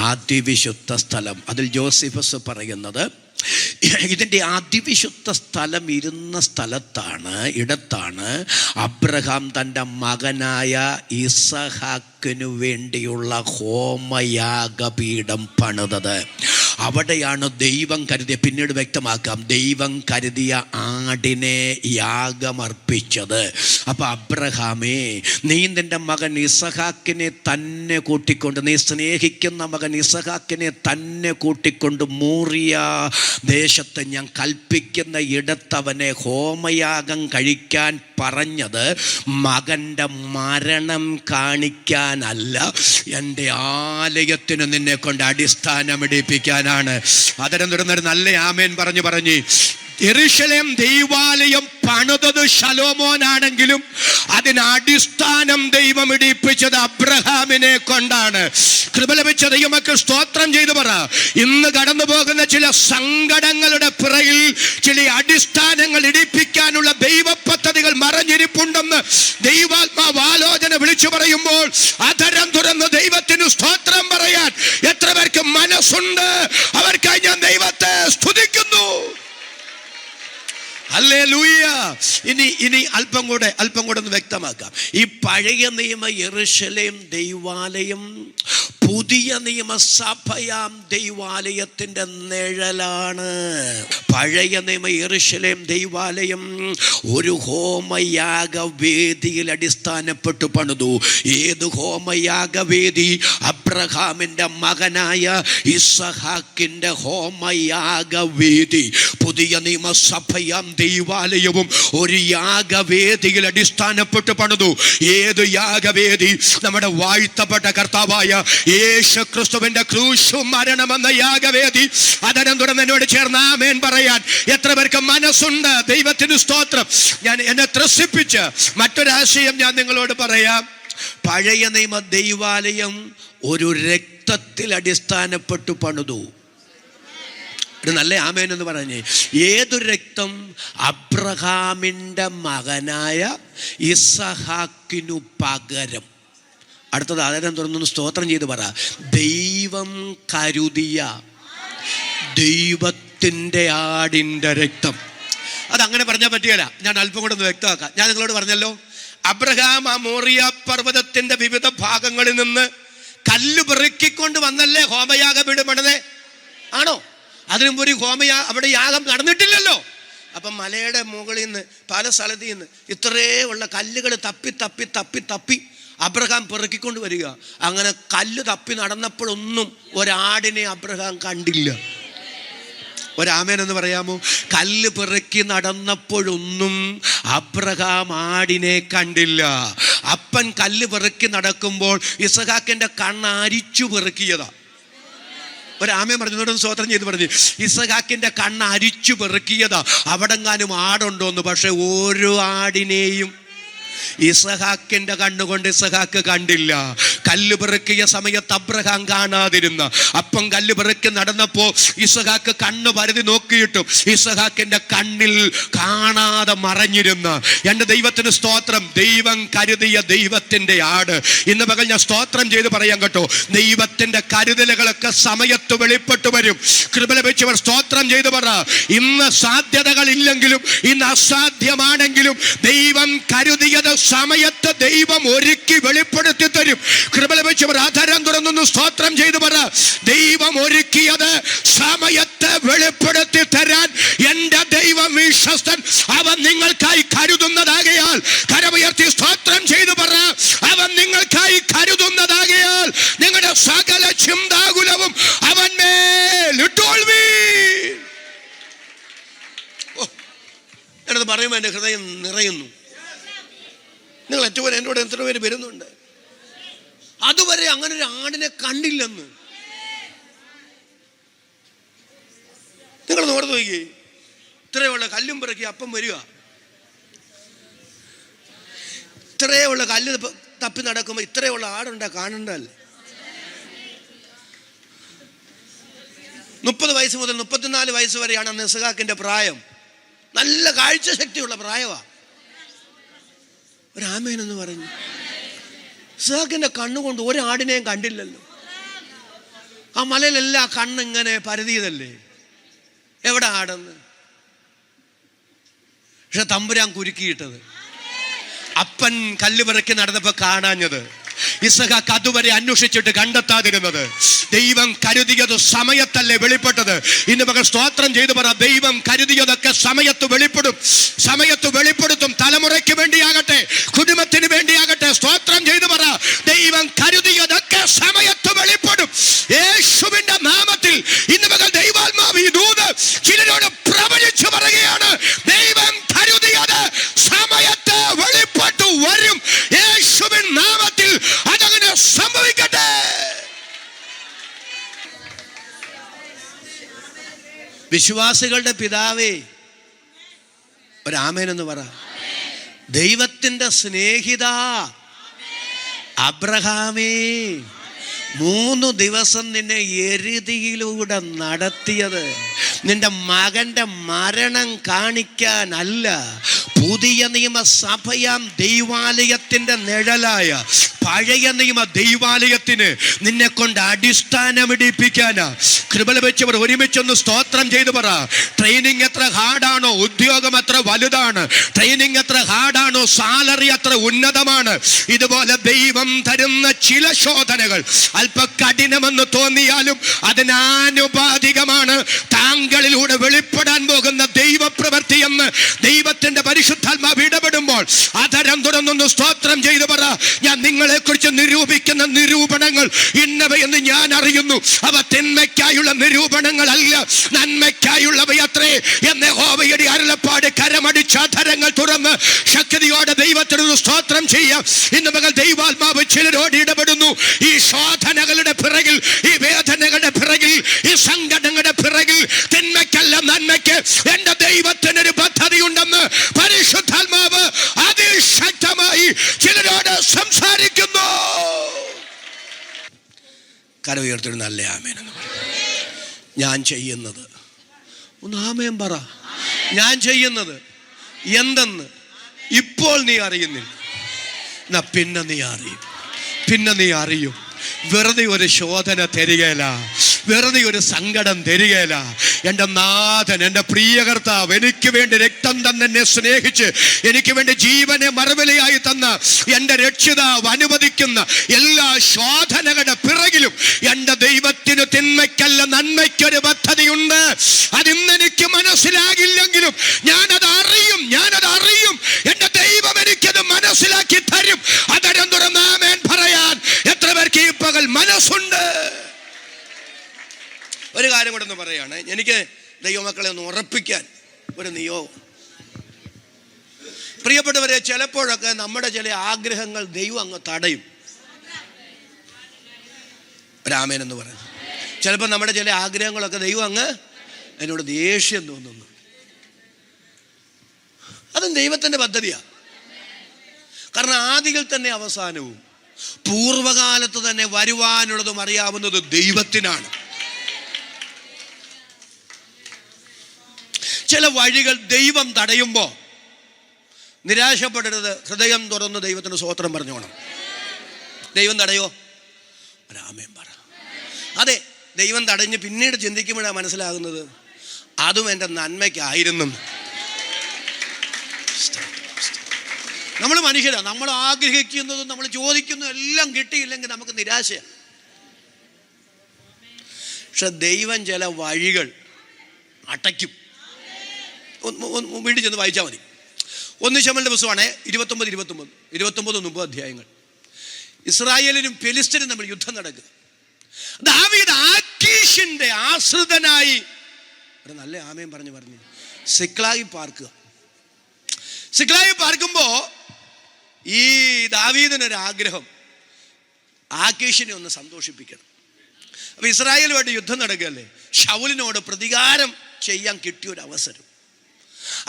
അതിവിശുദ്ധ സ്ഥലം. അതിൽ ജോസിഫസ് പറയുന്നത് ഇതിൻ്റെ അതിവിശുദ്ധ സ്ഥലം ഇരുന്ന ഇടത്താണ് അബ്രഹാം തൻ്റെ മകനായ ഇസഹാക്കിനു വേണ്ടിയുള്ള ഹോമയാഗപീഠം പണിതത്. അവിടെയാണ് ദൈവം കരുതിയ, പിന്നീട് വ്യക്തമാക്കാം, ദൈവം കരുതിയ ആടിനെ യാഗമർപ്പിച്ചത്. അപ്പം അബ്രഹാമേ, നീ നിൻ്റെ മകൻ ഇസഹാക്കിനെ തന്നെ കൂട്ടിക്കൊണ്ട്, നീ സ്നേഹിക്കുന്ന മകൻ ഇസഹാക്കിനെ തന്നെ കൂട്ടിക്കൊണ്ട് മോറിയ ദേശത്ത് ഞാൻ കൽപ്പിക്കുന്ന ഇടത്തവനെ ഹോമയാഗം കഴിക്കാൻ പറഞ്ഞത് മകൻ്റെ മരണം കാണിക്കാനല്ല, എൻ്റെ ആലയത്തിന് നിന്നെ കൊണ്ട് അടിസ്ഥാനമിടിപ്പിക്കാനാണ്. അതിനെ തുടർന്നൊരു നല്ല ആമേൻ പറഞ്ഞ് യെരൂശലേം ദൈവാലയം പണിതത് ശലോമോനാണെങ്കിലും അതിന് അടിസ്ഥാനം ദൈവം ഇടിപ്പിച്ചത് അബ്രഹാമിനെ കൊണ്ടാണ്. കൃപ ലഭിച്ച ദൈവമക്കൾ സ്തോത്രം ചെയ്തു പറ. ഇന്ന് കടന്നു പോകുന്ന ചില സങ്കടങ്ങളുടെ പിറകിൽ ചില അടിസ്ഥാനങ്ങൾ ഇടിപ്പിക്കാനുള്ള ദൈവ പദ്ധതികൾ മറഞ്ഞിരിപ്പുണ്ടെന്ന് ദൈവാത്മാവ് ആലോചന വിളിച്ചു പറയുമ്പോൾ അധരം തുറന്ന് ദൈവത്തിന് സ്തോത്രം പറയാൻ എത്ര പേർക്ക് മനസ്സുണ്ട്? അവർക്കായി ഞാൻ ദൈവത്തെ സ്തുതിക്കുന്നു. ഹല്ലേലൂയ. ഇനി അല്പം കൂടെ ഒന്ന് വ്യക്തമാക്കാം. ഈ പഴയ നിയമ യെരൂശലേം ദൈവാലയം പുതിയ നിയമസഭയാം ദൈവാലയത്തിൻ്റെ നിഴലാണ്. പഴയ നിയമ യെരൂശലേം ദൈവാലയം ഒരു ഹോമയാഗവേദിയിൽ അടിസ്ഥാനപ്പെട്ടു പണിതു. ഏത് ഹോമയാഗവേദി? അബ്രഹാമിൻ്റെ മകനായ ഇസഹാക്കിൻ്റെ ഹോമയാഗവേദി. പുതിയ നിയമസഭയാം ദൈവാലയവും ഒരു യാഗവേദിയിൽ അടിസ്ഥാനപ്പെട്ട് പണിതു. ഏത് യാഗവേദി? നമ്മുടെ വാഴ്ത്തപ്പെട്ട കർത്താവായ യേശു ക്രിസ്തുവിന്റെ ക്രൂശു മരണമെന്ന യാഗവേദി. അതിനെ തുടർന്ന് എന്നോട് ചേർന്ന് ആമേൻ പറയാൻ എത്ര പേർക്ക് മനസ്സുണ്ട്? ദൈവത്തിന് സ്തോത്രം. ഞാൻ എന്നെ ത്രസിപ്പിച്ച് മറ്റൊരാശയം ഞാൻ നിങ്ങളോട് പറയാം. പഴയ നിയമ ദൈവാലയം ഒരു രക്തത്തിൽ അടിസ്ഥാനപ്പെട്ടു പണിതു. ഒരു നല്ല ആമേൻ എന്ന് പറഞ്ഞേ. ഏതൊരു രക്തം? അബ്രഹാമിൻ്റെ മകനായ ഇസഹാക്കിനു പകരം. അടുത്തത് ആധാരം തുറന്നൊന്ന് സ്തോത്രം ചെയ്ത് പറ. ദൈവം കരുതിയ ദൈവത്തിൻ്റെ ആടിൻ്റെ രക്തം. അതങ്ങനെ പറഞ്ഞാൽ പറ്റിയല്ല. ഞാൻ അല്പം കൂടെ ഒന്ന് വ്യക്തമാക്കാം. ഞാൻ നിങ്ങളോട് പറഞ്ഞല്ലോ, അബ്രഹാം ആ മോറിയ പർവ്വതത്തിൻ്റെ വിവിധ ഭാഗങ്ങളിൽ നിന്ന് കല്ല് പെറുക്കിക്കൊണ്ട് വന്നല്ലേ ഹോമയാഗപീഠം പണിതേ? ആണോ? അതിനു മുമ്പ് ഒരു അവിടെ യാഗം നടന്നിട്ടില്ലല്ലോ. അപ്പം മലയുടെ മുകളിൽ നിന്ന് പല സ്ഥലത്ത് നിന്ന് ഇത്രയേ ഉള്ള കല്ലുകൾ തപ്പി തപ്പി തപ്പി തപ്പി അബ്രഹാം പെറുക്കിക്കൊണ്ട് വരിക. അങ്ങനെ കല്ല് തപ്പി നടന്നപ്പോഴൊന്നും ഒരാടിനെ അബ്രഹാം കണ്ടില്ല. ഒരാമേൻ എന്ന് പറയാമോ? കല്ല് പെറുക്കി നടന്നപ്പോഴൊന്നും അബ്രഹാം ആടിനെ കണ്ടില്ല. അപ്പൻ കല്ല് പെറുക്കി നടക്കുമ്പോൾ ഇസഹാക്കിന്റെ കണ്ണ് അരിച്ചു പെറുക്കിയതാ. ഒരാമേൻ പറഞ്ഞതോടൊന്ന് സ്തോത്രം ചെയ്ത് പറഞ്ഞു. ഇസഹാക്കിന്റെ കണ്ണ് അരിച്ചു പെറുക്കിയതാ. അവിടെങ്ങാനും ആടുണ്ടോന്ന്. പക്ഷെ ഓരോ ആടിനെയും ഇസഹാക്കിന്റെ കണ്ണുകൊണ്ട് ഇസഹാക്ക് കണ്ടില്ല. കല്ല് പെറുക്കിയ സമയത്ത് അബ്രഹാം കാണാതിരുന്ന അപ്പം കല്ല് പെറുക്കി നടന്നപ്പോ ഇസഹാക്ക് കണ്ണ് പരതി നോക്കിയിട്ടും ഇസഹാക്കിന്റെ കണ്ണിൽ കാണാതെ മറഞ്ഞിരുന്ന എൻ്റെ ദൈവത്തിന് സ്തോത്രം. ദൈവം കരുതിയ ദൈവത്തിന്റെ ആട്. ഇന്ന് പകൽ ഞാൻ സ്തോത്രം ചെയ്ത് പറയാൻ കേട്ടോ, ദൈവത്തിന്റെ കരുതലുകളൊക്കെ സമയത്ത് വെളിപ്പെട്ടു വരും. കൃപ ലഭിച്ചവർ സ്തോത്രം ചെയ്ത് പറ. ഇന്ന് സാധ്യതകൾ ഇല്ലെങ്കിലും, ഇന്ന് അസാധ്യമാണെങ്കിലും ദൈവം കരുതിയത് സമയത്ത് ദൈവം ഒരുക്കി വെളിപ്പെടുത്തി തരും. കൃപ ലഭിച്ചവർ ആധാരം തുറന്നൊന്ന് സ്തോത്രം ചെയ്തു പറ. ദൈവം ഒരുക്കിയത് സമയത്ത് വെളിപ്പെടുത്തി തരാൻ എന്റെ ദൈവം വിശ്വസ്തൻ. അവൻ നിങ്ങൾക്കായി കരുതുന്നതാകയാൽ കരമുയർത്തി സ്തോത്രം ചെയ്തു പറ. അവൻ നിങ്ങൾക്കായി കരുതുന്നതാകയാൽ നിങ്ങളുടെ സകല ചിന്താകുലവും അവൻ മേലിട്ടോൾവീൻ. ഞാനത് പറയുമ്പോൾ എൻ്റെ ഹൃദയം നിറയുന്നു. നിങ്ങൾ ഏറ്റവും എന്നോട് എത്ര പേര് വരുന്നുണ്ട് അതുവരെ അങ്ങനെ ഒരു ആടിനെ കണ്ടില്ലെന്ന്? നിങ്ങൾ നോർത്ത് നോക്കി. ഇത്രയുള്ള കല്ലും പിറക്കി അപ്പം വരിക. ഇത്രയുള്ള കല്ല് തപ്പി നടക്കുമ്പോൾ ഇത്രയുള്ള ആടുണ്ടാ കാണണ്ടല്ലേ? 30 വയസ്സ് മുതൽ 34 വയസ്സ് വരെയാണ് അന്ന് ഇസ്ഹാക്കിന്റെ പ്രായം. നല്ല കാഴ്ചശക്തിയുള്ള പ്രായമാണ്. ഒരാമേൻ എന്ന് പറഞ്ഞു. ഇസ്ഹാക്കിന്റെ കണ്ണുകൊണ്ട് ഒരാടിനെയും കണ്ടില്ലല്ലോ. ആ മലയിലെല്ലാം കണ്ണിങ്ങനെ പരതിയതല്ലേ, എവിടെ ആടെന്ന്? പക്ഷെ തമ്പുരാൻ കുരുക്കിയിട്ടത്. അപ്പൻ കല്ല് പിറക്കി നടന്നപ്പോ കാണാഞ്ഞത്, ഇസഹാക്ക് അതുവരെ അന്വേഷിച്ചിട്ട് കണ്ടെത്താതിരുന്നത്. ദൈവം കരുതിയത് സമയത്തല്ലേ വെളിപ്പെട്ടത്. ഇന്ന് മകൾ സ്തോത്രം ചെയ്തു പറ. ദൈവം കരുതിയതൊക്കെ സമയത്ത് വെളിപ്പെടും. സമയത്ത് വെളിപ്പെടുത്തും. തലമുറയ്ക്ക് വേണ്ടിയാകട്ടെ, കുടുംബത്തിന് വേണ്ടിയാകട്ടെ. സ്തോത്രം ചെയ്തു പറ. ദൈവം കരുതിയതൊക്കെ സമയത്ത് വെളിപ്പെടും. യേശുവിന്റെ നാമത്തിൽ ഇന്ന് മകൾ ദൈവാത്മാവ് ഈ ദൂത് ചിലരോട് പ്രവചിച്ചു പറയുകയാണ്. ദൈവം കരുതിയത് സമയത്ത് വെളിപ്പെട്ടു വരും. യേശുവിൻ നാമത്തിൽ അതങ്ങനെ സംഭവിക്കട്ടെ. വിശ്വാസികളുടെ പിതാവേ, ഒരാമേൻ എന്ന് പറ. ദൈവത്തിന്റെ സ്നേഹിത അബ്രഹാമേ, 3 ദിവസം നിന്നെ എരുതിയിലൂടെ നടത്തിയത് നിന്റെ മകന്റെ മരണം കാണിക്കാനല്ല, പുതിയ നിയമ സഭയാം ദൈവാലയത്തിന്റെ നിഴലായ പഴയ നിയമ ദൈവാലയത്തിന് നിന്നെ കൊണ്ട് അടിസ്ഥാനമിടിപ്പിക്കാനാ. കൃപ ലഭിച്ചവർ ഒരുമിച്ചൊന്ന് സ്തോത്രം ചെയ്തു പറ. ട്രെയിനിങ് എത്ര ഹാർഡാണോ, ഉദ്യോഗം എത്ര വലുതാണ്, ട്രെയിനിങ് എത്ര ഹാർഡാണോ, സാലറി എത്ര ഉന്നതമാണ്, ഇതുപോലെ ദൈവം തരുന്ന ചില ശോധനകൾ അല്പ കഠിനമെന്ന് തോന്നിയാലും അതിനാനുപാതികമാണ് താങ്കളിലൂടെ വെളിപ്പെടാൻ പോകുന്ന ദൈവപ്രവൃത്തി എന്ന് ദൈവത്തിന്റെ പരിശുദ്ധാത്മാവ് ഇടപെടുമ്പോൾ അധരം തുറന്നൊന്ന് സ്തോത്രം ചെയ്തു പറ. ഞാൻ നിങ്ങളെ കുറിച്ച് നിരൂപിക്കുന്ന നിരൂപണങ്ങൾ ഇന്നവയെന്ന് ഞാൻ അറിയുന്നു. അവ തിന്മയ്ക്കായുള്ള നിരൂപണങ്ങളല്ല, നന്മയ്ക്കായുള്ളവയത്രേ എന്ന് യഹോവയുടെ അരുളപ്പാട്. കരമടിച്ച അധരങ്ങൾ തുറന്ന് ശക്തിയോടെ ദൈവത്തിനൊന്ന് സ്തോത്രം ചെയ്യാം. ഇന്ന് മകൾ ദൈവാത്മാവ് ചിലരോട് ഇടപെടുന്നു. ഈ ശോധനകളുടെ പിറകിൽ, ഈ വേദനകളുടെ പിറകിൽ, ഈ സങ്കടങ്ങളുടെ പിറകിൽ തിന്മയ്ക്കല്ല നന്മയ്ക്ക് എന്റെ ദൈവത്തിനൊരു പദ്ധതി ഉണ്ടെന്ന് പരിശുദ്ധാത്മാവ് അതിശക്തമായി ചിലരോട് സംസാരിക്കുന്നു. കര ഉയർത്തിടുന്ന നല്ല ആമേൻ എന്ന് പറയും. ഞാൻ ചെയ്യുന്നത് ഒന്ന് ആമേൻ പറ. ഞാൻ ചെയ്യുന്നത് എന്തെന്ന് ഇപ്പോൾ നീ അറിയുന്നില്ല, എന്നാ പിന്നെ നീ അറിയും, പിന്നെ നീ അറിയും. വെറുതെ ഒരു ശോധന തരികയില്ല, വെറുതെ ഒരു സങ്കടം തരികയില്ല. എൻ്റെ നാഥൻ, എൻ്റെ പ്രിയ കർത്താവ് എനിക്ക് വേണ്ടി രക്തം തന്നെ എന്നെ സ്നേഹിച്ച് എനിക്ക് വേണ്ടി ജീവനെ മറുവിലയായി തന്ന എൻ്റെ രക്ഷിതാവ് അനുവദിക്കുന്ന എല്ലാ ശോധനകളുടെ പിറകിലും എൻ്റെ ദൈവത്തിന് തിന്മയ്ക്കല്ല നന്മയ്ക്കൊരു പദ്ധതിയുണ്ട്. അതിന്നെനിക്ക് മനസ്സിലാകില്ലെങ്കിലും ഞാനത് അറിയും, ഞാനത് അറിയും. എൻ്റെ ദൈവം എനിക്കത് മനസ്സിലാക്കി തരും. അതരം തുറന്ന് ആമേൻ പറയാൻ എത്ര പേർക്ക് ഈ പകൽ മനസ്സുണ്ട്? ഒരു കാര്യം കൂടെ ഒന്ന് പറയാണ്, എനിക്ക് ദൈവമക്കളെ ഒന്ന് ഉറപ്പിക്കാൻ ഒരു നിയോഗം. പ്രിയപ്പെട്ടവരെ, ചിലപ്പോഴൊക്കെ നമ്മുടെ ചില ആഗ്രഹങ്ങൾ ദൈവം അങ്ങ് തടയും. രാമൻ എന്ന് പറയുന്നത് ചിലപ്പോൾ നമ്മുടെ ചില ആഗ്രഹങ്ങളൊക്കെ ദൈവം അങ്ങ് എന്നോട് ദേഷ്യം തോന്നുന്നു. അതും ദൈവത്തിൻ്റെ പദ്ധതിയാണ്. കാരണം ആദിയിൽ തന്നെ അവസാനവും പൂർവകാലത്ത് തന്നെ വരുവാനുള്ളതും അറിയാവുന്നത് ദൈവത്തിനാണ്. ചില വഴികൾ ദൈവം തടയുമ്പോൾ നിരാശപ്പെടരുത്. ഹൃദയം തുറന്ന് ദൈവത്തിന് സ്തോത്രം പറഞ്ഞോണം. ദൈവം തടയോ? രാമൻ പറ. അതെ, ദൈവം തടഞ്ഞ് പിന്നീട് ചിന്തിക്കുമ്പോഴാണ് മനസ്സിലാകുന്നത് അതും എൻ്റെ നന്മയ്ക്കായിരുന്നു. നമ്മൾ മനുഷ്യരാണ്, നമ്മൾ ആഗ്രഹിക്കുന്നതും നമ്മൾ ചോദിക്കുന്നതും എല്ലാം കിട്ടിയില്ലെങ്കിൽ നമുക്ക് നിരാശയാണ്. പക്ഷെ ദൈവം ചില വഴികൾ അടയ്ക്കും. വീട്ടിൽ ചെന്ന് വായിച്ചാൽ മതി. 1 ശമൂവേലിന്റെ പുസ്തകമാണ് 29 അധ്യായങ്ങൾ. ഇസ്രായേലിനും ഫെലിസ്ത്യനും തമ്മിൽ യുദ്ധം നടക്കുക. ദാവീദ് ആക്കീഷിന്റെ ആശ്രിതനായി ഒരു നല്ല ആമയും പറഞ്ഞു സിക്ലാഗിൽ പാർക്കുക. സിക്ലാഗിൽ പാർക്കുമ്പോൾ ഈ ദാവീദിനൊരാഗ്രഹം, ആക്കീഷിനെ ഒന്ന് സന്തോഷിപ്പിക്കണം. അപ്പൊ ഇസ്രായേലുമായിട്ട് യുദ്ധം നടക്കുകയല്ലേ, ശൗലിനോട് പ്രതികാരം ചെയ്യാൻ കിട്ടിയൊരു അവസരം.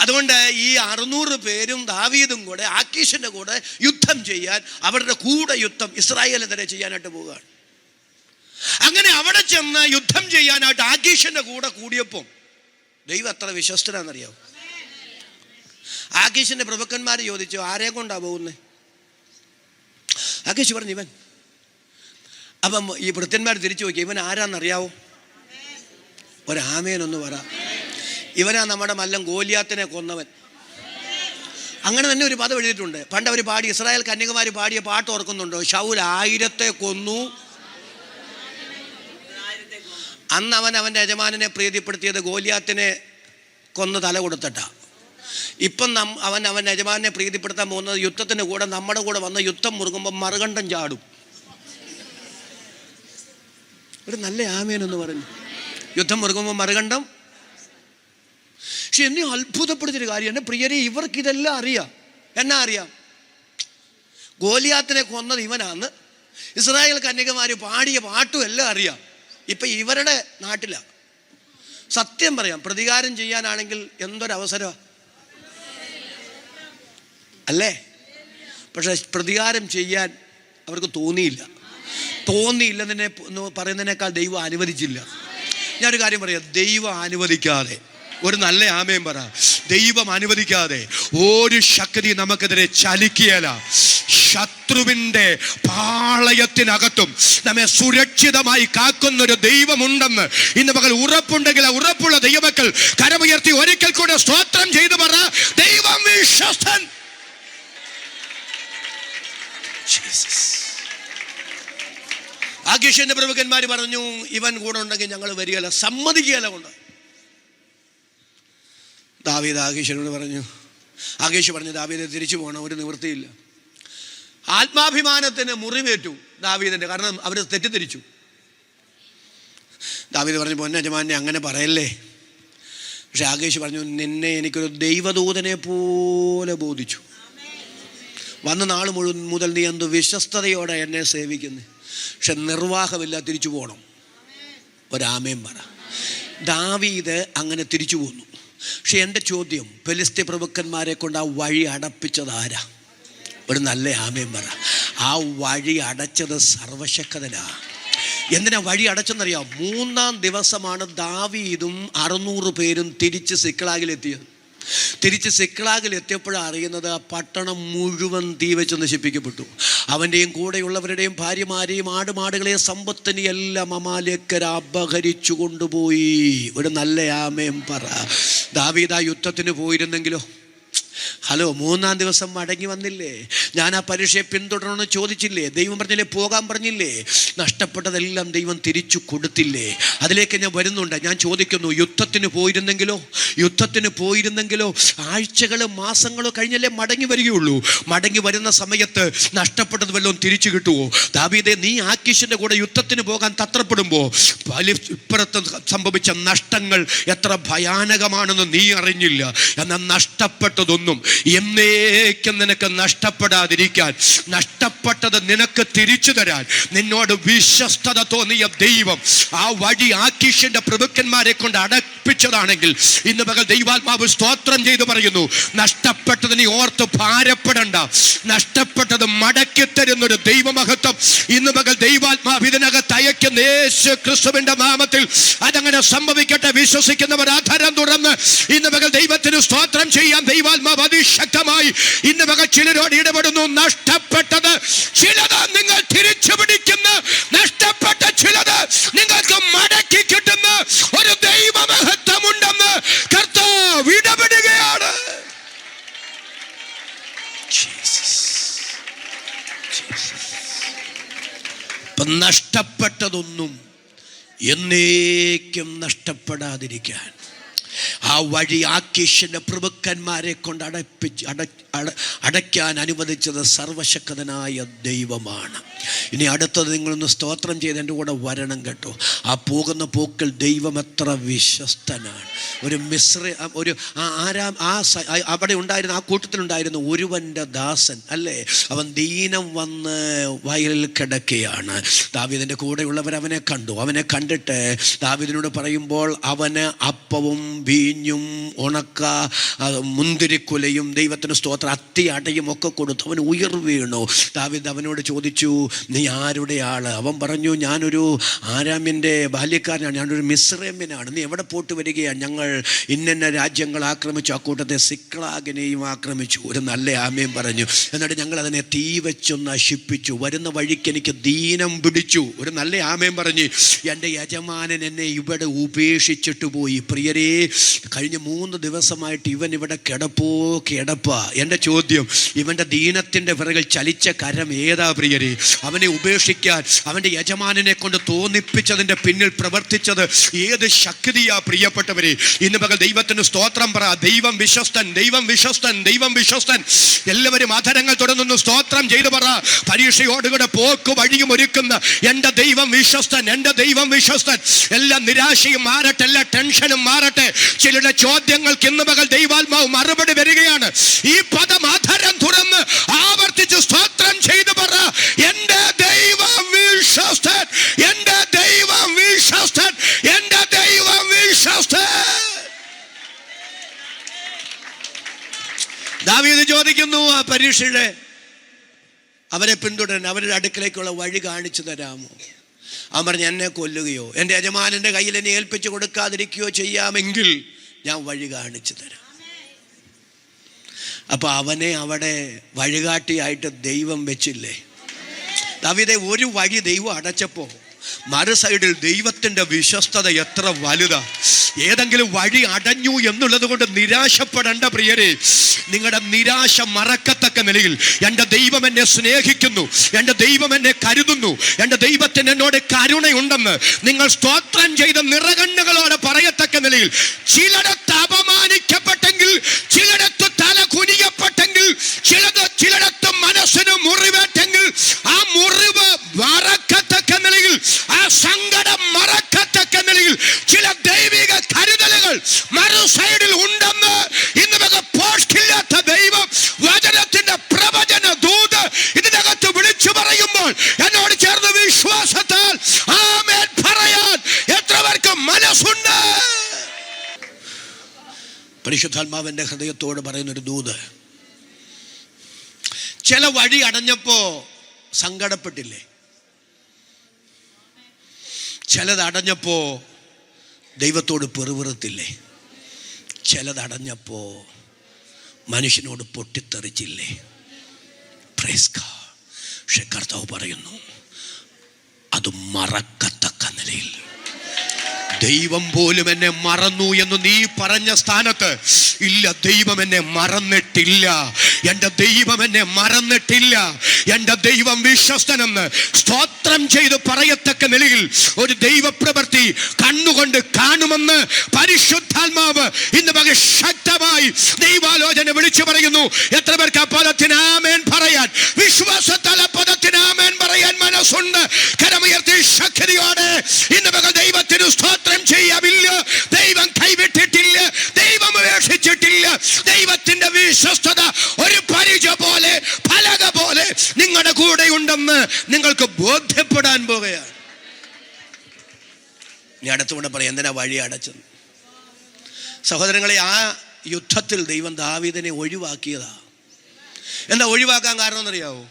അതുകൊണ്ട് ഈ 600 പേരും ദാവീദും കൂടെ ആക്കീഷിന്റെ കൂടെ യുദ്ധം ചെയ്യാൻ, അവരുടെ കൂടെ യുദ്ധം ഇസ്രായേലിനെതിരെ ചെയ്യാനായിട്ട് പോവുകയാണ്. അങ്ങനെ അവിടെ ചെന്ന് യുദ്ധം ചെയ്യാനായിട്ട് ആക്കീഷിന്റെ കൂടെ കൂടിയപ്പോൾ ദൈവം എത്ര വിശ്വസ്തനാണെന്നറിയാവും. ആക്കീഷിന്റെ പ്രഭുക്കന്മാർ ചോദിച്ചു, ആരെ കൊണ്ടാ പോകുന്നേ? ആക്കീഷ് പറഞ്ഞു ഇവൻ. അപ്പം ഈ ഭൃത്യന്മാർ തിരിച്ചു നോക്കി, ഇവൻ ആരാന്നറിയാവോ? ഒരാമേനൊന്ന് പറ. ഇവനാ നമ്മുടെ മല്ലം ഗോലിയാത്തിനെ കൊന്നവൻ. അങ്ങനെ തന്നെ ഒരു പദം എഴുതിയിട്ടുണ്ട്. പണ്ട് അവർ പാടി, ഇസ്രായേൽ കന്യകമാർ പാടിയ പാട്ട് ഓർക്കുന്നുണ്ടോ? ശൗൽ 1000 കൊന്നു, അന്ന് അവൻ്റെ യജമാനെ പ്രീതിപ്പെടുത്തിയത് ഗോലിയാത്തിനെ കൊന്ന് തല കൊടുത്തിട്ടാ. ഇപ്പം അവൻ്റെ യജമാനെ പ്രീതിപ്പെടുത്താൻ പോകുന്നത് യുദ്ധത്തിൻ്റെ കൂടെ നമ്മുടെ കൂടെ വന്ന് യുദ്ധം മുറുകുമ്പോൾ മറുകണ്ഠം ചാടും. ഒരു നല്ല ആമേനെന്ന് പറഞ്ഞു. യുദ്ധം മുറുകുമ്പോൾ മറുകണ്ഠം. പക്ഷെ എന്നെ അത്ഭുതപ്പെടുത്തിയൊരു കാര്യം, എൻ്റെ പ്രിയരെ, ഇവർക്കിതെല്ലാം അറിയാം. എന്നാ അറിയാം? ഗോലിയാത്തിനെ കൊന്നത് ഇവനാന്ന് ഇസ്രായേൽ കന്യകമാർ പാടിയ പാട്ടും എല്ലാം അറിയാം. ഇപ്പം ഇവരുടെ നാട്ടിലാണ്. സത്യം പറയാം, പ്രതികാരം ചെയ്യാനാണെങ്കിൽ എന്തൊരവസരമാണ് അല്ലേ? പക്ഷെ പ്രതികാരം ചെയ്യാൻ അവർക്ക് തോന്നിയില്ലെന്നെ പറയുന്നതിനേക്കാൾ ദൈവം അനുവദിച്ചില്ല. ഞാനൊരു കാര്യം പറയാം, ദൈവം അനുവദിക്കാതെ, ഒരു നല്ല ആമേൻ പറ, ദൈവം അനുവദിക്കാതെ ഒരു ശക്തി നമുക്കെതിരെ ചലിക്കുകയില്ല. ശത്രുവിൻ്റെ പാളയത്തിനകത്തും നമ്മെ സുരക്ഷിതമായി കാക്കുന്നൊരു ദൈവമുണ്ടെന്ന് ഇന്ന് പകൽ ഉറപ്പുണ്ടെങ്കിൽ ആ ഉറപ്പുള്ള ദൈവമക്കൾ കരമുയർത്തി ഒരിക്കൽ കൂടെ സ്തോത്രം ചെയ്തു പറ, ദൈവം വിശ്വസ്തൻ. ആകീഷിന്റെ പ്രഭുക്കന്മാർ പറഞ്ഞു, ഇവൻ കൂടെ ഉണ്ടെങ്കിൽ ഞങ്ങൾ വരികയില്ല, സമ്മതിക്കുകയില്ല. കൊണ്ട് ദാവീദ് ആകീഷിനോട് പറഞ്ഞു, ആകീഷ് പറഞ്ഞു, ദാവീദ് തിരിച്ചു പോകണം, ഒരു നിവൃത്തിയില്ല. ആത്മാഭിമാനത്തിന് മുറിവേറ്റു ദാവീദിന്റെ, കാരണം അവർ തെറ്റിദ്ധരിച്ചു. ദാവീദ് പറഞ്ഞു, പൊന്ന യജമാനെ അങ്ങനെ പറയല്ലേ. പക്ഷെ ആകീഷ് പറഞ്ഞു, നിന്നെ എനിക്കൊരു ദൈവദൂതനെ പോലെ ബോധിച്ചു. വന്ന നാൾ മുതൽ നീ എന്ത് വിശ്വസ്തയോടെ എന്നെ സേവിക്കുന്നു. പക്ഷെ നിർവാഹമില്ല, തിരിച്ചു പോകണം. ഒരാമേൻ പറ. ദാവീദ് അങ്ങനെ തിരിച്ചു പോന്നു. പക്ഷെ എൻ്റെ ചോദ്യം, ഫെലിസ്ത്യ പ്രഭുക്കന്മാരെ കൊണ്ട് ആ വഴി അടപ്പിച്ചത് ആരാ? ഒരു നല്ല ആമേൻ പറ. ആ വഴി അടച്ചത് സർവശക്തനാ. എന്തിനാ വഴി അടച്ചെന്നറിയാം? 3-ാം ദിവസമാണ് ദാവീദും 600 പേരും തിരിച്ച് സിക്ലാഗിലെത്തിയത്. തിരിച്ച് സിക്ലാഗിലെത്തിയപ്പോഴാണ് അറിയുന്നത് ആ പട്ടണം മുഴുവൻ തീ വെച്ച് നശിപ്പിക്കപ്പെട്ടു. അവൻ്റെയും കൂടെയുള്ളവരുടെയും ഭാര്യമാരെയും ആടുമാടുകളെയും സമ്പത്തിനെയും എല്ലാം അമാലേക്കർ അപഹരിച്ചു കൊണ്ടുപോയി. ഒരു നല്ല ആമേൻ പറ. ദാവീദ് ആ യുദ്ധത്തിന് പോയിരുന്നെങ്കിലോ? ഹലോ, 3-ാം ദിവസം മടങ്ങി വന്നില്ലേ? ഞാൻ ആ പരീക്ഷയെ പിന്തുടരണമെന്ന് ചോദിച്ചില്ലേ? ദൈവം പറഞ്ഞില്ലേ? പോകാൻ പറഞ്ഞില്ലേ? നഷ്ടപ്പെട്ടതെല്ലാം ദൈവം തിരിച്ചു കൊടുത്തില്ലേ? അതിലേക്ക് ഞാൻ വരുന്നുണ്ട്. ഞാൻ ചോദിക്കുന്നു, യുദ്ധത്തിന് പോയിരുന്നെങ്കിലോ ആഴ്ചകളോ മാസങ്ങളോ കഴിഞ്ഞല്ലേ മടങ്ങി വരികയുള്ളൂ. മടങ്ങി വരുന്ന സമയത്ത് നഷ്ടപ്പെട്ടത് വല്ലതും തിരിച്ചു കിട്ടുമോ? ദാവീദേ, നീ ആക്കീശിന്റെ കൂടെ യുദ്ധത്തിന് പോകാൻ തത്രപ്പെടുമ്പോൾ ഇപ്പുറത്ത് സംഭവിച്ച നഷ്ടങ്ങൾ എത്ര ഭയാനകമാണെന്ന് നീ അറിഞ്ഞില്ല. എന്നാൽ നഷ്ടപ്പെട്ടതൊന്നും എന്നേക്കും നിനക്ക് നഷ്ടപ്പെടാതിരിക്കാൻ, നഷ്ടപ്പെട്ടത് നിനക്ക് തിരിച്ചു തരാൻ നിന്നോട് വിശ്വസ്തത തോന്നിയ ദൈവം ആ വഴി ആക്കീശിന്റെ പ്രഭുക്കന്മാരെ കൊണ്ട് അടപ്പിച്ചതാണെങ്കിൽ ഇന്ന് പകൽ ദൈവാത്മാവ് സ്തോത്രം ചെയ്തു പറയുന്നു, നഷ്ടപ്പെട്ടത് നീ ഓർത്ത് ഭാരപ്പെടണ്ട. നഷ്ടപ്പെട്ടത് മടക്കി തരുന്നൊരു ദൈവമഹത്വം ഇന്ന് പകൽ ദൈവാത്മാവ് ഇതിനകത്ത് അയക്കുന്ന യേശു ക്രിസ്തുവിന്റെ നാമത്തിൽ അതങ്ങനെ സംഭവിക്കട്ടെ. വിശ്വസിക്കുന്നവർ അധരം തുറന്ന് ഇന്ന് പകൽ ദൈവത്തിന് സ്തോത്രം ചെയ്യാൻ ദൈവാത്മാവ് അതിശക്തമായി ഇന്ന് പകൽ ചിലരോട് ഇടപെടുന്നു. നഷ്ടപ്പെട്ടത് ചിലത് നിങ്ങൾ തിരിച്ചു പിടിക്കുന്ന, നഷ്ടപ്പെട്ട ചിലത് നിങ്ങൾക്ക് മടക്കി കിട്ടുന്ന ഒരു ദൈവമഹത്വമുണ്ടെന്ന് കർത്താവ് ഇടപെടുകയാണ്. നഷ്ടപ്പെട്ടതൊന്നും എന്നേക്കും നഷ്ടപ്പെടാതിരിക്കാൻ ആ വഴി ആക്കീശിന്റെ പ്രഭുക്കന്മാരെ കൊണ്ട് അടയ്ക്കാൻ അനുവദിച്ചത് സർവശക്തനായ ദൈവമാണ്. ഇനി അടുത്തത് നിങ്ങളൊന്ന് സ്തോത്രം ചെയ്ത് എൻ്റെ കൂടെ വരണം കേട്ടോ. ആ പോകുന്ന പോക്കിൽ ദൈവം എത്ര വിശ്വസ്തനാണ്. അവിടെ ഉണ്ടായിരുന്ന ആ കൂട്ടത്തിലുണ്ടായിരുന്ന ഒരുവൻ്റെ ദാസൻ അല്ലേ, അവൻ ദീനം വന്ന് വയലിൽ കിടക്കുകയാണ്. ദാവീദിൻ്റെ കൂടെയുള്ളവർ അവനെ കണ്ടു. അവനെ കണ്ടിട്ട് ദാവീദിനോട് പറയുമ്പോൾ അവന് അപ്പവും വീഞ്ഞും ഉണക്ക മുന്തിരിക്കുലയും ദൈവത്തിന് സ്തോത്രം അത്തി അടയും ഒക്കെ കൊടുത്തു. അവൻ ഉയർ വീണു. ദാവീദ് അവനോട് ചോദിച്ചു, നീ ആരുടെ ആള്? അവൻ പറഞ്ഞു, ഞാനൊരു ആരാമ്യൻ്റെ ബാല്യക്കാരനാണ്, ഞാനൊരു മിസ്രൈമ്യനാണ്. നീ എവിടെ പോയിട്ട് വരികയാണ്? ഞങ്ങൾ ഇന്ന രാജ്യങ്ങൾ ആക്രമിച്ചു, ആ കൂട്ടത്തെ സിക്ലാഗിനെയും ആക്രമിച്ചു. ഒരു നല്ല ആമയും പറഞ്ഞു. എന്നിട്ട് ഞങ്ങൾ അതിനെ തീ വെച്ചു നശിപ്പിച്ചു. വരുന്ന വഴിക്ക് എനിക്ക് ദീനം പിടിച്ചു. ഒരു നല്ല ആമയും പറഞ്ഞു. എൻ്റെ യജമാനൻ എന്നെ ഇവിടെ ഉപേക്ഷിച്ചിട്ട് പോയി. പ്രിയരേ, കഴിഞ്ഞ 3 ദിവസമായിട്ട് ഇവൻ ഇവിടെ കിടപ്പാ. എൻ്റെ ചോദ്യം, ഇവൻ്റെ ദീനത്തിൻ്റെ പിറകിൽ ചലിച്ച കരം ഏതാ പ്രിയരേ? അവനെ ഉപേക്ഷിക്കാൻ അവൻ്റെ യജമാനനെ കൊണ്ട് തോന്നിപ്പിച്ചതിൻ്റെ പിന്നിൽ പ്രവർത്തിച്ചത് ഏത് ശക്തിയാ പ്രിയപ്പെട്ടവരെ? ഇന്ന് പകൽ ദൈവത്തിന് സ്തോത്രം പറ. ദൈവം വിശ്വസ്തൻ, ദൈവം വിശ്വസ്തൻ, ദൈവം വിശ്വസ്തൻ. എല്ലാവരും അധരങ്ങൾ തുടർന്നൊന്ന് സ്തോത്രം ചെയ്തു പറ. പരീക്ഷയോടുകൂടെ പോക്ക് വഴിയും ഒരുക്കുന്ന എൻ്റെ ദൈവം വിശ്വസ്തൻ, എൻ്റെ ദൈവം വിശ്വസ്തൻ. എല്ലാ നിരാശയും മാറട്ടെ, എല്ലാ ടെൻഷനും മാറട്ടെ. ചിലരുടെ ചോദ്യങ്ങൾക്ക് ഇന്ന് പകൽ ദൈവാത്മാവ് മറുപടി വരികയാണ്. ഈ പദം അധരം തുറന്ന് ആവർത്തിച്ച് സ്തോത്രം ചെയ്തു പറ. എൻ്റെ ദൈവം വിശ്വസ്തൻ, എൻ്റെ ദൈവം വിശ്വസ്തൻ, എൻ്റെ ദൈവം വിശ്വസ്തൻ. ദാവീദ് ചോദിക്കുന്നു, ആ പരീക്ഷയുടെ അവരെ പിന്തുടരാൻ അവരുടെ അടുക്കലേക്കുള്ള വഴി കാണിച്ചു തരാമോ? അവൻ പറഞ്ഞു, എന്നെ കൊല്ലുകയോ എൻ്റെ യജമാനൻ്റെ കയ്യിൽ എന്നെ ഏൽപ്പിച്ചു കൊടുക്കാതിരിക്കുകയോ ചെയ്യാമെങ്കിൽ ഞാൻ വഴി കാണിച്ചു തരാം. അപ്പൊ അവനെ അവിടെ വഴികാട്ടിയായിട്ട് ദൈവം വെച്ചില്ലേ? ദാവീദേ, ഒരു വഴി ദൈവം അടച്ചപ്പോ മറു സൈഡിൽ ദൈവത്തിൻ്റെ വിശ്വസ്തത എത്ര വലുതാ. ഏതെങ്കിലും വഴി അടഞ്ഞു എന്നുള്ളത് കൊണ്ട് നിരാശപ്പെടേണ്ട പ്രിയരെ. നിങ്ങളുടെ നിരാശ മറക്കത്തക്ക നിലയിൽ എൻ്റെ ദൈവം എന്നെ സ്നേഹിക്കുന്നു, എൻ്റെ ദൈവം എന്നെ കരുതുന്നു, എൻ്റെ ദൈവത്തിന് എന്നോട് കരുണയുണ്ടെന്ന് നിങ്ങൾ സ്തോത്രം ചെയ്ത നിറകണ്ണുകളോടെ പറയത്തക്ക നിലയിൽ ചിലടത്ത് അപമാനിക്കപ്പെട്ടെങ്കിൽ, ചിലടത്ത് തല കുനിയപ്പെട്ടെങ്കിൽ, ചിലടത്ത് മനസ്സിന് മുറിവേറ്റെങ്കിൽ ആ മുറിവ് മറക്കത്തക്ക നിലയിൽ, ആ സങ്കടം മറക്കത്തക്ക നിലയിൽ ചില ദൈവിക കരുതലുകൾ മറു സൈഡിൽ ഉണ്ടെന്ന് ഇന്ന് പോസ്റ്റില്ലാത്ത ദൈവം വചനത്തിന്റെ പ്രവചന ദൂത് ഇതിനകത്ത് വിളിച്ചു പറയുമ്പോൾ എന്നോട് ചേർന്ന് വിശ്വാസത്താൽ ആമേൻ പറയാൻ എത്ര പേർക്ക് മനസ്സുണ്ട്? പരിശുദ്ധാത്മാവിന്റെ ഹൃദയത്തോട് പറയുന്നൊരു ദൂത്. ചില വഴി അടഞ്ഞപ്പോ സങ്കടപ്പെട്ടില്ലേ? ചിലതടഞ്ഞപ്പോൾ ദൈവത്തോട് പെറുപെറുത്തില്ലേ? ചിലതടഞ്ഞപ്പോൾ മനുഷ്യനോട് പൊട്ടിത്തെറിച്ചില്ലേ? Praise God. പക്ഷെ കർത്താവ് പറയുന്നു, അത് മറക്കത്തക്ക നിലയിൽ ദൈവം പോലും എന്നെ മറന്നു എന്ന് നീ പറഞ്ഞ സ്ഥാനത്ത് ഇല്ല, ദൈവം എന്നെ മറന്നിട്ടില്ല. എൻ്റെ ദൈവം എന്നെ മറന്നിട്ടില്ല. എൻ്റെ ദൈവം വിശ്വസ്തനെന്ന് സ്തോത്രം ചെയ്ത് പറയത്തക്ക നിലയിൽ ഒരു ദൈവപ്രവൃത്തി കണ്ണുകൊണ്ട് കാണുമെന്ന് പരിശുദ്ധാത്മാവ് ഇന്ന് പകൽ ശക്തമായി ദൈവാലോചന വിളിച്ചു പറയുന്നു. എത്ര പേർക്ക് ആ പദത്തിന് ആമേൻ പറയാൻ, വിശ്വാസത്താൽ ആ പദത്തിന് ആമേൻ പറയാൻ മനസ്സുണ്ട്? കരമുയർത്തി ശക്തിയോടെ ഇന്ന് പകൽ ദൈവത്തിന് സ്തോത്രം ചെയ്യാമില്ല. ദൈവം കൈവിട്ടിട്ടില്ല, ദൈവം ഉപേക്ഷിച്ചിട്ടില്ല. ദൈവത്തിന്റെ വിശ്വസ്തത ഒരു പരിച പോലെ, ഫലക പോലെ നിങ്ങളുടെ കൂടെ ഉണ്ടെന്ന് നിങ്ങൾക്ക് ബോധ്യപ്പെടാൻ പോകുകയാണ്. ഞാൻ അടുത്തുകൊണ്ട് പറയാം, എന്തിനാ വഴി അടച്ചത്? സഹോദരങ്ങളെ, ആ യുദ്ധത്തിൽ ദൈവം ദാവീദിനെ ഒഴിവാക്കിയതാ. എന്താ ഒഴിവാക്കാൻ കാരണം എന്നറിയാവോ?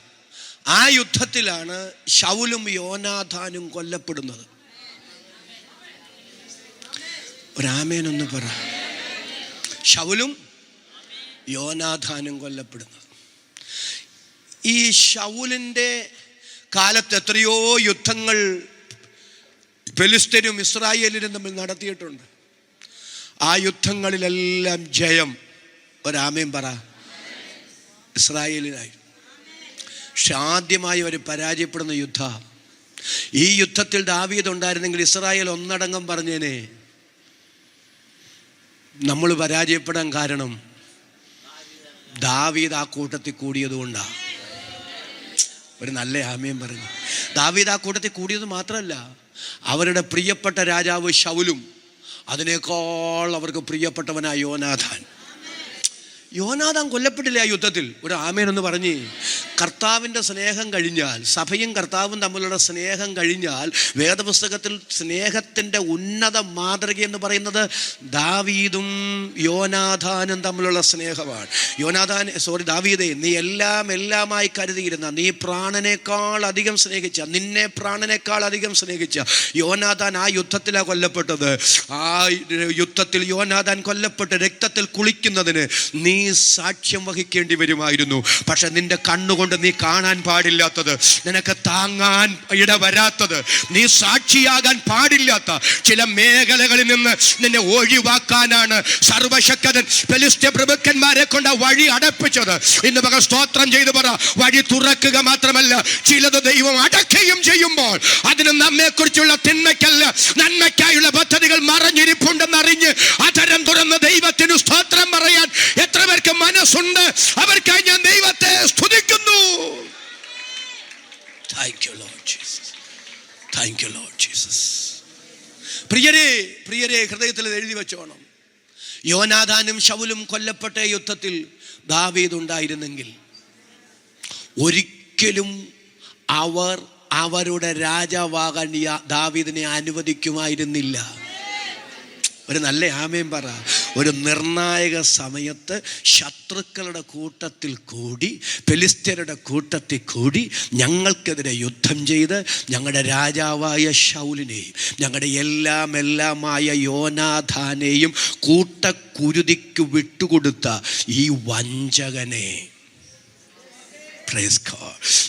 ആ യുദ്ധത്തിലാണ് ശൗലും യോനാഥാനും കൊല്ലപ്പെടുന്നത്. ഒരാമേനൊന്ന് പറ. ശൗലും യോനാഥാനും കൊല്ലപ്പെടുന്നത്. ഈ ശൗലിൻ്റെ കാലത്ത് എത്രയോ യുദ്ധങ്ങൾ ഫെലിസ്ത്യരും ഇസ്രായേലിനും തമ്മിൽ നടത്തിയിട്ടുണ്ട്. ആ യുദ്ധങ്ങളിലെല്ലാം ജയം, ഒരാമേൻ പറ, ഇസ്രായേലിനായി. പക്ഷെ ആദ്യമായി അവർ പരാജയപ്പെടുന്ന യുദ്ധ. ഈ യുദ്ധത്തിൽ ദാവീദ് ഉണ്ടായിരുന്നെങ്കിൽ ഇസ്രായേൽ ഒന്നടങ്കം പറഞ്ഞേനെ. നമ്മൾ പരാജയപ്പെടാൻ കാരണം ദാവീദ് ആ കൂട്ടത്തിൽ കൂടിയത് കൊണ്ടാണ്. ഒരു നല്ല ആമേൻ പറഞ്ഞു. ദാവീദ് ആ കൂട്ടത്തിൽ കൂടിയത് മാത്രമല്ല, അവരുടെ പ്രിയപ്പെട്ട രാജാവ് ശൗലും അതിനേക്കാൾ അവർക്ക് പ്രിയപ്പെട്ടവനായ യോനാഥാൻ. യോനാഥാൻ കൊല്ലപ്പെട്ടില്ല ആ യുദ്ധത്തിൽ. ഒരു ആമേൻ എന്ന് പറഞ്ഞ്. കർത്താവിൻ്റെ സ്നേഹം കഴിഞ്ഞാൽ, സഭയും കർത്താവും തമ്മിലുള്ള സ്നേഹം കഴിഞ്ഞാൽ, വേദപുസ്തകത്തിൽ സ്നേഹത്തിൻ്റെ ഉന്നത മാതൃക എന്ന് പറയുന്നത് ദാവീദും യോനാഥാനും തമ്മിലുള്ള സ്നേഹമാണ്. ദാവീദേ, നീ എല്ലാമായി കരുതിയിരുന്ന, നീ പ്രാണനേക്കാൾ അധികം സ്നേഹിച്ച, നിന്നെ പ്രാണനേക്കാൾ അധികം സ്നേഹിച്ച യോനാഥാൻ ആ യുദ്ധത്തിലാണ് കൊല്ലപ്പെട്ടത്. ആ യുദ്ധത്തിൽ യോനാഥാൻ കൊല്ലപ്പെട്ട് രക്തത്തിൽ കുളിക്കുന്നതിന് നീ സാക്ഷ്യം വഹിക്കേണ്ടി വരുമായിരുന്നു. പക്ഷെ നിന്റെ കണ്ണുകൊണ്ട് നീ കാണാൻ പാടില്ലാത്തത്, നിനക്ക് താങ്ങാൻ ഇടവരാത്തത്, നീ സാക്ഷിയാകാൻ പാടില്ലാത്ത ചില മേഖലകളിൽ നിന്ന് നിന്നെ ഒഴിവാക്കാനാണ് സർവശക്തൻ ഫെലിസ്ത്യ പ്രഭുക്കന്മാരെ കൊണ്ട് വഴി അടപ്പിച്ചത്. ഇന്ന് പകൽ സ്തോത്രം ചെയ്തു പറ, വഴി തുറക്കുക മാത്രമല്ല, ചിലത് ദൈവം അടക്കുകയും ചെയ്യുമ്പോൾ അതിന് നമ്മെക്കുറിച്ചുള്ള തിന്മയ്ക്കല്ല നന്മയ്ക്കായുള്ള പദ്ധതികൾ മറഞ്ഞിരിപ്പുണ്ടെന്നറിഞ്ഞ് അധരം തുറന്ന് ദൈവത്തിന് സ്തോത്രം പറയാൻ എത്ര പേർക്ക് മനസ്സുണ്ട്? അവർക്കായി ഞാൻ ദൈവത്തെ സ്തുതിക്കുന്നു. Thank you Lord Jesus. Thank you Lord Jesus. പ്രിയരെ ഹൃദയത്തിൽ എഴുതി വെച്ചോണം. യോനാഥാനും ശൗലും കൊല്ലപ്പെട്ട യുദ്ധത്തിൽ ദാവീദ് ഉണ്ടായിരുന്നെങ്കിൽ ഒരിക്കലും അവരുടെ രാജാവാകാൻ ദാവീദിനെ അനുവദിക്കുമായിരുന്നില്ല. ഒരു നല്ല ആമേൻ പറ. ഒരു നിർണായക സമയത്ത് ശത്രുക്കളുടെ കൂട്ടത്തിൽ കൂടി, ഫെലിസ്ത്യരുടെ കൂട്ടത്തിൽ കൂടി ഞങ്ങൾക്കെതിരെ യുദ്ധം ചെയ്ത് ഞങ്ങളുടെ രാജാവായ ശൗലിനെയും ഞങ്ങളുടെ എല്ലാമായ യോനാഥാനെയും കൂട്ടക്കുരുതിക്ക് വിട്ടുകൊടുത്ത ഈ വഞ്ചകനെ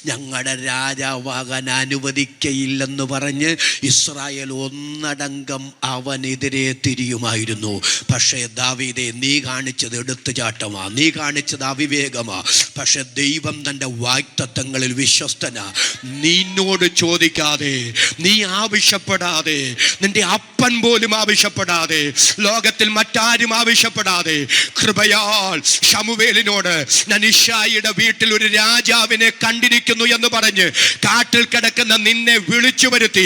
ഞങ്ങളുടെ രാജാവാകാൻ അനുവദിക്കയില്ലെന്ന് പറഞ്ഞ് ഇസ്രായേൽ ഒന്നടങ്കം അവനെതിരെ തിരിയുമായിരുന്നു. പക്ഷേ ദാവീദേ, നീ കാണിച്ചത് എടുത്തുചാട്ടമാ, നീ കാണിച്ചത് അവിവേകമാ. പക്ഷെ ദൈവം തൻ്റെ വാഗ്ദത്തങ്ങളിൽ വിശ്വസ്തനാ. നിന്നോട് ചോദിക്കാതെ, നീ ആവശ്യപ്പെടാതെ, നിന്റെ അപ്പൻ പോലും ആവശ്യപ്പെടാതെ, ലോകത്തിൽ മറ്റാരും ആവശ്യപ്പെടാതെ, കൃപയാൽ ശമൂവേലിനോട് ഞാൻ ഇശ്ശായിയുടെ വീട്ടിൽ ഒരു രാജാവിനെ കണ്ടിരിക്കുന്നു എന്ന് പറഞ്ഞ് കാട്ടിൽ കിടക്കുന്ന നിന്നെ വിളിച്ചു വരുത്തി,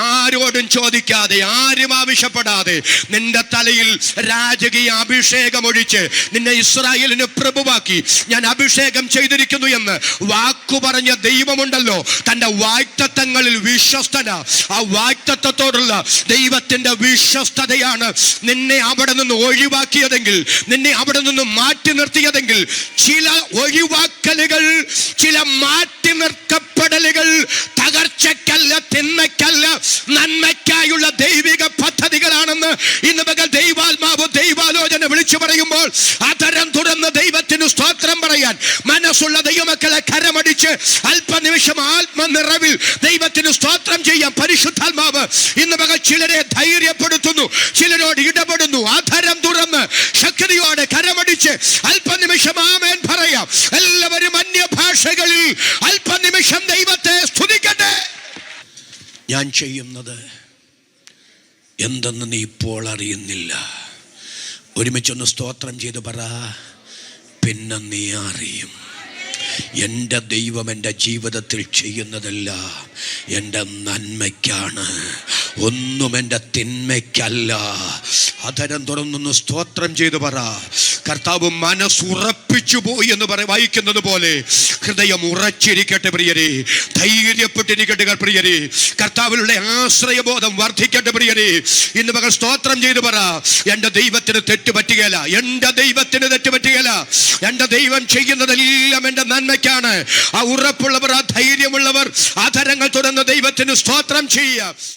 ആരോടും ചോദിക്കാതെ, ആരും ആവശ്യപ്പെടാതെ നിന്റെ തലയിൽ രാജകീയ അഭിഷേകം ഒഴിച്ച് നിന്നെ ഇസ്രായേലിന് പ്രഭുവാക്കി ഞാൻ അഭിഷേകം ചെയ്തിരിക്കുന്നു എന്ന് വാക്കു പറഞ്ഞ ദൈവമുണ്ടല്ലോ, തൻ്റെ വാഗ്ദത്തങ്ങളിൽ വിശ്വസ്തനാ. ആ വാഗ്ദത്തത്തോടുള്ള ദൈവത്തിന്റെ വിശ്വസ്തതയാണ് നിന്നെ അവിടെ നിന്ന് ഒഴിവാക്കിയതെങ്കിൽ, നിന്നെ അവിടെ നിന്ന് മാറ്റി നിർത്തിയതെങ്കിൽ, ചില ഒഴിവാക്കലുകൾ, ചില മാറ്റി നിർത്തപ്പെടലുകൾ, തകർച്ച ഒച്ചക്കല്ല, തിന്മയ്ക്കല്ല, നന്മയ്ക്കായുള്ള ദൈവിക പദ്ധതികളാണെന്ന് ഇന്ന് പകൽ ദൈവാത്മാവ് ദൈവാലോചന വിളിച്ചു പറയുമ്പോൾ അതരം തുറന്ന് ദൈവത്തിന് സ്തോത്രം പറയാൻ മനസ്സുള്ള ദൈവമക്കളെ കരമടിച്ച് അല്പനിമിഷം ആത്മനിറവിൽ ദൈവത്തിന് സ്തോത്രം ചെയ്യാൻ പരിശുദ്ധാത്മാവ് ഇന്ന് പകൽ ചിലരെ ധൈര്യപ്പെടുത്തുന്നു, ചിലരോട് ഇടപെടുന്നു. അതരം തുറന്ന് ശക്തിയോടെ കരമടിച്ച് അല്പനിമിഷം ആമേൻ പറയാം. എല്ലാവരും അന്യഭാഷകളിൽ അല്പനിമിഷം ദൈവത്തെ സ്തുതിക്കട്ടെ. ഞാൻ ചെയ്യുന്നത് എന്തെന്ന് നീ ഇപ്പോൾ അറിയുന്നില്ല. ഒരുമിച്ചൊന്ന് സ്തോത്രം ചെയ്ത് പറ, പിന്നെ നീ അറിയും. എൻ്റെ ദൈവം എൻ്റെ ജീവിതത്തിൽ ചെയ്യുന്നതെല്ലാം എൻ്റെ നന്മയ്ക്കാണ്, ഒന്നും എൻ്റെ തിന്മയ്ക്കല്ല. അതരം തുറന്നൊന്ന് സ്തോത്രം ചെയ്തു പറ. കർത്താവ് മനസ്സുറപ്പിച്ചു പോയി എന്ന് വായിക്കുന്നത് പോലെ ഹൃദയം ഉറച്ചിരിക്കട്ടെ പ്രിയരെ, ധൈര്യപ്പെട്ടിരിക്കട്ടെ പ്രിയരെ, കർത്താവിലുള്ള ആശ്രയബോധം വർദ്ധിക്കട്ടെ പ്രിയരെ. ഇന്ന് മകൾ സ്തോത്രം ചെയ്തു പറ, എൻ്റെ ദൈവത്തിന് തെറ്റുപറ്റുകയില്ല, എൻ്റെ ദൈവത്തിന് തെറ്റുപറ്റുകയില്ല. എൻ്റെ ദൈവം ചെയ്യുന്നതെല്ലാം എൻ്റെ നന്മയ്ക്കാണ്. ആ ഉറപ്പുള്ളവർ, ആ ധൈര്യമുള്ളവർ, ആധരങ്ങൾ തുറന്ന് ദൈവത്തിന് സ്തോത്രം ചെയ്യുക.